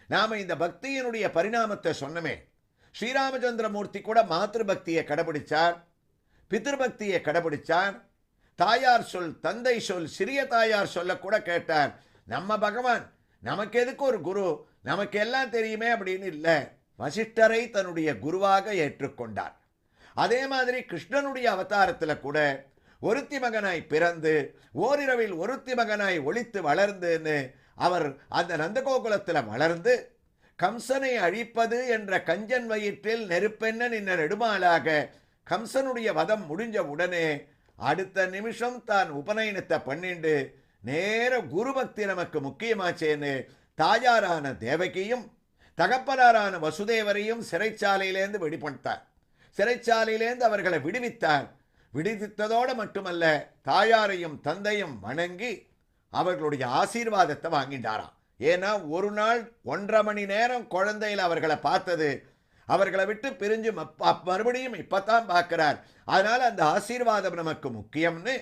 நாம இந்த பக்தியினுடைய பரிணாமத்தை சொன்னமே. ஸ்ரீராமச்சந்திரமூர்த்தி கூட மாத்ரு பக்தியை கடைபிடிச்சார், பித்ருபக்தியை கடைபிடிச்சார், தாயார் சொல் தந்தை சொல் சிறிய தாயார் சொல்ல கூட கேட்டார். நம்ம பகவான் நமக்கு எதுக்கு ஒரு குரு, நமக்கு எல்லாம் தெரியுமே அப்படின்னு இல்லை, வசிஷ்டரை தன்னுடைய குருவாக ஏற்றுக்கொண்டார். அதே மாதிரி கிருஷ்ணனுடைய அவதாரத்தில் கூட ஒருத்தி மகனாய் பிறந்து ஓரிரவில் ஒருத்தி மகனாய் ஒளித்து வளர்ந்துன்னு அவர் அந்த நந்தகோகுலத்தில் வளர்ந்து கம்சனை அழிப்பது என்ற கஞ்சன் வயிற்றில் நெருப்பென்ன நின்ன நெடுமாளாக கம்சனுடைய வதம் முடிஞ்ச உடனே அடுத்த நிமிஷம் தான் உபநயனத்தை பண்ணிண்டு நேர குரு பக்தி நமக்கு முக்கியமாச்சேன்னு தாயாரான தேவகியும் தகப்பனாரான வசுதேவரையும் சிறைச்சாலையிலேருந்து வெளிப்படுத்தார். சிறைச்சாலையிலேருந்து அவர்களை விடுவித்தார். விடுவித்ததோடு மட்டுமல்ல, தாயாரையும் தந்தையும் வணங்கி அவர்களுடைய ஆசீர்வாதத்தை வாங்கிட்டாராம். ஏன்னா ஒரு நாள் 1.5 மணி நேரம் குழந்தையில் அவர்களை பார்த்தது, அவர்களை விட்டு பிரிஞ்சு மறுபடியும் இப்பத்தான் பார்க்கிறார். அதனால அந்த ஆசீர்வாதம் நமக்கு முக்கியம்னு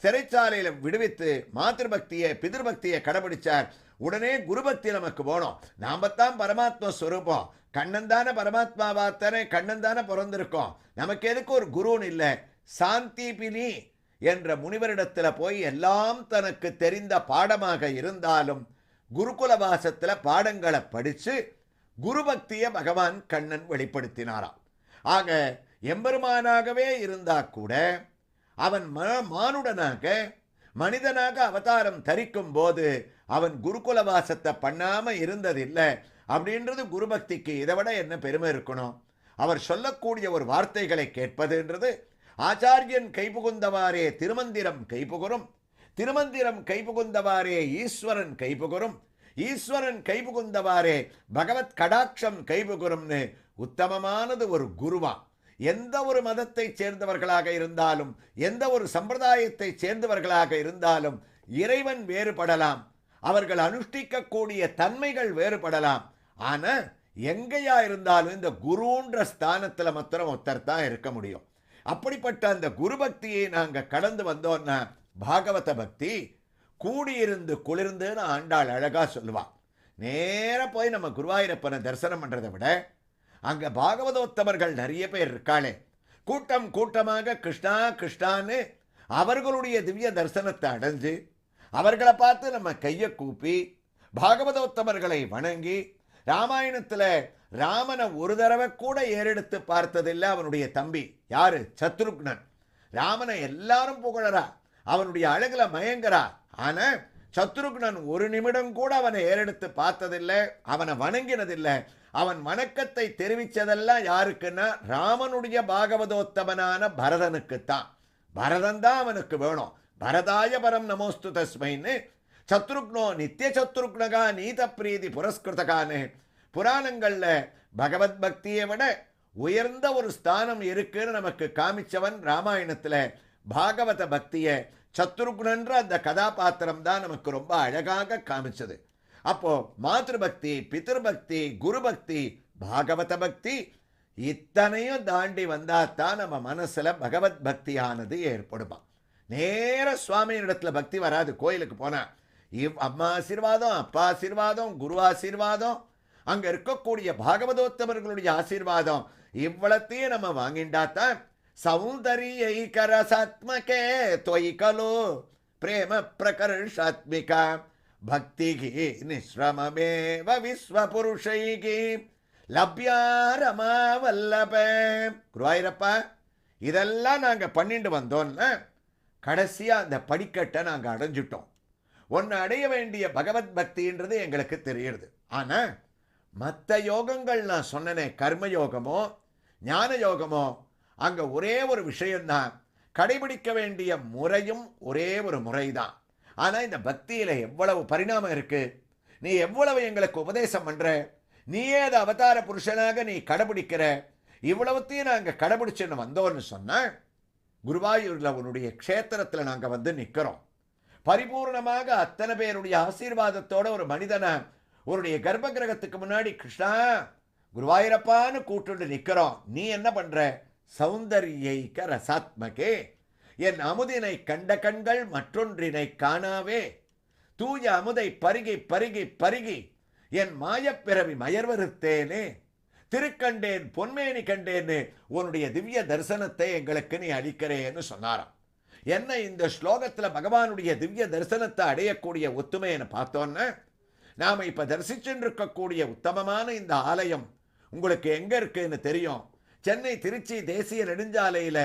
சிறைச்சாலையில் விடுவித்து மாத்ருபக்தியை பிதிருபக்தியை கடைபிடிச்சார். உடனே குருபக்தி நமக்கு போனோம். நாமத்தான் பரமாத்மா ஸ்வரூபம், கண்ணன் தானே பரமாத்மாவாத்தானே, கண்ணன் தானே பிறந்திருக்கோம், நமக்கு எதுக்கு ஒரு குருன்னு இல்லை. சாந்திபினி என்ற முனிவரிடத்தில் போய் எல்லாம் தனக்கு தெரிந்த பாடமாக இருந்தாலும் குருகுலவாசத்தில் பாடங்களை படித்து குருபக்தியை பகவான் கண்ணன் வெளிப்படுத்தினாராம். ஆக எம்பெருமானாகவே இருந்தா கூட அவன் மானுடனாக மனிதனாக அவதாரம் தரிக்கும் போது அவன் குருகுலவாசத்தை பண்ணாம இருந்ததில்லை. அப்படின்றது குருபக்திக்கு இதை விட என்ன பெருமை இருக்கணும்? அவர் சொல்லக்கூடிய ஒரு வார்த்தைகளை கேட்பதுன்றது ஆச்சாரியன் கைபுகுந்தவாறே திருமந்திரம் கைபுகுரும், திருமந்திரம் கைபுகுந்தவாறே ஈஸ்வரன் கைபுகுரும், ஈஸ்வரன் கைபுகுந்தவாறே பகவத் கடாட்சம் கைபுகுரும்னு உத்தமமானது ஒரு குருவா. எந்த ஒரு மதத்தை சேர்ந்தவர்களாக இருந்தாலும் எந்த ஒரு சம்பிரதாயத்தை சேர்ந்தவர்களாக இருந்தாலும் இறைவன் வேறுபடலாம், அவர்கள் அனுஷ்டிக்கக்கூடிய தன்மைகள் வேறுபடலாம். ஆனா எங்கேயா இருந்தாலும் இந்த குருன்ற ஸ்தானத்துல மாத்திரம் ஒருத்தர் தான் இருக்க முடியும். அப்படிப்பட்ட அந்த குரு பக்தியை நாங்க கடந்து வந்தோம்னா பாகவத பக்தி கூடியிருந்து குளிர்ந்துன்னு ஆண்டாள் அழகா சொல்லுவா. நேர போய் நம்ம குருவாயூரப்பனை தரிசனம் பண்றதை விட அங்க பாகவதோத்தமர்கள் நிறைய பேர் இருக்காளே, கூட்டம் கூட்டமாக கிருஷ்ணா கிருஷ்ணான்னு அவர்களுடைய திவ்ய தரிசனத்தை அடைஞ்சு அவர்களை பார்த்து நம்ம கையை கூப்பி பாகவதோத்தமர்களை வணங்கி, ராமாயணத்துல ராமனை ஒரு தடவை கூட ஏறெடுத்து பார்த்ததில்லை அவனுடைய தம்பி யாரு, சத்ருக்னன். ராமனை எல்லாரும் புகழறா, அவனுடைய அழகுல மயங்கரா. ஆனா சத்ருக்னன் ஒரு நிமிடம் கூட அவனை ஏறெடுத்து பார்த்ததில்லை, அவனை வணங்கினதில்லை. அவன் வணக்கத்தை தெரிவித்ததெல்லாம் யாருக்குன்னா ராமனுடைய பாகவதோத்தமனான பரதனுக்குத்தான். பரதன் தான் அவனுக்கு வேணும். பரதாய பரம் நமோஸ்து தஸ்மைன்னு சத்ருக்னோ நித்திய சத்ருக்னகா நீத பிரீதி புரஸ்கிருதகான்னு புராணங்கள்ல பகவத் பக்தியை விட உயர்ந்த ஒரு ஸ்தானம் இருக்குன்னு நமக்கு காமிச்சவன் ராமாயணத்துல பாகவத பக்தியை சத்ருக்னன்ற அந்த கதாபாத்திரம் தான் நமக்கு ரொம்ப அழகாக காமிச்சது. அப்போ மாத்ருபக்தி, பித்ருபக்தி, குரு பக்தி, பாகவத பக்தி இத்தனையும் தாண்டி வந்தாத்தான் நம்ம மனசுல பகவத் பக்தியானது ஏற்படுமா. நேர சுவாமியினிடத்துல பக்தி வராது. கோயிலுக்கு போனா அம்மா ஆசீர்வாதம், அப்பா ஆசீர்வாதம், குரு ஆசீர்வாதம், அங்க இருக்கக்கூடிய பாகவதோத்தமர்களுடைய ஆசீர்வாதம் இவ்வளத்தையும் நம்ம வாங்கிண்டாத்தான் சௌந்தர்யைகரசாத்மகே தொய் கலோ பிரேம பிரகர்ஷாத்மிகா பக்திகி நிஸ்ரமமேவ விஸ்வபுருஷைகி லப்யா ரமா வல்லப. குருவாயூரப்பா, இதெல்லாம் நாங்க பண்ணிட்டு வந்தோம்னா கடைசியா அந்த படிக்கட்டை நாங்க அடைஞ்சிட்டோம். ஒன்னு அடைய வேண்டிய பகவத் பக்தின்றது எங்களுக்கு தெரியுது. ஆனா மற்ற யோகங்கள் நான் சொன்னனே, கர்மயோகமோ ஞான யோகமோ, அங்க ஒரே ஒரு விஷயம்தான், கடைபிடிக்க வேண்டிய முறையும் ஒரே ஒரு முறைதான். ஆனா இந்த பக்தியில எவ்வளவு பரிணாமம் இருக்கு. நீ எவ்வளவு எங்களுக்கு உபதேசம் பண்ற, நீயே அது அவதார புருஷனாக நீ கடைபிடிக்கிற. இவ்வளவுத்தையும் நாங்க கடைபிடிச்சுன்னு வந்தோம்னு சொன்ன குருவாயூர்ல உன்னுடைய க்ஷேத்திரத்துல நாங்க வந்து நிக்கிறோம். பரிபூர்ணமாக அத்தனை பேருடைய ஆசீர்வாதத்தோட ஒரு மனிதனை உன்னுடைய கர்ப்ப கிரகத்துக்கு முன்னாடி கிருஷ்ணா குருவாயூரப்பான்னு கூட்டுண்டு நிக்கிறோம். நீ என்ன பண்ற? சௌந்தர்யைக ரசாத்மகே, என் அமுதினை கண்ட கண்கள் மற்றொன்றினை காணாவே, தூய அமுதை பருகி பருகி பருகி என் மாயப்பிறவி மயர்வறுத்தேனே, திருக்கண்டேன் பொன்மேனி கண்டேன்னு உன்னுடைய திவ்ய தரிசனத்தை எங்களுக்கு நீ அளிக்கிறேன்னு சொன்னாராம். என்ன இந்த ஸ்லோகத்துல பகவானுடைய திவ்ய தரிசனத்தை அடையக்கூடிய ஒத்துமைன்னு பார்த்தோன்னா, நாம இப்ப தரிசிச்சுட்டு இருக்கக்கூடிய உத்தமமான இந்த ஆலயம் உங்களுக்கு எங்க இருக்குன்னு தெரியும். சென்னை திருச்சி தேசிய நெடுஞ்சாலையில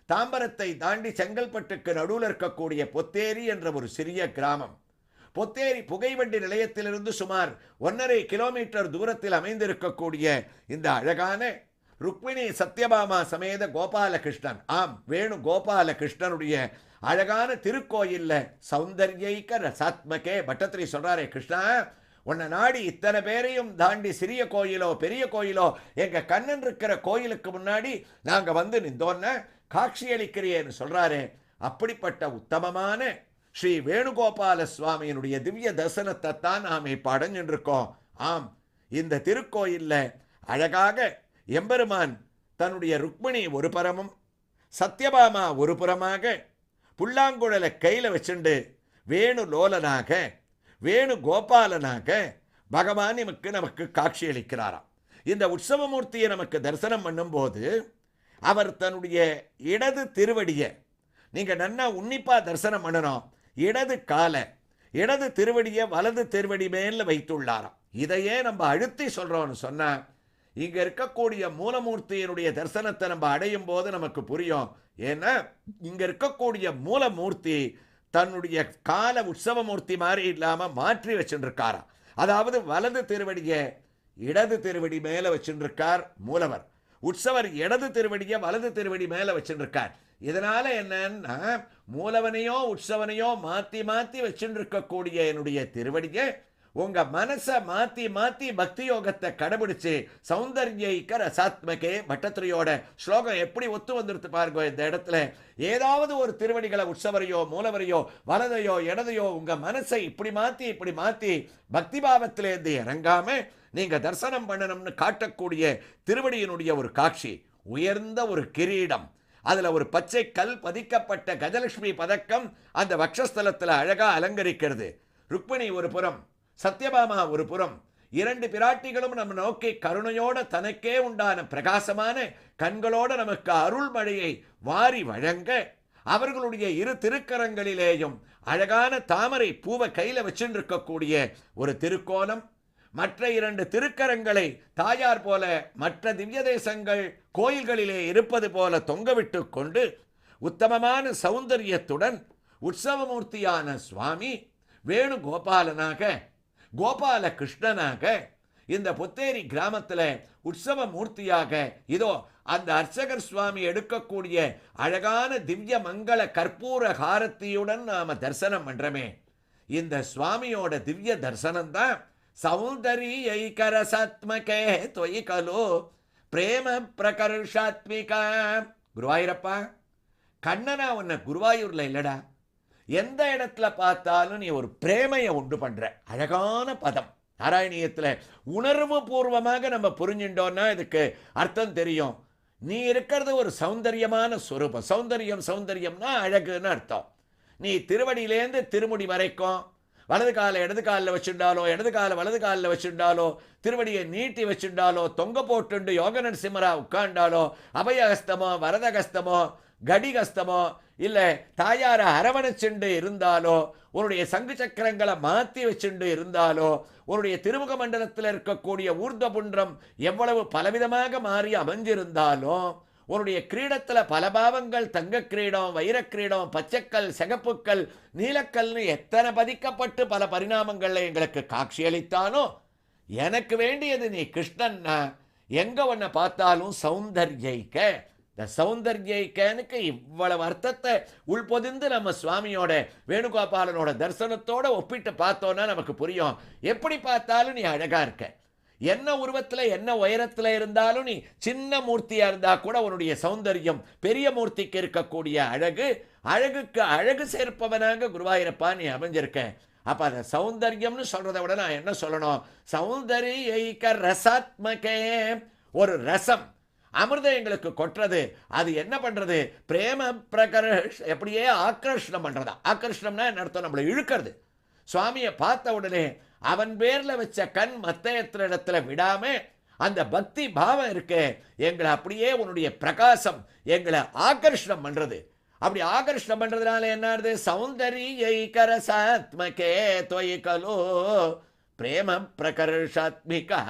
தாம்பரத்தை தாண்டி செங்கல்பட்டுக்கு நடுவில் இருக்கக்கூடிய பொத்தேரி என்ற ஒரு சிறிய கிராமம். பொத்தேரி புகைவண்டி நிலையத்திலிருந்து சுமார் 1.5 கிலோமீட்டர் தூரத்தில் அமைந்திருக்கக்கூடிய இந்த அழகான ருக்மிணி சத்யபாமா சமேத கோபாலகிருஷ்ணன், ஆம் வேணு கோபாலகிருஷ்ணனுடைய அழகான திருக்கோயில்ல சௌந்தர்யைக ரசாத்மகே பட்டத்திரி சொல்றாரே, கிருஷ்ணா உன்னை நாடி இத்தனை பேரையும் தாண்டி சிறிய கோயிலோ பெரிய கோயிலோ எங்க கண்ணன் இருக்கிற கோயிலுக்கு முன்னாடி நாங்க வந்து நின்றோன்ன காட்சி அளிக்கிறேன்னு சொல்றாரு. அப்படிப்பட்ட உத்தமமான ஸ்ரீ வேணுகோபால சுவாமியினுடைய திவ்ய தரிசனத்தை தான் நாம் இப்ப அடைஞ்சிருக்கோம். ஆம், இந்த திருக்கோயில்ல அழகாக எம்பெருமான் தன்னுடைய ருக்மிணி ஒரு புறமும் சத்யபாமா ஒரு புறமாக புல்லாங்குழலை கையில வச்சுண்டு வேணு லோலனாக வேணு கோபாலனாக பகவான் நமக்கு காட்சி அளிக்கிறாராம். இந்த உற்சவமூர்த்தியை நமக்கு தரிசனம் பண்ணும்போது அவர் தன்னுடைய இடது திருவடியை நீங்க நன்னா உன்னிப்பா தரிசனம் பண்ணணும். இடது காலை இடது திருவடியை வலது திருவடி மேல வைத்துள்ளாராம். இதையே நம்ம அழுத்தி சொல்றோம்னு சொன்னா இங்க இருக்கக்கூடிய மூலமூர்த்தியினுடைய தரிசனத்தை நம்ம அடையும் போது நமக்கு புரியும். ஏன்னா இங்க இருக்கக்கூடிய மூலமூர்த்தி தன்னுடைய கால உற்சவமூர்த்தி மாதிரி இல்லாம மாற்றி வச்சுருக்காராம். அதாவது வலது திருவடியை இடது திருவடி மேல வச்சுருக்கார் மூலவர். உற்சவர் இடது திருவடியை வலது திருவடி மேல வச்சுருக்கார். இதனால என்னன்னா மூலவனையோ உற்சவனையோ மாத்தி மாத்தி வச்சுருக்கக்கூடிய என்னுடைய திருவடியை உங்க மனசை மாத்தி மாத்தி பக்தி யோகத்தை கடைபிடிச்சு சௌந்தர்யைக ரசாத்மகே பட்டத்திரியோட ஸ்லோகம் எப்படி ஒத்து வந்துருத்து பாருங்க. இந்த இடத்துல ஏதாவது ஒரு திருவடிகளை உற்சவரையோ மூலவரையோ வலதையோ இடதையோ உங்க மனசை இப்படி மாத்தி பக்தி பாவத்திலேருந்து இறங்காம நீங்க தரிசனம் பண்ணணும்னு காட்டக்கூடிய திருவடியினுடைய ஒரு காட்சி. உயர்ந்த ஒரு கிரீடம், அதுல ஒரு பச்சை கல் பதிக்கப்பட்ட கஜலட்சுமி பதக்கம் அந்த வக்ஷஸ்தலத்துல அழகா அலங்கரிக்கிறது. ருக்மிணி ஒரு புறம், சத்யபாமா ஒரு புறம், இரண்டு பிராட்டிகளும் நம்ம நோக்கி கருணையோட தனக்கே உண்டான பிரகாசமான கண்களோட நமக்கு அருள் மழையை வாரி வழங்க, அவர்களுடைய இரு திருக்கரங்களிலேயும் அழகான தாமரை பூவை கையில வச்சுட்டு இருக்கக்கூடிய ஒரு திருக்கோலம், மற்ற இரண்டு திருக்கரங்களை தாயார் போல மற்ற திவ்ய தேசங்கள் கோயில்களிலே இருப்பது போல தொங்கவிட்டு கொண்டு உத்தமமான சௌந்தரியத்துடன் உற்சவமூர்த்தியான சுவாமி வேணுகோபாலனாக, கோபால கிருஷ்ணனாக இந்த புத்தேரி கிராமத்தில் உற்சவ மூர்த்தியாக இதோ அந்த அர்ச்சகர் சுவாமி எடுக்கக்கூடிய அழகான திவ்ய மங்கள கற்பூர ஹாரத்தியுடன் நாம தரிசனம் பண்றமே. இந்த சுவாமியோட திவ்ய தரிசனம் தான் சௌந்தரியைகரசாத்மகே தொயி கலோ பிரேம பிரகர்ஷாத்மிகா. குருவாயூரப்பா, கண்ணனா உன்னை குருவாயூர்ல இல்லடா, எந்த இடத்துல பார்த்தாலும் நீ ஒரு பிரேமையை உண்டு பண்ற. அழகான பதம் நாராயணியத்துல உணர்வு பூர்வமாக நம்ம புரிஞ்சுட்டோம்னா இதுக்கு அர்த்தம் தெரியும். நீ இருக்கிறது ஒரு சௌந்தரியமான ஸ்வரூபம். சௌந்தரியம், சௌந்தரியம்னா அழகுன்னு அர்த்தம். நீ திருவடியிலேருந்து திருமுடி வரைக்கும் வலது காலை இடது காலில் வச்சுட்டாலோ, இடது காலை வலது காலில் வச்சுட்டாலோ, திருவடியை நீட்டி வச்சுட்டாலோ, தொங்க போட்டுண்டு யோக நரசிம்மரா உட்காண்டாலோ, அபயஹஸ்தமோ வரதகஸ்தமோ கடிகஸ்தமோ இல்லை தாயார அரவணைச்சுண்டு இருந்தாலோ, உன்னுடைய சங்கு சக்கரங்களை மாற்றி வச்சுண்டு இருந்தாலோ, உன்னுடைய திருமுக மண்டலத்தில் இருக்கக்கூடிய ஊர்தபுன்றம் எவ்வளவு பலவிதமாக மாறி அமைஞ்சிருந்தாலும், உன்னுடைய கிரீடத்தில் பல பாவங்கள் தங்க கிரீடம், வைர கிரீடம், பச்சைக்கல், சிகப்புக்கல், நீலக்கல்னு எத்தனை பதிக்கப்பட்டு பல பரிணாமங்கள்ல எங்களுக்கு காட்சியளித்தாலும், எனக்கு வேண்டியது நீ கிருஷ்ணன்னா எங்க உன்னை பார்த்தாலும் சௌந்தர்யிக்க. இந்த சௌந்தர்யிக்கனுக்கு இவ்வளவு அர்த்தத்தை உள்பொதிந்து நம்ம சுவாமியோட வேணுகோபாலனோட தரிசனத்தோட ஒப்பிட்டு பார்த்தோன்னா நமக்கு புரியும். எப்படி பார்த்தாலும் நீ அழகா இருக்க. என்ன உருவத்தில் என்ன உயரத்தில் இருந்தாலும் நீ சின்ன மூர்த்தியா இருந்தா கூட உன்னுடைய சௌந்தர்யம் பெரிய மூர்த்திக்கு இருக்கக்கூடிய அழகு, அழகுக்கு அழகு சேர்ப்பவனாக குருவாயூரப்பா நீ அமைஞ்சிருக்க. அப்ப அந்த சௌந்தர்யம்னு சொல்றதை விட நான் என்ன சொல்லணும், சௌந்தர்யிக ரசாத்மகே. ஒரு ரசம் அமிர்தம் எங்களுக்கு கொட்டுறது, அது என்ன பண்றது, பிரேம பிரகர்ஷ் எப்படியே ஆக்கர்ஷணம் பண்றதா. ஆக்கர்ஷணம்னா என்ன அர்த்தம், நம்மளை இழுக்கிறது. சுவாமியை பார்த்த உடனே அவன் பேர்ல வச்ச கண் மத்த இடத்துல விடாம அந்த பக்தி பாவம் இருக்கு, எங்களை அப்படியே உன்னுடைய பிரகாசம் எங்களை ஆகர்ஷணம் பண்றது. அப்படி ஆகர்ஷணம் பண்றதுனால என்ன, சௌந்தர்யிகரசாத்மகே தொயி கலோ பிரேம பிரகர்ஷாத்மிகா.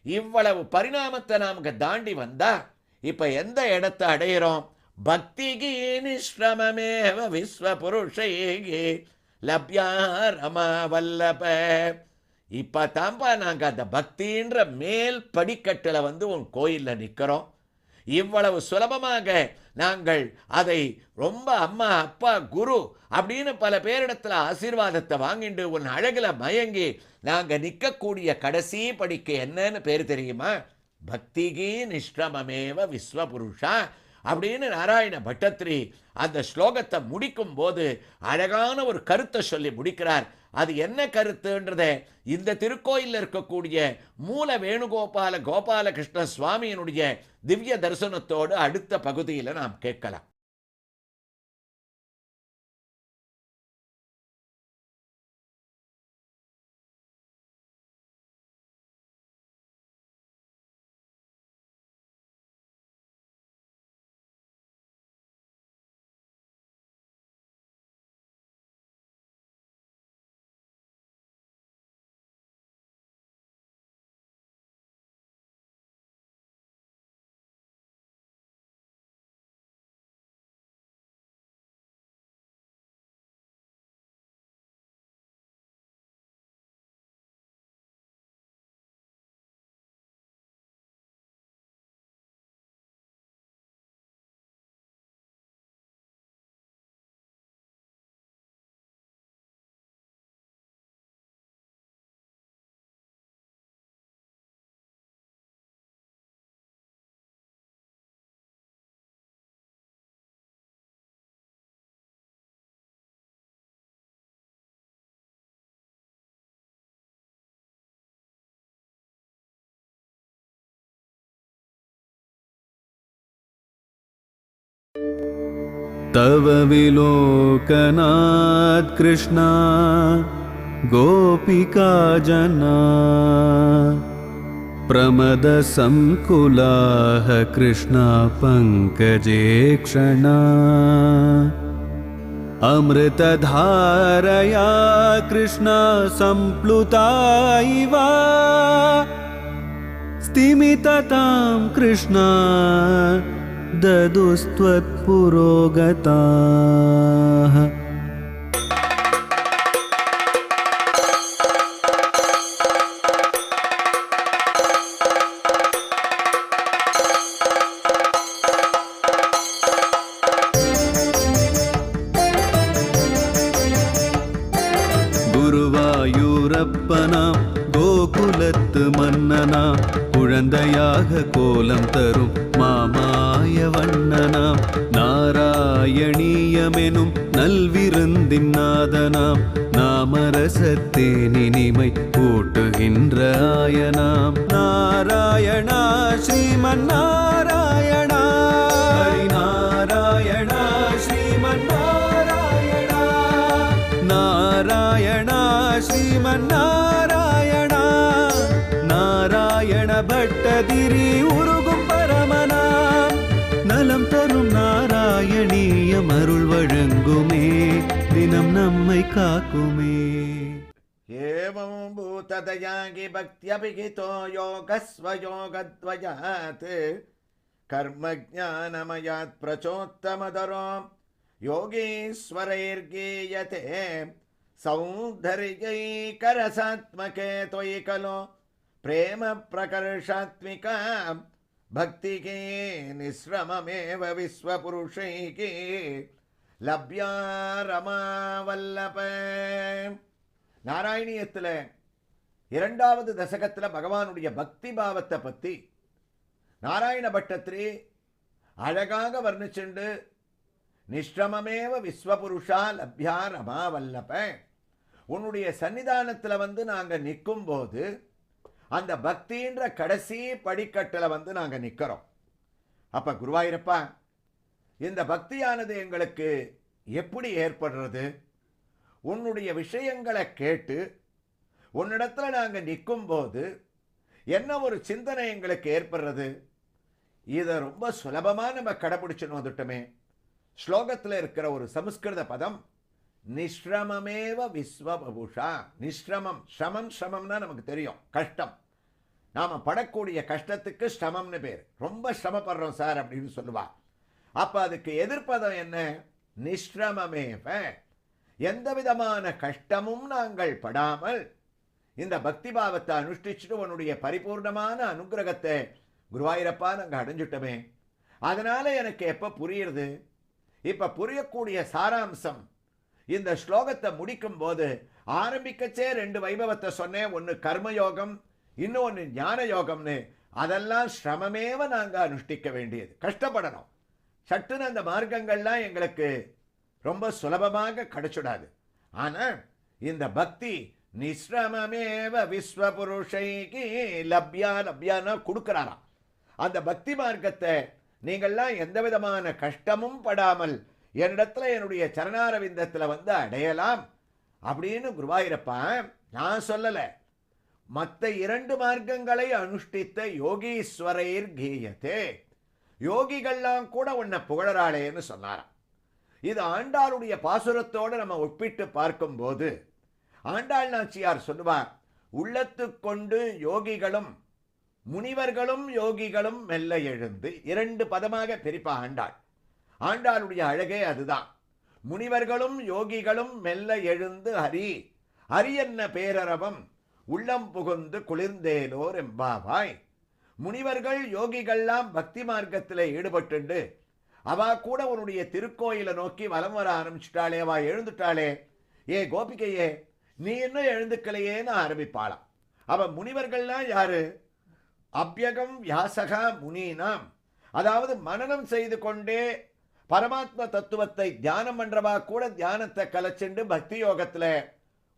இவ்வளவு பரிணாமத்தை நமக்கு தாண்டி வந்தா இப்ப எந்த இடத்தை அடையிறோம், பக்திகி நிஷ்ரமமேவ விஸ்வ புருஷைகி லப்யா ரமா வல்லப. இப்ப தாம்பா நாங்க அந்த பக்தின்ற மேல் படிக்கட்டுல உன் கோயில்ல நிக்கிறோம். இவ்வளவு சுலபமாக நாங்கள் அதை ரொம்ப அம்மா அப்பா குரு அப்படின்னு பல பேரிடத்துல ஆசீர்வாதத்தை வாங்கிட்டு உன் அழகுல மயங்கி நாங்க நிற்கக்கூடிய கடைசி படிக்கு என்னன்னு பேர் தெரியுமா, பக்திகி நிஷ்டமமேவ விஸ்வபுருஷா அப்படின்னு நாராயண பட்டத்திரி அந்த ஸ்லோகத்தை முடிக்கும் போது அழகான ஒரு கருத்தை சொல்லி முடிக்கிறார். அது என்ன கருத்துன்றதை இந்த திருக்கோயிலில் இருக்கக்கூடிய மூல வேணுகோபால கோபாலகிருஷ்ண சுவாமியினுடைய திவ்ய தரிசனத்தோடு அடுத்த பகுதியில் நாம் கேட்கலாம். तव विलोकनात् कृष्णा गोपिका जना प्रमदसङ्कुलाः कृष्णा पङ्कजे क्षणा अमृतधारया कृष्णा सम्प्लुता इव स्तिमिततां कृष्णा ददुस्त्वत्पुरोगताः। குருவாயூரப்பனாம் கோகுலத்து மன்னனாம் குழந்தையாக கோலம் தரும் மாமாய வண்ணனாம் நாராயணீயமெனும் நல்விருந்தின் நாதனாம் நாமரசத்தேனினிமை கூட்டுகின்ற ஆயனாம் நாராயணா ஸ்ரீமன் நாராயணா ஹரிநாராயணா ஸ்ரீமன் நாராயணா நாராயணா ஸ்ரீமன் நாராயணா நாராயண பட்டதிரி உருகும் பரமனாம் நலம் தரும் நாராயணீயம் அருள் வழங்குமே தினம் நம்மை காக்குமே. ஏவம் பூததயாகி பக்தியபிகிதோ யோகஸ்வயோகத்வயாத் கர்மஜானமயாத் பிரச்சோத்தமதரோ யோகீஸ்வரைர்கீயதே சௌந்தர்யைகரசாத்மகே त्वयि खलु प्रेम प्रकर्षात्मिका भक्तिके निःश्रममेव विश्वपुरुषैके लभ्या रमावल्लभ. நாராயணியத்துல இரண்டாவது தசகத்துல பகவானுடைய பக்தி பாவத்தை பத்தி நாராயண பட்டத்திரி அழகாக வர்ணிச்சுண்டு நிஷ்ரமமேவ விஸ்வபுருஷா லப்யா ரமாவல்லப, உன்னுடைய சன்னிதானத்துல நாங்க நிற்கும் போது அந்த பக்தின்ற கடைசி படிக்கட்டில் நாங்க நிக்கிறோம். அப்ப குருவாயூரப்பா, இந்த பக்தியானது எங்களுக்கு எப்படி ஏற்படுறது? உன்னுடைய விஷயங்களை கேட்டு உன்னிடத்துல நாங்க நிற்கும் போது என்ன ஒரு சிந்தனை எங்களுக்கு ஏற்படுறது? இதை ரொம்ப சுலபமா நம்ம கடைபிடிச்சுன்னு வந்துட்டோமே. ஸ்லோகத்தில் இருக்கிற ஒரு சமஸ்கிருத பதம் நிஷ்ரமமேவ விஸ்வபபுஷா. நிஷ்ரமம், ஸ்ரமம், ஸ்ரமம்னா நமக்கு தெரியும், கஷ்டம். நாம படக்கூடிய கஷ்டத்துக்கு ஸ்ரமம்னு பேர். ரொம்ப சிரமப்படுறோம் சார் அப்படின்னு சொல்லுவா. அப்ப அதுக்கு எதிர்ப்பதம் என்ன? நிஷ்ரமமேவ, எந்த விதமான கஷ்டமும் நாங்கள் படாமல் இந்த பக்தி பாவத்தை அனுஷ்டிச்சுட்டு உன்னுடைய பரிபூர்ணமான அனுகிரகத்தை குருவாயூரப்பா நாங்கள் அடைஞ்சுட்டோமே. அதனால எனக்கு எப்ப புரியுறது? இப்ப புரியக்கூடிய சாராம்சம் இந்த ஸ்லோகத்தை முடிக்கும் போது ஆரம்பிக்கச்சே ரெண்டு வைபவத்தை சொன்னேன். ஒன்னு கர்மயோகம், இன்னொன்னு ஞான யோகம்னு. அதெல்லாம் சிரமமேவ நாங்க அனுஷ்டிக்க வேண்டியது, கஷ்டப்படணும். சட்டுன்னு அந்த மார்க்கங்கள்லாம் எங்களுக்கு ரொம்ப சுலபமாக கிடைச்சிடாது. ஆனா இந்த பக்தி நிஸ்ரமமேவ விஸ்வபுருஷைகி லப்யா, லப்யானா கொடுக்கிறாராம். அந்த பக்தி மார்க்கத்தை நீங்கள்லாம் எந்த விதமான கஷ்டமும் படாமல் என்னிடத்துல என்னுடைய சரணாரவிந்தத்தில் அடையலாம் அப்படின்னு குருவாயூரப்பா நான் சொல்லல. மற்ற இரண்டு மார்க்கங்களை அனுஷ்டித்த யோகீஸ்வரைர் கீயத்தே, யோகிகள்லாம் கூட உன்னை புகழறாளேன்னு சொன்னாராம். இது ஆண்டாளுடைய பாசுரத்தோடு நம்ம ஒப்பிட்டு பார்க்கும்போது ஆண்டாள் நாச்சியார் சொல்லுவார், உள்ளத்து கொண்டு யோகிகளும் முனிவர்களும் யோகிகளும் மெல்ல எழுந்து. இரண்டு பதமாக பிரிப்பா ஆண்டாள். ஆண்டாளுடைய அழகே அதுதான். முனிவர்களும் யோகிகளும் மெல்ல எழுந்து ஹரி ஹரி என்ன பேரரவம் உள்ளம் புகுந்து குளிர்ந்தேலோர் எம்பாவாய். முனிவர்கள் யோகிகள்லாம் பக்தி மார்க்கத்தில் ஈடுபட்டு அவா கூட உன்னுடைய திருக்கோயிலை நோக்கி வலம் வர ஆரம்பிச்சுட்டாளே, அவா எழுந்துட்டாளே, ஏ கோபிகையே நீ இன்னும் எழுந்துக்கலையேன்னு ஆரம்பிப்பாளாம். அவ முனிவர்கள்லாம் யாரு? அப்யகம் வியாசகா முனீனாம், அதாவது மனனம் செய்து கொண்டே பரமாத்ம தத்துவத்தை தியானம் பண்றவா கூட தியானத்தை கலைச்சுண்டு பக்தி யோகத்துல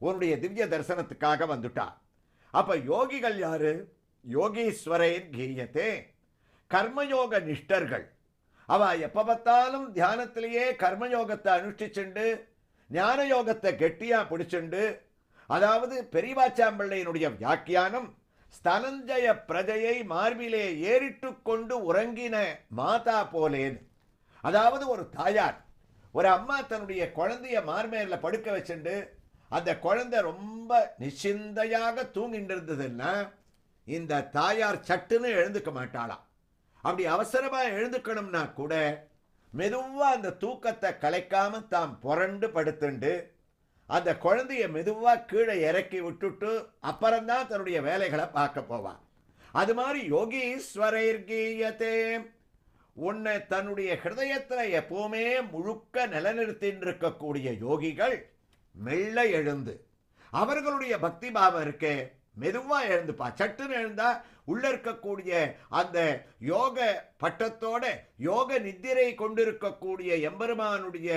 உன்னுடைய திவ்ய தரிசனத்துக்காக வந்துட்டா. அப்ப யோகிகள் யாரு? யோகீஸ்வரேன் கீயத்தே, கர்மயோக நிஷ்டர்கள். அவ எப்ப பார்த்தாலும் தியானத்திலேயே கர்மயோகத்தை அனுஷ்டிச்சுண்டு ஞான யோகத்தை கெட்டியா பிடிச்சுண்டு அதாவது பெரியவாச்சாம்பிள்ளையினுடைய வியாக்கியானம், ஸ்தனஞ்சய பிரஜையை மார்பிலே ஏறிட்டு கொண்டு உறங்கின மாதா போலேன். அதாவது ஒரு தாயார், ஒரு அம்மா தன்னுடைய குழந்தைய மார்மேல படுக்க வச்சுண்டு அந்த குழந்தை ரொம்ப நிச்சிந்தையாக தூங்கிட்டு இருந்ததுன்னா இந்த தாயார் சட்டுன்னு எழுந்துக்க மாட்டாளாம். அப்படி அவசரமா எழுந்துக்கணும்னா கூட மெதுவா அந்த தூக்கத்தை கலைக்காம தாம் புரண்டு படுத்துண்டு அந்த குழந்தைய மெதுவா கீழே இறக்கி விட்டுட்டு அப்புறம்தான் தன்னுடைய வேலைகளை பார்க்க போவான். அது மாதிரி யோகீஸ்வரர்கீயத்தே, உன்னை தன்னுடைய ஹிருதயத்துல எப்பவுமே முழுக்க நிலநிறுத்தின்னு இருக்கக்கூடிய யோகிகள் மெல்ல எழுந்து, அவர்களுடைய பக்தி பாவம் இருக்கே மெதுவா எழுந்துப்பா. சட்டுன்னு எழுந்தா உள்ள இருக்கக்கூடிய அந்த யோக பட்டத்தோட யோக நித்திரை கொண்டிருக்கக்கூடிய எம்பெருமானுடைய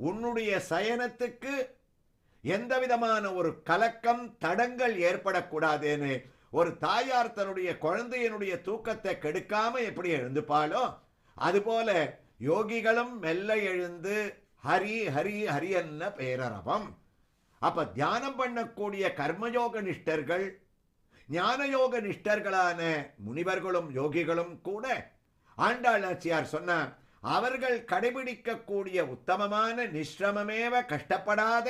உன்னுடைய சயனத்துக்கு எந்த விதமான ஒரு கலக்கம் தடங்கள் ஏற்படக்கூடாதுன்னு ஒரு தாயார் தன்னுடைய குழந்தையினுடைய தூக்கத்தை கெடுக்காம எப்படி எழுந்துப்பாளோ அதுபோல யோகிகளும் மெல்ல எழுந்து ஹரி ஹரி ஹரி என்ன பேரரவம். அப்ப தியானம் பண்ணக்கூடிய கர்மயோக நிஷ்டர்கள், ஞானயோக நிஷ்டர்களான முனிவர்களும் யோகிகளும் கூட ஆண்டாளாச்சியார் சொன்ன அவர்கள் கடைபிடிக்கக்கூடிய உத்தமமான நிஷ்ரமமேவ கஷ்டப்படாத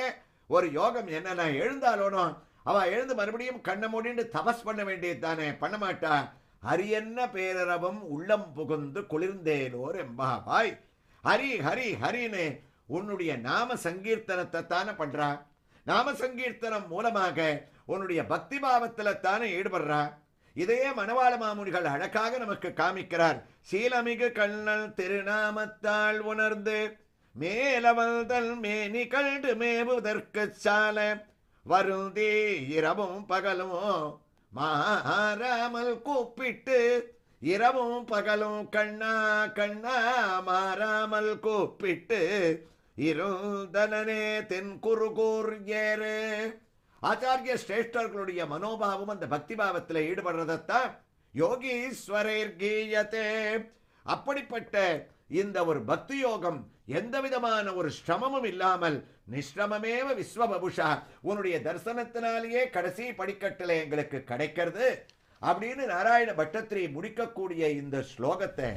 ஒரு யோகம் என்னன்னா, எழுந்தாலோனோ அவ எழுந்து மறுபடியும் கண்ணை மூடிட்டு தபஸ் பண்ண வேண்டியது தானே, பண்ண மாட்டா. ஹரியன்ன பேரரவம் உள்ளம் புகுந்து குளிர்ந்தேனோர் எம்பாபாய். ஹரி ஹரி ஹரின்னு உன்னுடைய நாம சங்கீர்த்தனத்தை தானே பண்றா. நாம சங்கீர்த்தனம் மூலமாக உன்னுடைய பக்தி பாவத்துல தானே ஈடுபடுறா. இதையே மணவாள மாமுனிகள் அழகாக நமக்கு காமிக்கிறார். சீலமிகு கண்ணல் திருநாமத்தாள் உணர்ந்து மேலவல்தல் மேனி கண்டு மேவுதற்கு சால வருந்தே இரவும் பகலும் மாறாமல் கூப்பிட்டு, இரவும் பகலும் கண்ணா கண்ணா மாறாமல் கூப்பிட்டு இருந்தனே தென் குறுகூர் ஏறு. ஆச்சாரிய சிரேஷ்டர்களுடைய மனோபாவம் அந்த பக்தி பாவத்தில் ஈடுபடுறதத்தான் யோகீஸ்வரர் கீயத்தே. அப்படிப்பட்ட இந்த ஒரு பக்தி யோகம் எந்த விதமான ஒரு சிரமமும் இல்லாமல் நிஷ்ரமமேவ விஸ்வபபுஷா, உன்னுடைய தரிசனத்தினாலேயே கடைசி படிக்கட்டில் எங்களுக்கு கிடைக்கிறது அப்படின்னு நாராயண பட்டத்திரி முடிக்கக்கூடிய இந்த ஸ்லோகத்தை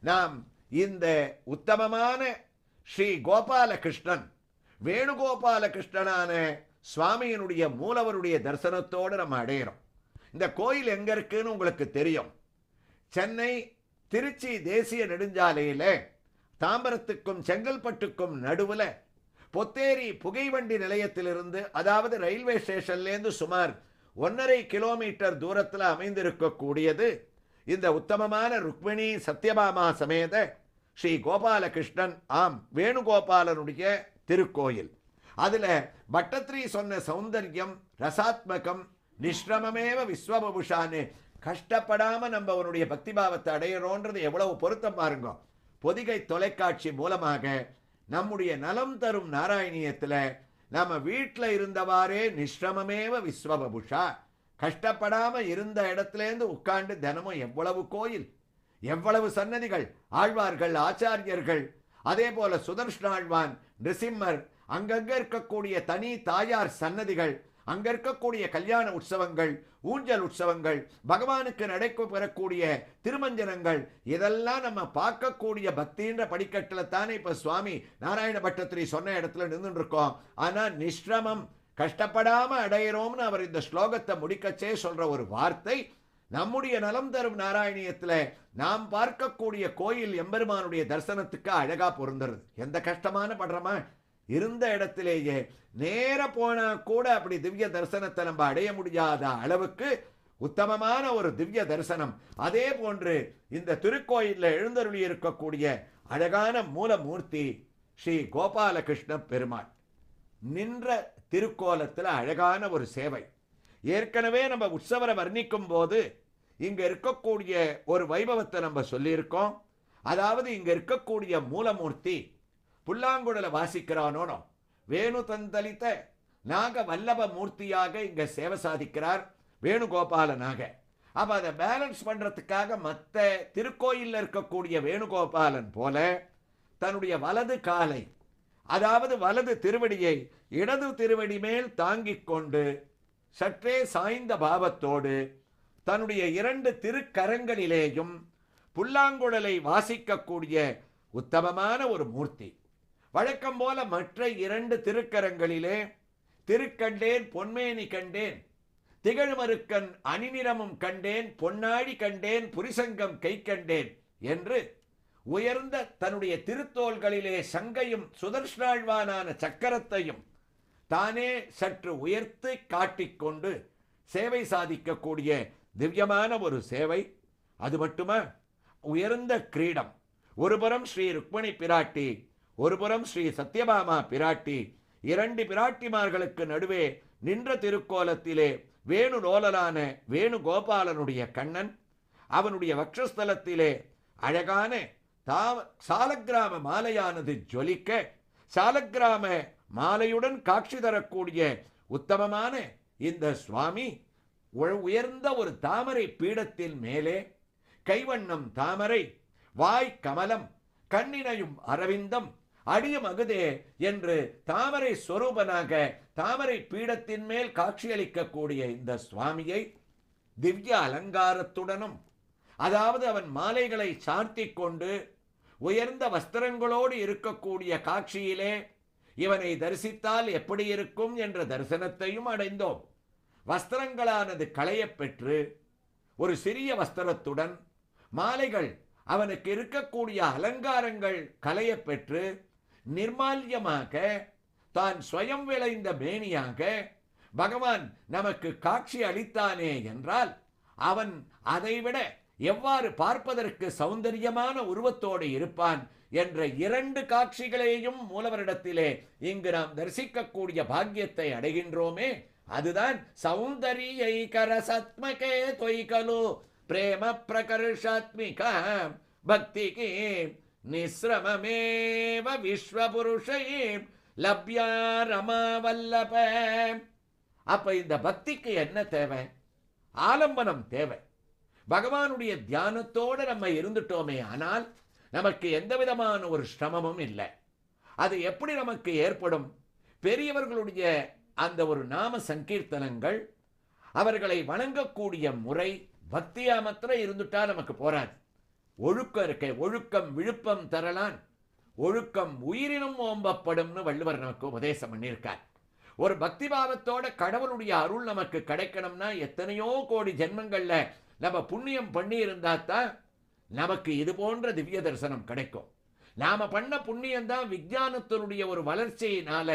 நாம் இந்த உத்தமமான ஸ்ரீ கோபாலகிருஷ்ணன், வேணுகோபாலகிருஷ்ணனான சுவாமியினுடைய மூலவருடைய தரிசனத்தோடு நம்ம அடையிறோம். இந்த கோயில் எங்க இருக்குன்னு உங்களுக்கு தெரியும். சென்னை திருச்சி தேசிய நெடுஞ்சாலையில தாம்பரத்துக்கும் செங்கல்பட்டுக்கும் நடுவுல பொத்தேரி புகைவண்டி நிலையத்திலிருந்து, அதாவது ரயில்வே ஸ்டேஷன்லேருந்து சுமார் 1.5 கிலோமீட்டர் தூரத்தில் அமைந்திருக்கக்கூடியது இந்த உத்தமமான ருக்மிணி சத்யபாமா சமேத ஸ்ரீ கோபாலகிருஷ்ணன், ஆம் வேணுகோபாலனுடைய திருக்கோயில். அதுல பட்டத்ரி சொன்ன சௌந்தர்யம் ரசாத்மகம், நிஷ்ரமமேவ விஸ்வபபுஷான்னு கஷ்டப்படாம நம்ம அவனுடைய பக்தி பாவத்தை அடையிறோன்றது எவ்வளவு பொருத்தம் பாருங்க. பொதிகை தொலைக்காட்சி மூலமாக நம்முடைய நலம் தரும் நாராயணியத்துல நம்ம வீட்டில் இருந்தவாறே நிஷ்ரமமேவ விஸ்வபபுஷா, கஷ்டப்படாம இருந்த இடத்துலேருந்து உட்கார்ந்து தினமும் எவ்வளவு கோயில், எவ்வளவு சன்னதிகள், ஆழ்வார்கள், ஆச்சாரியர்கள், அதே போல சுதர்ஷ்ணாழ்வான், நிருசிம்மர், அங்கங்க இருக்கக்கூடிய தனி தாயார் சன்னதிகள், அங்க இருக்கக்கூடிய கல்யாண உற்சவங்கள், ஊஞ்சல் உற்சவங்கள், பகவானுக்கு நடைக்கு பெறக்கூடிய திருமஞ்சனங்கள், இதெல்லாம் நம்ம பார்க்கக்கூடிய பக்தின்ற படிக்கட்டில் தானே இப்ப சுவாமி நாராயண பட்டத்திரி சொன்ன இடத்துல நின்று இருக்கோம். ஆனா நிஷ்ரமம், கஷ்டப்படாம அடையிறோம்னு அவர் இந்த ஸ்லோகத்தை முடிக்கச்சே சொல்ற ஒரு வார்த்தை நம்முடைய நலம் தரும் நாராயணியத்துல நாம் பார்க்கக்கூடிய கோயில் எம்பெருமானுடைய தரிசனத்துக்கு அழகா பொருந்துறது. எந்த கஷ்டமான படுறோமா, இருந்த இடத்திலேயே நேர போனா கூட அப்படி திவ்ய தரிசனத்தை நம்ம அடைய முடியாத அளவுக்கு உத்தமமான ஒரு திவ்ய தரிசனம். அதே போன்று இந்த திருக்கோயிலில் எழுந்தருளி இருக்கக்கூடிய அழகான மூலமூர்த்தி ஸ்ரீ கோபாலகிருஷ்ண பெருமாள் நின்ற திருக்கோலத்தில் அழகான ஒரு சேவை. ஏற்கனவே நம்ம உற்சவரை வர்ணிக்கும் போது இங்க இருக்கக்கூடிய ஒரு வைபவத்தை நம்ம சொல்லியிருக்கோம். அதாவது இங்க இருக்கக்கூடிய மூலமூர்த்தி புல்லாங்குழல வாசிக்கிறானோனோ வேணு தந்தளித்த நாக வல்லப மூர்த்தியாக இங்க சேவை சாதிக்கிறார் வேணுகோபாலனாக. அப்ப அதை பேலன்ஸ் பண்றதுக்காக மற்ற திருக்கோயிலில் இருக்கக்கூடிய வேணுகோபாலன் போல தன்னுடைய வலது காலை அதாவது வலது திருவடியை இடது திருவடி மேல் தாங்கிக் கொண்டு சற்றே சாய்ந்த பாவத்தோடு தன்னுடைய 2 திருக்கரங்களிலேயும் புல்லாங்குழலை வாசிக்கக்கூடிய உத்தமமான ஒரு மூர்த்தி. வழக்கம் போல மற்ற 2 திருக்கரங்களிலே திருக்கண்டேன் பொன்மேனி கண்டேன், திகழ்மருக்கன் அணிநிறமும் கண்டேன், பொன்னாடி கண்டேன், புரிசங்கம் கை கண்டேன் என்று உயர்ந்த தன்னுடைய திருத்தோள்களிலே சங்கையும் சுதர்ஷ்ணாழ்வானான சக்கரத்தையும் தானே சற்று உயர்த்து காட்டிக்கொண்டு சேவை சாதிக்கக்கூடிய திவ்யமான ஒரு சேவை. அது மட்டுமா, உயர்ந்த கிரீடம். ஒருபுறம் ஸ்ரீ ருக்மணி பிராட்டி, ஒருபுறம் ஸ்ரீ சத்யபாமா பிராட்டி, 2 பிராட்டிமார்களுக்கு நடுவே நின்ற திருக்கோலத்திலே வேணுலோலனான வேணுகோபாலனுடைய கண்ணன், அவனுடைய வக்ஷஸ்தலத்திலே அழகான சாலக்கிராம மாலையானது ஜொலிக்க, சாலக்கிராம மாலையுடன் காட்சி தரக்கூடிய உத்தமமான இந்த சுவாமி உயர்ந்த ஒரு தாமரை பீடத்தின் மேலே கைவண்ணம் தாமரை, வாய் கமலம், கண்ணினையும் அரவிந்தம், அடியும் அகுதே என்று தாமரை ஸ்வரூபனாக தாமரை பீடத்தின் மேல் காட்சியளிக்கக்கூடிய இந்த சுவாமியை திவ்ய அலங்காரத்துடனும், அதாவது அவன் மாலைகளை சார்த்திக் கொண்டு உயர்ந்த வஸ்திரங்களோடு இருக்கக்கூடிய காட்சியிலே இவனை தரிசித்தால் எப்படி இருக்கும் என்ற தரிசனத்தையும் அடைந்தோம். வஸ்திரங்களானது களையப்பெற்று ஒரு சிறிய வஸ்திரத்துடன் மாலைகள் அவனுக்கு இருக்கக்கூடிய அலங்காரங்கள் களையப்பெற்று நிர்மால்யமாக தான் ஸ்வயம் விளைந்த மேனியாக பகவான் நமக்கு காட்சி அளித்தானே என்றால் அவன் அதைவிட எவ்வாறு பார்ப்பதற்கு சௌந்தரியமான உருவத்தோடு இருப்பான் என்ற 2 காட்சிகளையும் மூலவரிடத்திலே இங்கு நாம் தரிசிக்கக்கூடிய பாக்கியத்தை அடைகின்றோமே. அதுதான் சௌந்தரியைகரசத்மகே தொய்கலு பிரேம பிரகர்ஷாத்மிக பக்திகி நிஸ்ரமமேவ விஸ்வபுருஷை லப்யா ரமாவல்லப. அப்ப இந்த பக்திக்கு என்ன தேவை? ஆலம்பனம் தேவை. பகவானுடைய தியானத்தோடு நம்ம இருந்துட்டோமே ஆனால் நமக்கு எந்த விதமான ஒரு சிரமமும் இல்லை. அது எப்படி நமக்கு ஏற்படும்? பெரியவர்களுடைய அந்த ஒரு நாம சங்கீர்த்தனங்கள், அவர்களை வணங்கக்கூடிய முறை பக்தியா மாத்திரம் இருந்துட்டா நமக்கு போராது. ஒழுக்கம் இருக்க, ஒழுக்கம் விழுப்பம் தரலான், ஒழுக்கம் உயிரினும் ஓம்பப்படும்னு வள்ளுவர் நமக்கு உபதேசம் பண்ணியிருக்கார். ஒரு பக்தி பாவத்தோட கடவுளுடைய அருள் நமக்கு கிடைக்கணும்னா எத்தனையோ கோடி ஜென்மங்கள்ல நம்ம புண்ணியம் பண்ணி இருந்தா தான் நமக்கு இது போன்ற திவ்ய தரிசனம் கிடைக்கும். நாம பண்ண புண்ணியம் தான் விஞ்ஞானத்தினுடைய ஒரு வளர்ச்சியினால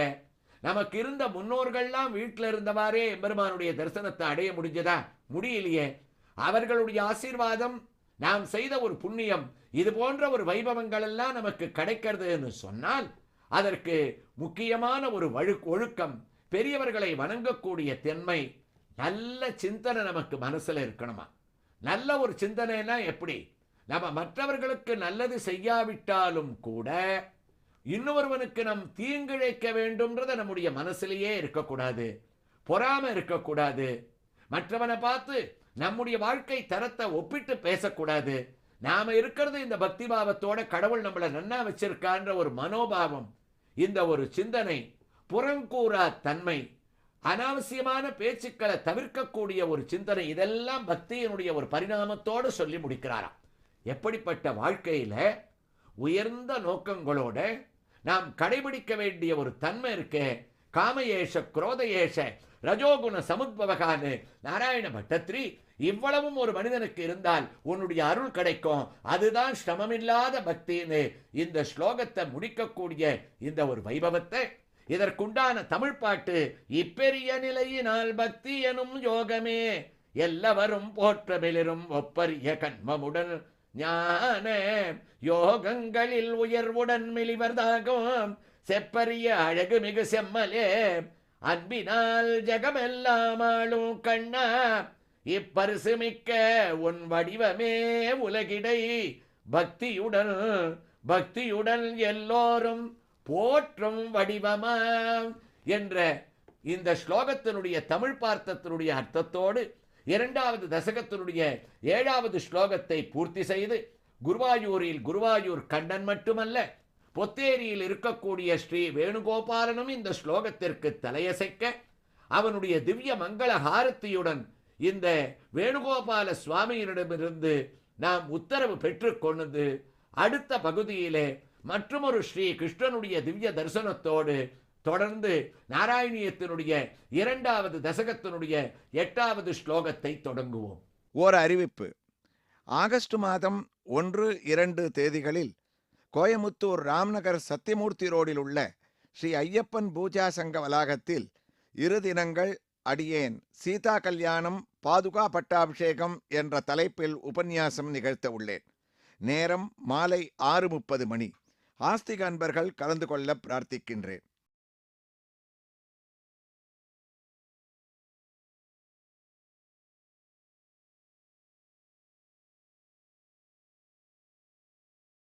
நமக்கு இருந்த முன்னோர்கள்லாம் வீட்டில் இருந்தவாறே எம்பெருமானுடைய தரிசனத்தை அடைய முடிஞ்சதா? முடியலையே. அவர்களுடைய ஆசீர்வாதம், நாம் செய்த ஒரு புண்ணியம், இது போன்ற ஒரு வைபவங்கள் எல்லாம் நமக்கு கிடைக்கிறதுன்னு சொன்னால் அதற்கு முக்கியமான ஒரு ஒழுக்கம், பெரியவர்களை வணங்கக்கூடிய தன்மை, நல்ல சிந்தனை நமக்கு மனசுல இருக்கணுமா. நல்ல ஒரு சிந்தனைனா எப்படி? நம்ம மற்றவர்களுக்கு நல்லது செய்யாவிட்டாலும் கூட இன்னொருவனுக்கு நம் தீங்கிழைக்க வேண்டும்ன்றத நம்முடைய மனசிலேயே இருக்கக்கூடாது. பொறாம இருக்கக்கூடாது. மற்றவனை பார்த்து நம்முடைய வாழ்க்கை தரத்தை ஒப்பிட்டு பேசக்கூடாது. நாம இருக்கிறது இந்த பக்தி பாவத்தோட கடவுள் நம்மளை நன்னா வச்சிருக்கான்ற ஒரு மனோபாவம், இந்த ஒரு சிந்தனை, புறங்கூறா தன்மை, அனாவசியமான பேச்சுக்களை தவிர்க்கக்கூடிய ஒரு சிந்தனை, இதெல்லாம் பக்தியினுடைய ஒரு பரிணாமத்தோடு சொல்லி முடிக்கிறாராம். எப்படிப்பட்ட வாழ்க்கையில உயர்ந்த நோக்கங்களோட நாம் கடைபிடிக்க வேண்டிய ஒரு தன்மை இருக்கு. காமயேஷ குரோதயேஷ ரஜோகுண சமுத்பவகான்னு நாராயண பட்டத்ரி இவ்வளவும் ஒரு மனிதனுக்கு இருந்தால் உன்னுடைய அருள் கிடைக்கும், அதுதான் சிரமமில்லாத பக்தின்னு இந்த ஸ்லோகத்தை முடிக்கக்கூடிய இந்த ஒரு வைபவத்தை, இதற்குண்டான தமிழ் பாட்டு இப்பெரிய நிலையினால் பக்தி எனும் யோகமே எல்லாவரும் போற்றமிலிரும் ஒப்பரிய கண்மமுடன் ஞான யோகங்களில் உயர்வுடன் மெலிவர்தாகும் செப்பரிய அழகு மிகு செம்மலே அன்பினால் ஜகமெல்லாம் ஆளும் கண்ணா இப்பரிசு மிக்க உன் வடிவமே உலகிடை பக்தியுடன் பக்தியுடன் எல்லோரும் போற்றும் வடிவமாம் என்ற இந்த ஸ்லோகத்தினுடைய தமிழ் பார்த்தத்தினுடைய அர்த்தத்தோடு 2வது தசகத்தினுடைய 7வது ஸ்லோகத்தை பூர்த்தி செய்து குருவாயூரில் குருவாயூர் கண்ணன் மட்டுமல்ல பொத்தேரியில் இருக்கக்கூடிய ஸ்ரீ வேணுகோபாலனும் இந்த ஸ்லோகத்திற்கு தலையசைக்க அவனுடைய திவ்ய மங்கள ஹாரத்தியுடன் இந்த வேணுகோபால சுவாமியினிடமிருந்து நாம் உத்தரவு பெற்றுக்கொண்டு அடுத்த பகுதியிலே மற்றொரு ஸ்ரீ கிருஷ்ணனுடைய திவ்ய தரிசனத்தோடு தொடர்ந்து நாராயணியத்தினுடைய 2வது தசகத்தினுடைய 8வது ஸ்லோகத்தை தொடங்குவோம். ஓர் அறிவிப்பு. ஆகஸ்ட் மாதம் 1, 2 தேதிகளில் கோயமுத்தூர் ராம்நகர் சத்தியமூர்த்தி ரோடில் உள்ள ஸ்ரீ ஐயப்பன் பூஜா சங்க வளாகத்தில் 2 தினங்கள் அடியேன் சீதா கல்யாணம் பாதுகா பட்டாபிஷேகம் என்ற தலைப்பில் உபன்யாசம் நிகழ்த்த உள்ளேன். நேரம் மாலை 6:30 மணி. ஆஸ்திக அன்பர்கள் கலந்து கொள்ள பிரார்த்திக்கின்றேன்.